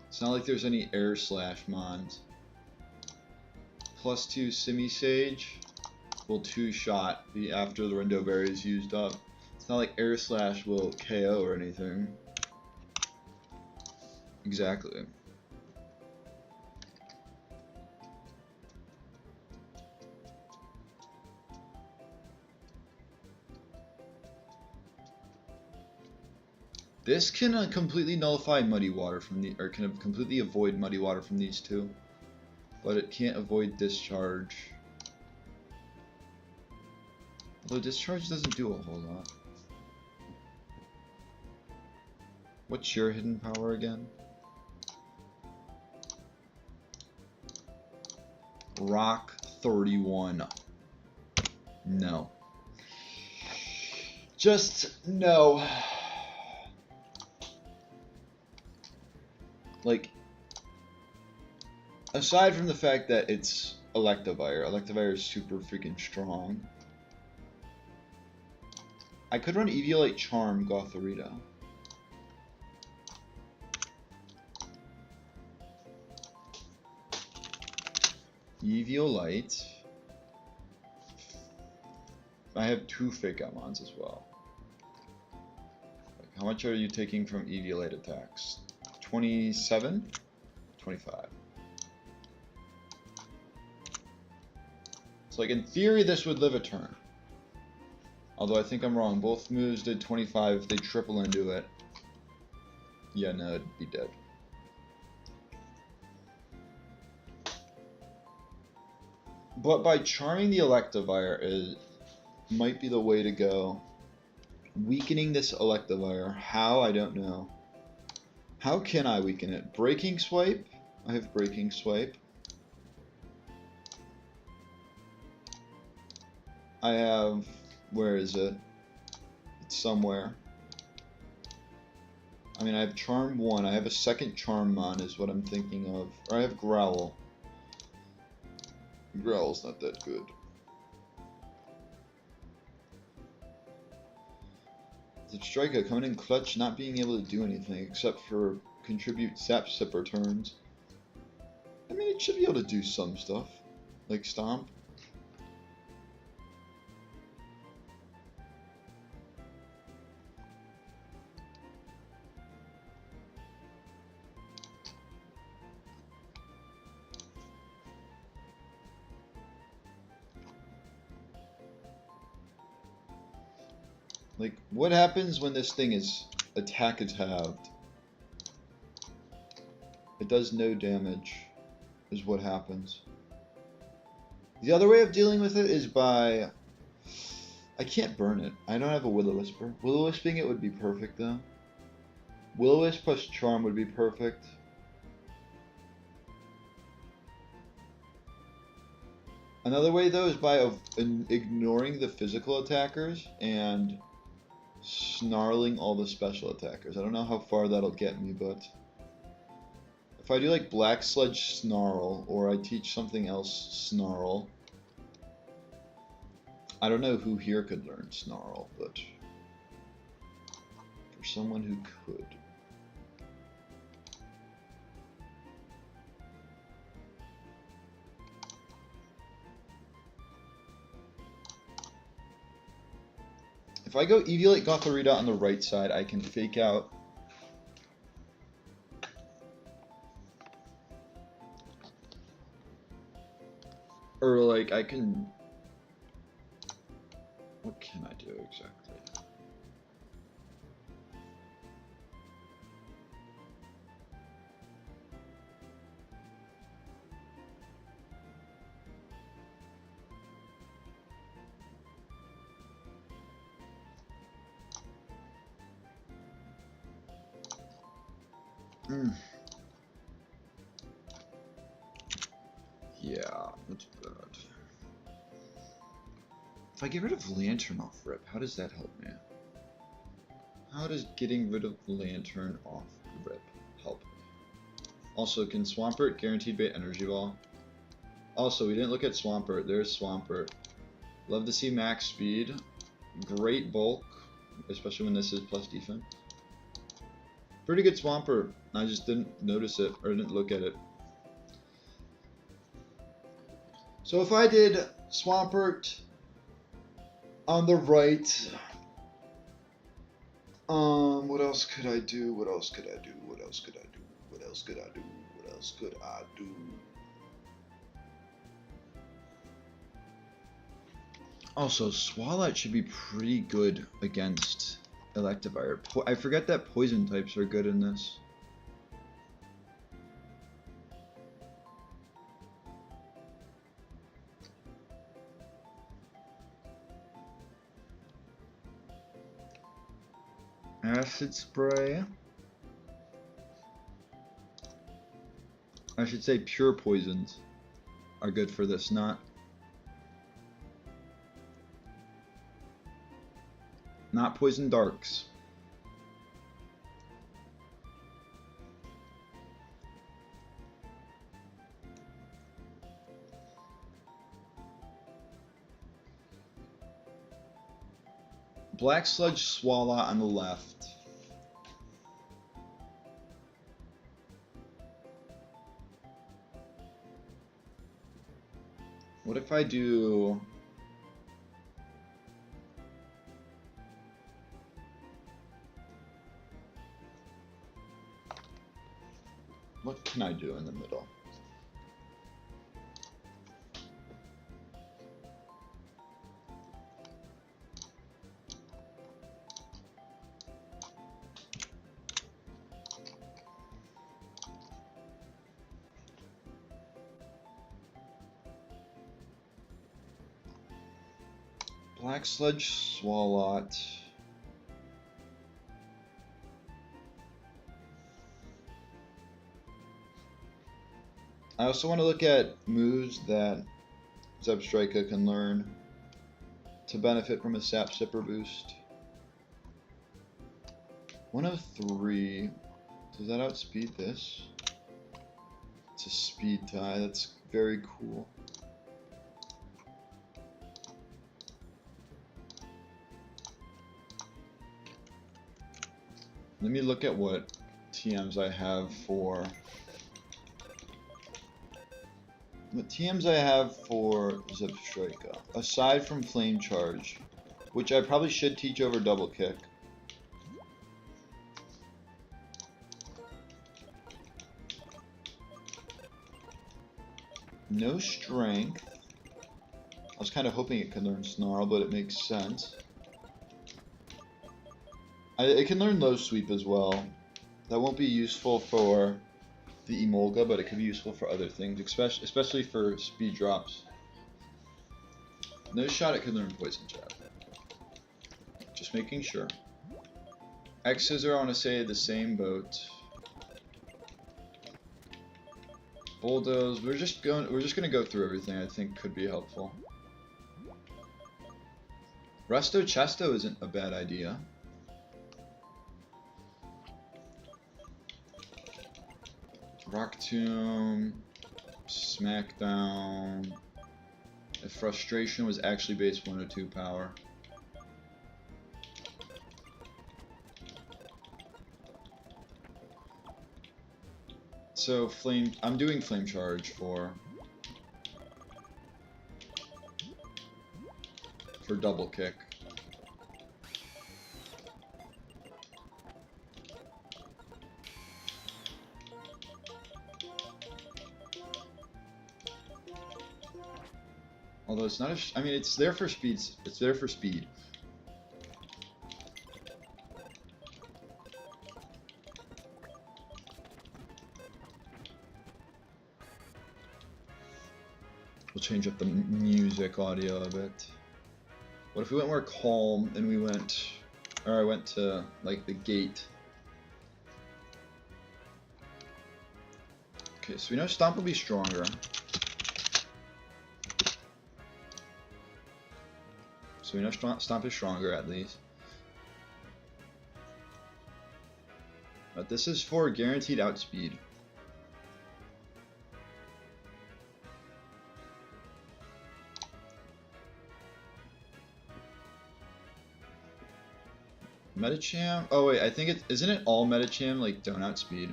It's not like there's any Air Slash mons. +2 Simisage will 2-shot after the Rindo Berry is used up. It's not like Air Slash will KO or anything. Exactly. This can completely nullify Muddy Water from the, or can completely avoid Muddy Water from these two, but it can't avoid Discharge. Although Discharge doesn't do a whole lot. What's your hidden power again? Rock 31. No. Just no. Like, aside from the fact that it's Electivire is super freaking strong. I could run Eviolite Charm Gothorita. Eviolite. I have 2 Fake Out Mons as well. Like, how much are you taking from Eviolite attacks? 27? 25. So like in theory this would live a turn. Although I think I'm wrong. Both moves did 25. If they triple into it, yeah, no, it'd be dead. But by charming the Electivire might be the way to go. Weakening this Electivire, how, I don't know. How can I weaken it? Breaking Swipe? I have Breaking Swipe. I have... where is it? It's somewhere. I mean, I have Charm 1. I have a second Charm Mon is what I'm thinking of. Or I have Growl. Growl's not that good. The Striker coming in clutch, not being able to do anything except for contribute Sap Sipper turns. I mean, it should be able to do some stuff, like Stomp. Like, what happens when this thing is attack is halved? It does no damage, is what happens. The other way of dealing with it is by... I can't burn it. I don't have a Will-O-Wisper. Will-O-Wisping it would be perfect, though. Will-O-Wisp plus Charm would be perfect. Another way, though, is by ignoring the physical attackers and snarling all the special attackers. I don't know how far that'll get me, but if I do like Black Sludge Snarl, or I teach something else Snarl, I don't know who here could learn Snarl, but for someone who could. If I go Eviolite Gothorita on the right side, I can fake out. Or like I can... What can I do exactly? Yeah, that's bad. If I get rid of Lantern off Rip, how does that help me? How does getting rid of Lantern off Rip help? Also, can Swampert guaranteed bait Energy Ball? Also, we didn't look at Swampert. There's Swampert. Love to see max speed. Great bulk, especially when this is plus defense. Pretty good Swampert. I just didn't notice it, or didn't look at it. So if I did Swampert on the right, what else could I do? What else could I do? What else could I do? What else could I do? What else could I do? Also, Swallow should be pretty good against Electivire. I forget that poison types are good in this. Acid Spray. I should say pure poisons are good for this, not poison darks. Black Sludge Swallow on the left. What if I do... What can I do in the middle? Black Sludge Swalot. I also want to look at moves that Zebstrika can learn to benefit from a Sap Sipper boost. 103. Does that outspeed this? It's a speed tie. That's very cool. Let me look at what TMs I have for... What TMs I have for Zebstrika, aside from Flame Charge, which I probably should teach over Double Kick. No Strength. I was kind of hoping it could learn Snarl, but it makes sense. It can learn Low Sweep as well. That won't be useful for the Emolga, but it could be useful for other things, especially for speed drops. No shot it could learn Poison Jab. Just making sure. X Scissor, I want to say the same boat. Bulldoze, we're just gonna go through everything I think could be helpful. Resto Chesto isn't a bad idea. Rock Tomb, Smackdown. If Frustration was actually base 102 power. So I'm doing Flame Charge for Double Kick. Although it's not I mean, it's there for speed. It's there for speed. We'll change up the music audio a bit. What if we went more calm and we went... Or I went to, like, the gate. Okay, so we know Stomp will be stronger. So we know Stomp is stronger, at least. But this is for guaranteed outspeed. Metacham? Oh wait, I think isn't it all Metacham like don't outspeed?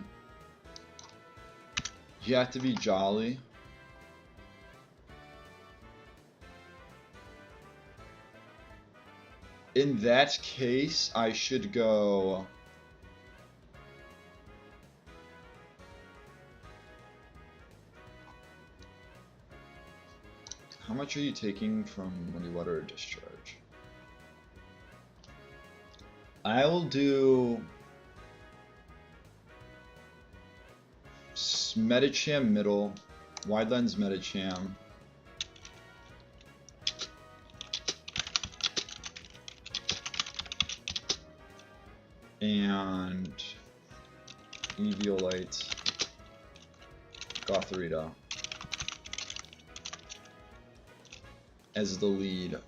You have to be jolly. In that case, I should go... How much are you taking from Muddy Water Discharge? I will do... Metacham middle, Wide Lens Metacham. And Eviolite, Gothorita as the lead.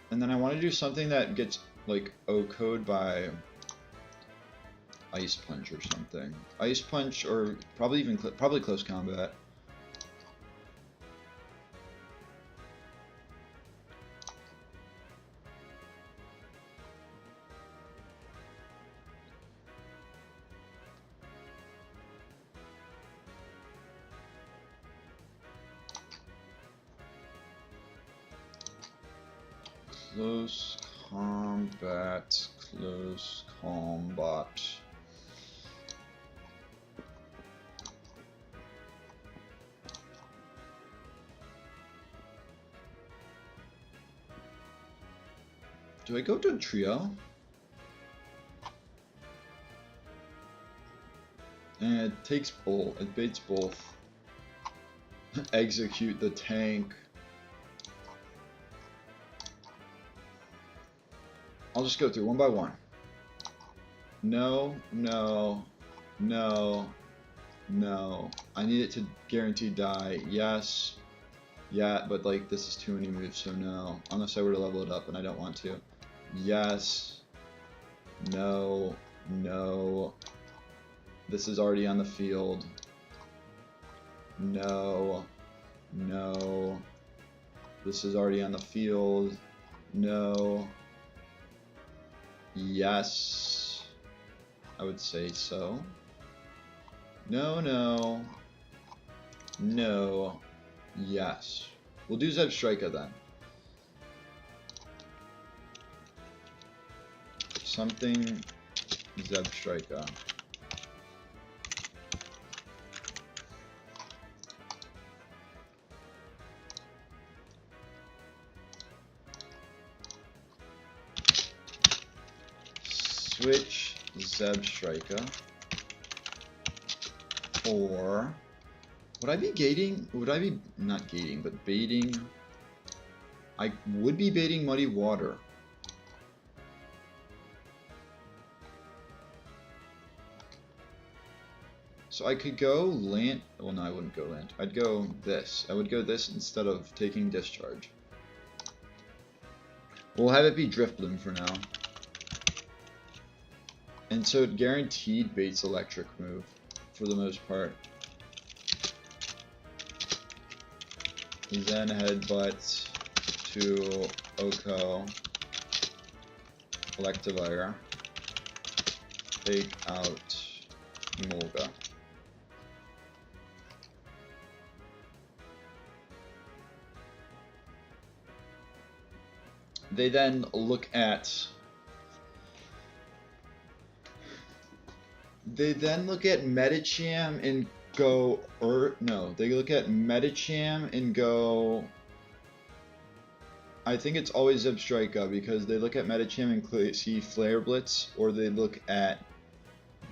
And then I want to do something that gets like O-code by Ice Punch or something. Ice Punch or probably even probably Close Combat. Close combat, close combat. Do I go to trio? And it takes both. It baits both. Execute the tank. I'll just go through one by one. No, no, no, no. I need it to guarantee die. Yes. Yeah, but like this is too many moves, so no. Unless I were to level it up, and I don't want to. Yes. No. No. This is already on the field. No. No. This is already on the field. No. Yes. I would say so. No, no. No. Yes. We'll do Zebstrika then. Something Zebstrika. Switch Zebstrika. Or would I be gating? Would I be not gating, but baiting? I would be baiting Muddy Water. So I could go land. Well, no, I wouldn't go land. I'd go this. I would go this instead of taking Discharge. We'll have it be Drift Bloom for now. And so it guaranteed baits electric move for the most part. Then Headbutt to Oko. Electivire. Take out Emolga. They then look at They then look at Medicham and go, or no, they look at Medicham and go. I think it's always Zebstrika because they look at Medicham and see Flare Blitz, or they look at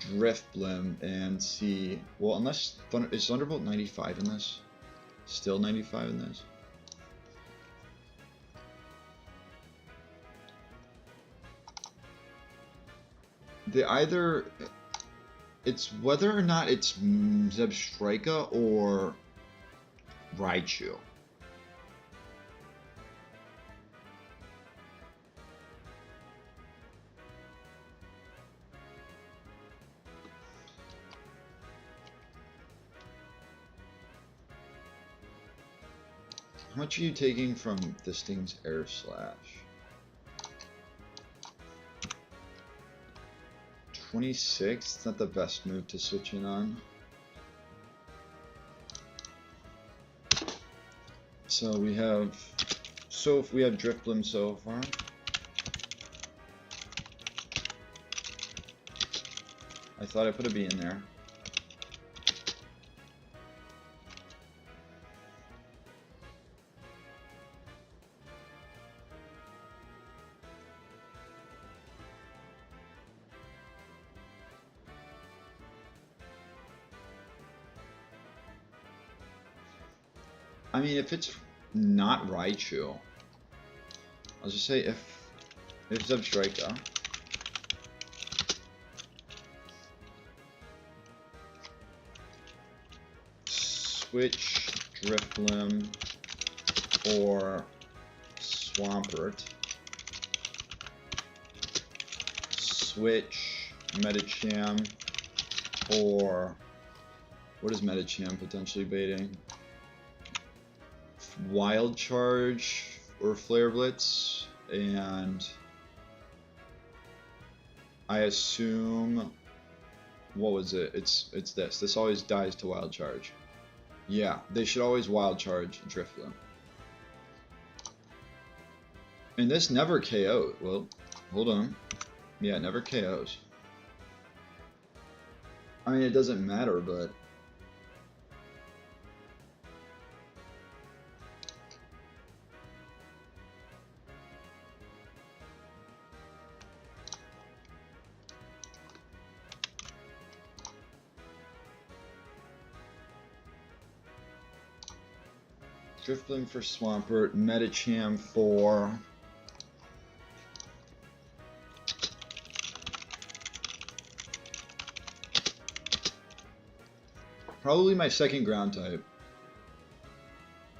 Driftblim and see. Well, unless is Thunderbolt 95 in this? Still 95 in this? They either. It's whether or not it's Zebstrika or Raichu. How much are you taking from this thing's Air Slash? 26? It's not the best move to switch in on. So we have Driftblim so far. I thought I put a B in there. I mean, if it's not Raichu, I'll just say if Zebstrika. Switch Drifblim or Swampert. Switch Medicham or what is Medicham potentially baiting? Wild Charge or Flare Blitz, and I assume what was it? It's this. This always dies to Wild Charge. Yeah, they should always Wild Charge Drifblim. And this never KO'd. Well, hold on. Yeah, it never KOs. I mean, it doesn't matter, but Drifblim for Swampert, Medicham for probably my second ground type.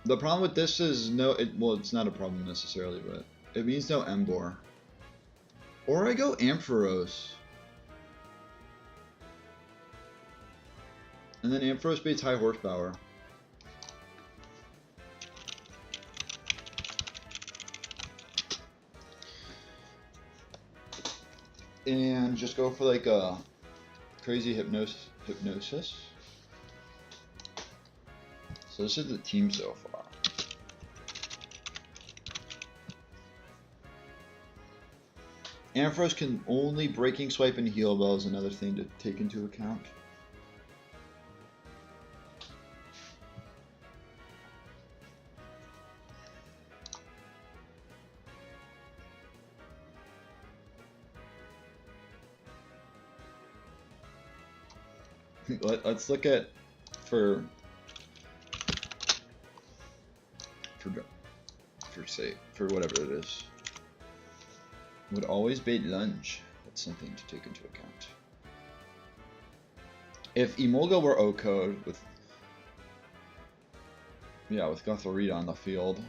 The problem with this is well, it's not a problem necessarily, but it means no Emboar. Or I go Ampharos. And then Ampharos baits high horsepower. And just go for like a crazy hypnosis. So this is the team so far. Ampharos can only Breaking Swipe and Heal Bell is another thing to take into account. Let's look at for whatever it is. Would always bait lunge. That's something to take into account. If Emolga were O-code with Gothorita on the field,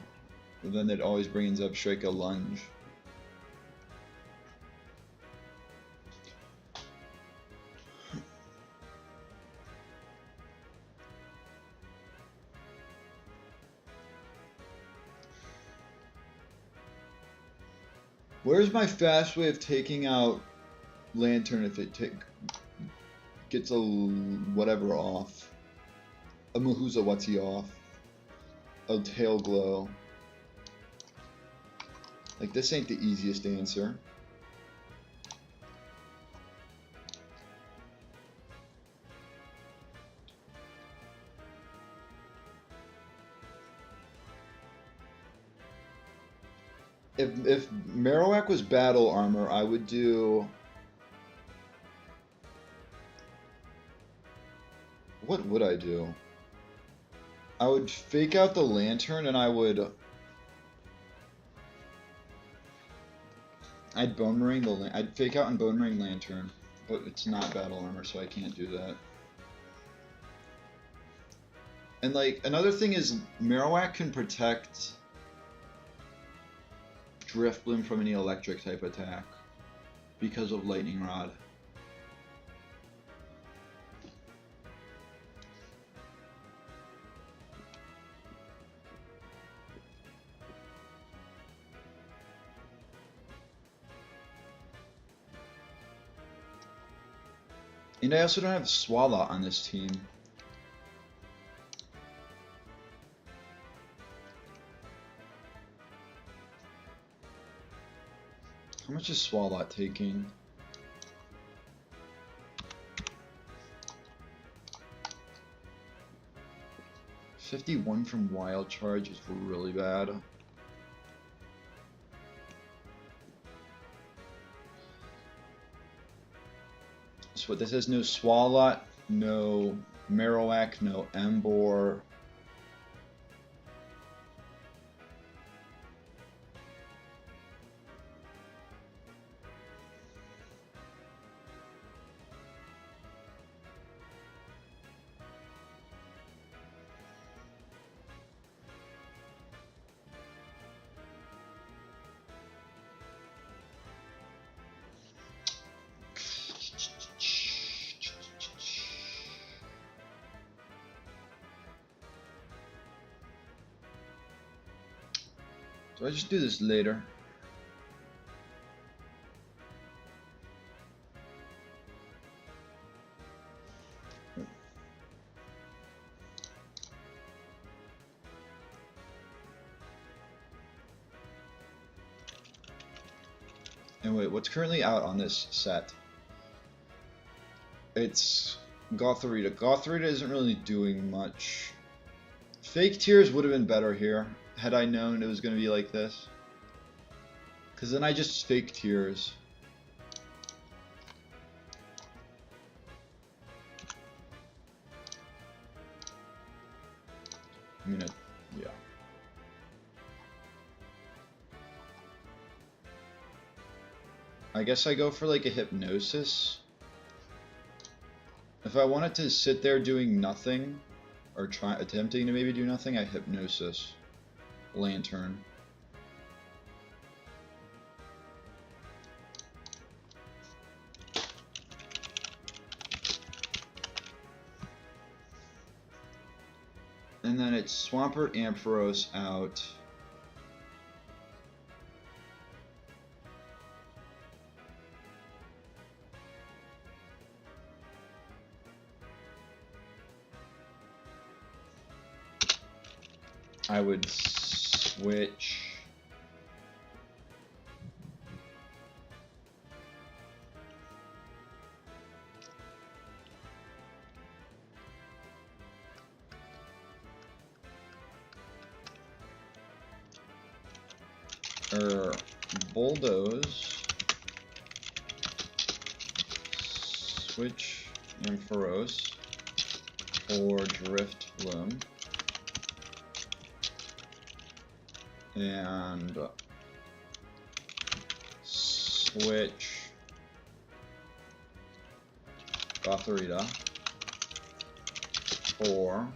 then they'd always bring in Zebstrika lunge. Where's my fast way of taking out Lantern if it gets a whatever off? A Mahuza What's-He off? A Tail Glow. Like, this ain't the easiest answer. If Marowak was battle armor, I would do... What would I do? I would fake out the lantern and I'd bone ring I'd fake out and bone ring lantern, but it's not battle armor, so I can't do that. And like another thing is Marowak can protect Driftbloom from any electric type attack because of Lightning Rod. And I also don't have Swalot on this team. How much is Swalot taking? $51 from Wild Charge is really bad. So this is no Swalot, no Marowak, no Embor. So I just do this later. And wait, what's currently out on this set? It's Gothorita. Gothorita isn't really doing much. Fake Tears would have been better here, had I known it was going to be like this. Because then I just Fake Tears. I mean, yeah. I guess I go for like a Hypnosis. If I wanted to sit there doing nothing, or attempting to maybe do nothing, I Hypnosis. Lantern. And then it's Swampert, Ampharos out. I would switch. Bulldoze. Switch Ampharos or Driftbloom. And switch Gothorita for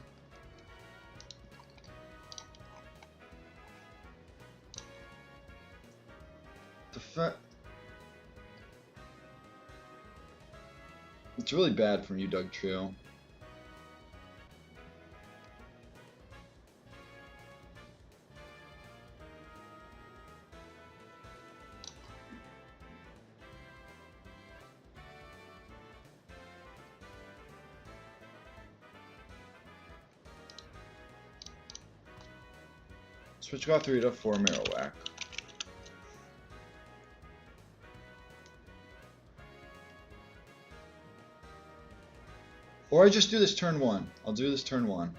it's really bad from you, Doug Trio. Switch Gothorita for Marowak. Or I just do this turn 1. I'll do this turn 1.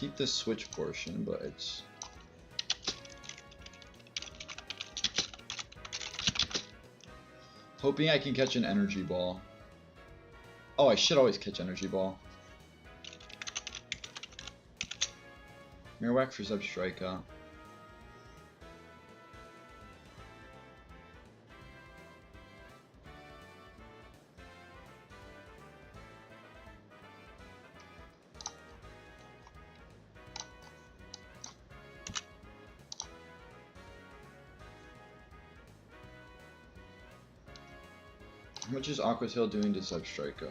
keep the switch portion, but it's... Hoping I can catch an energy ball. Oh, I should always catch energy ball. Marowak for Zebstrika. How much is Aquatail doing to Zebstrika?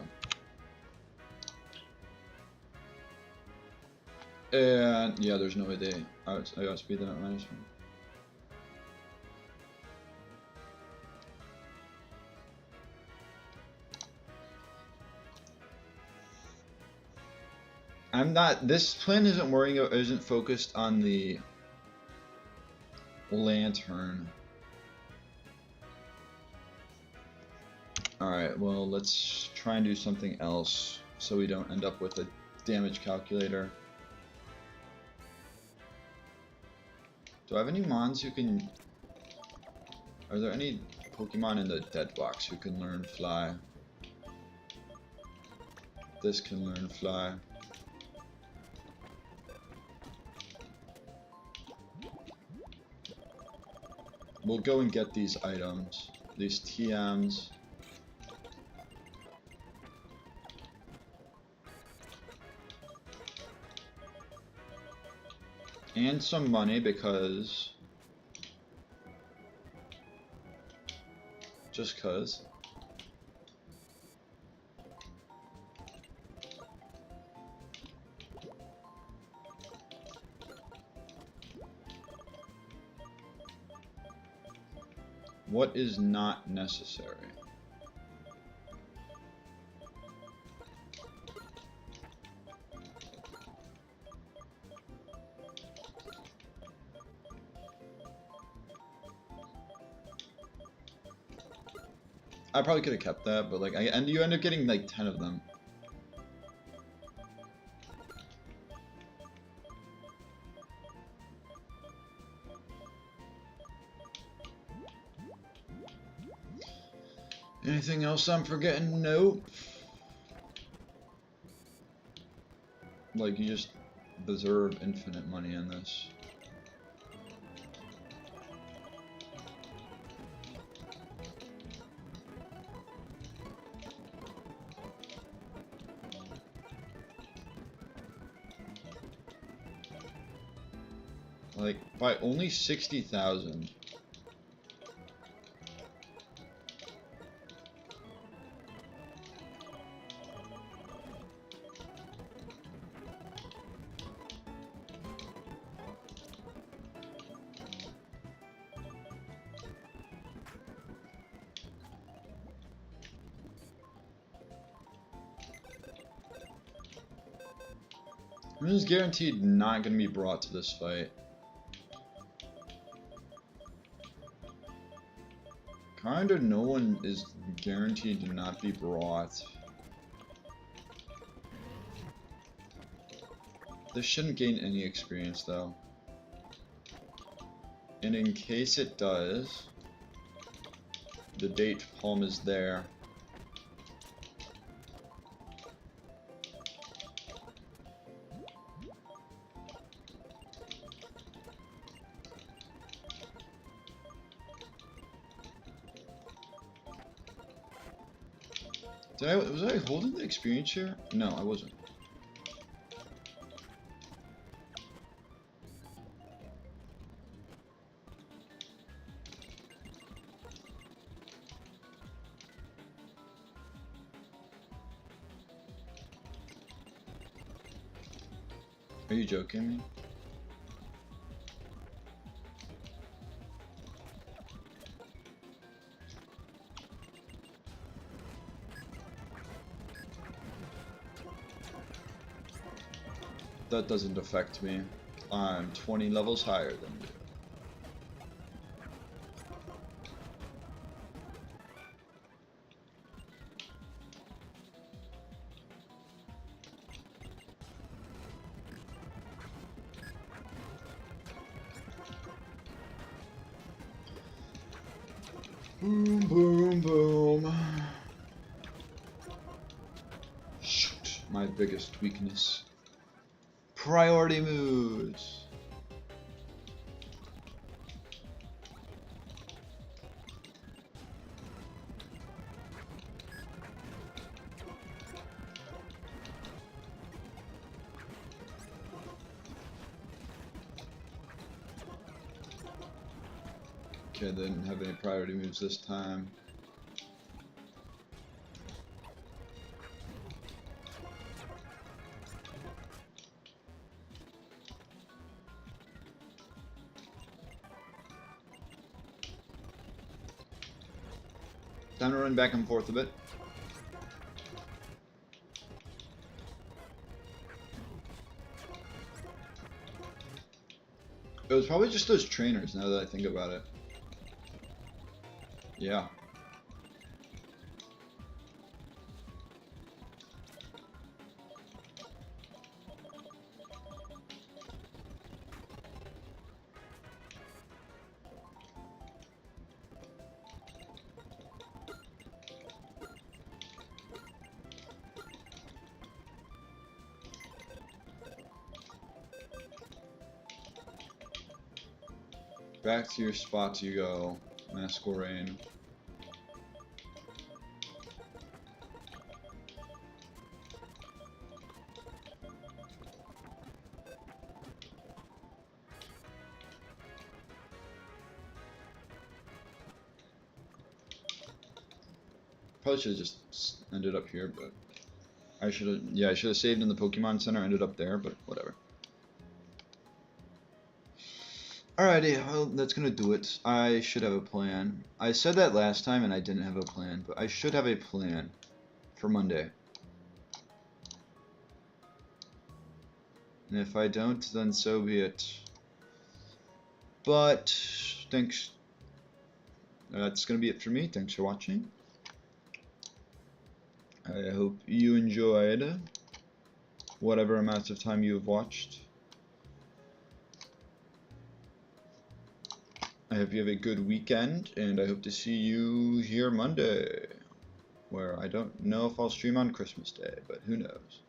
And yeah, there's no way they outspeed them at -1. I'm not. This plan isn't focused on the lantern. Alright, well, let's try and do something else so we don't end up with a damage calculator. Do I have any Mons who can... Are there any Pokemon in the dead box who can learn Fly? This can learn Fly. We'll go and get these items, these TMs. And some money because... Just cause. What is not necessary? I probably could have kept that, but like, and you end up getting like 10 of them. Anything else I'm forgetting? Nope. Like, you just deserve infinite money in this. Like, by only 60,000. I'm just guaranteed not going to be brought to this fight. Kinda no one is guaranteed to not be brought. This shouldn't gain any experience though. And in case it does, the date palm is there. Was I holding the experience here? No, I wasn't. Are you joking me? That doesn't affect me. I'm 20 levels higher than you. Boom, boom, boom. Shoot, my biggest weakness. Priority moves. Okay, they didn't have any priority moves this time. Time to run back and forth a bit. It was probably just those trainers, now that I think about it. Yeah. Back to your spots you go, Masquerain. Probably should have just ended up here, but I should have. Yeah, I should have saved in the Pokemon Center. Ended up there, but whatever. Alrighty, well, that's gonna do it. I should have a plan. I said that last time, and I didn't have a plan, but I should have a plan for Monday. And if I don't, then so be it. But thanks. That's gonna be it for me. Thanks for watching. I hope you enjoyed whatever amount of time you have watched. I hope you have a good weekend, and I hope to see you here Monday, where I don't know if I'll stream on Christmas Day, but who knows.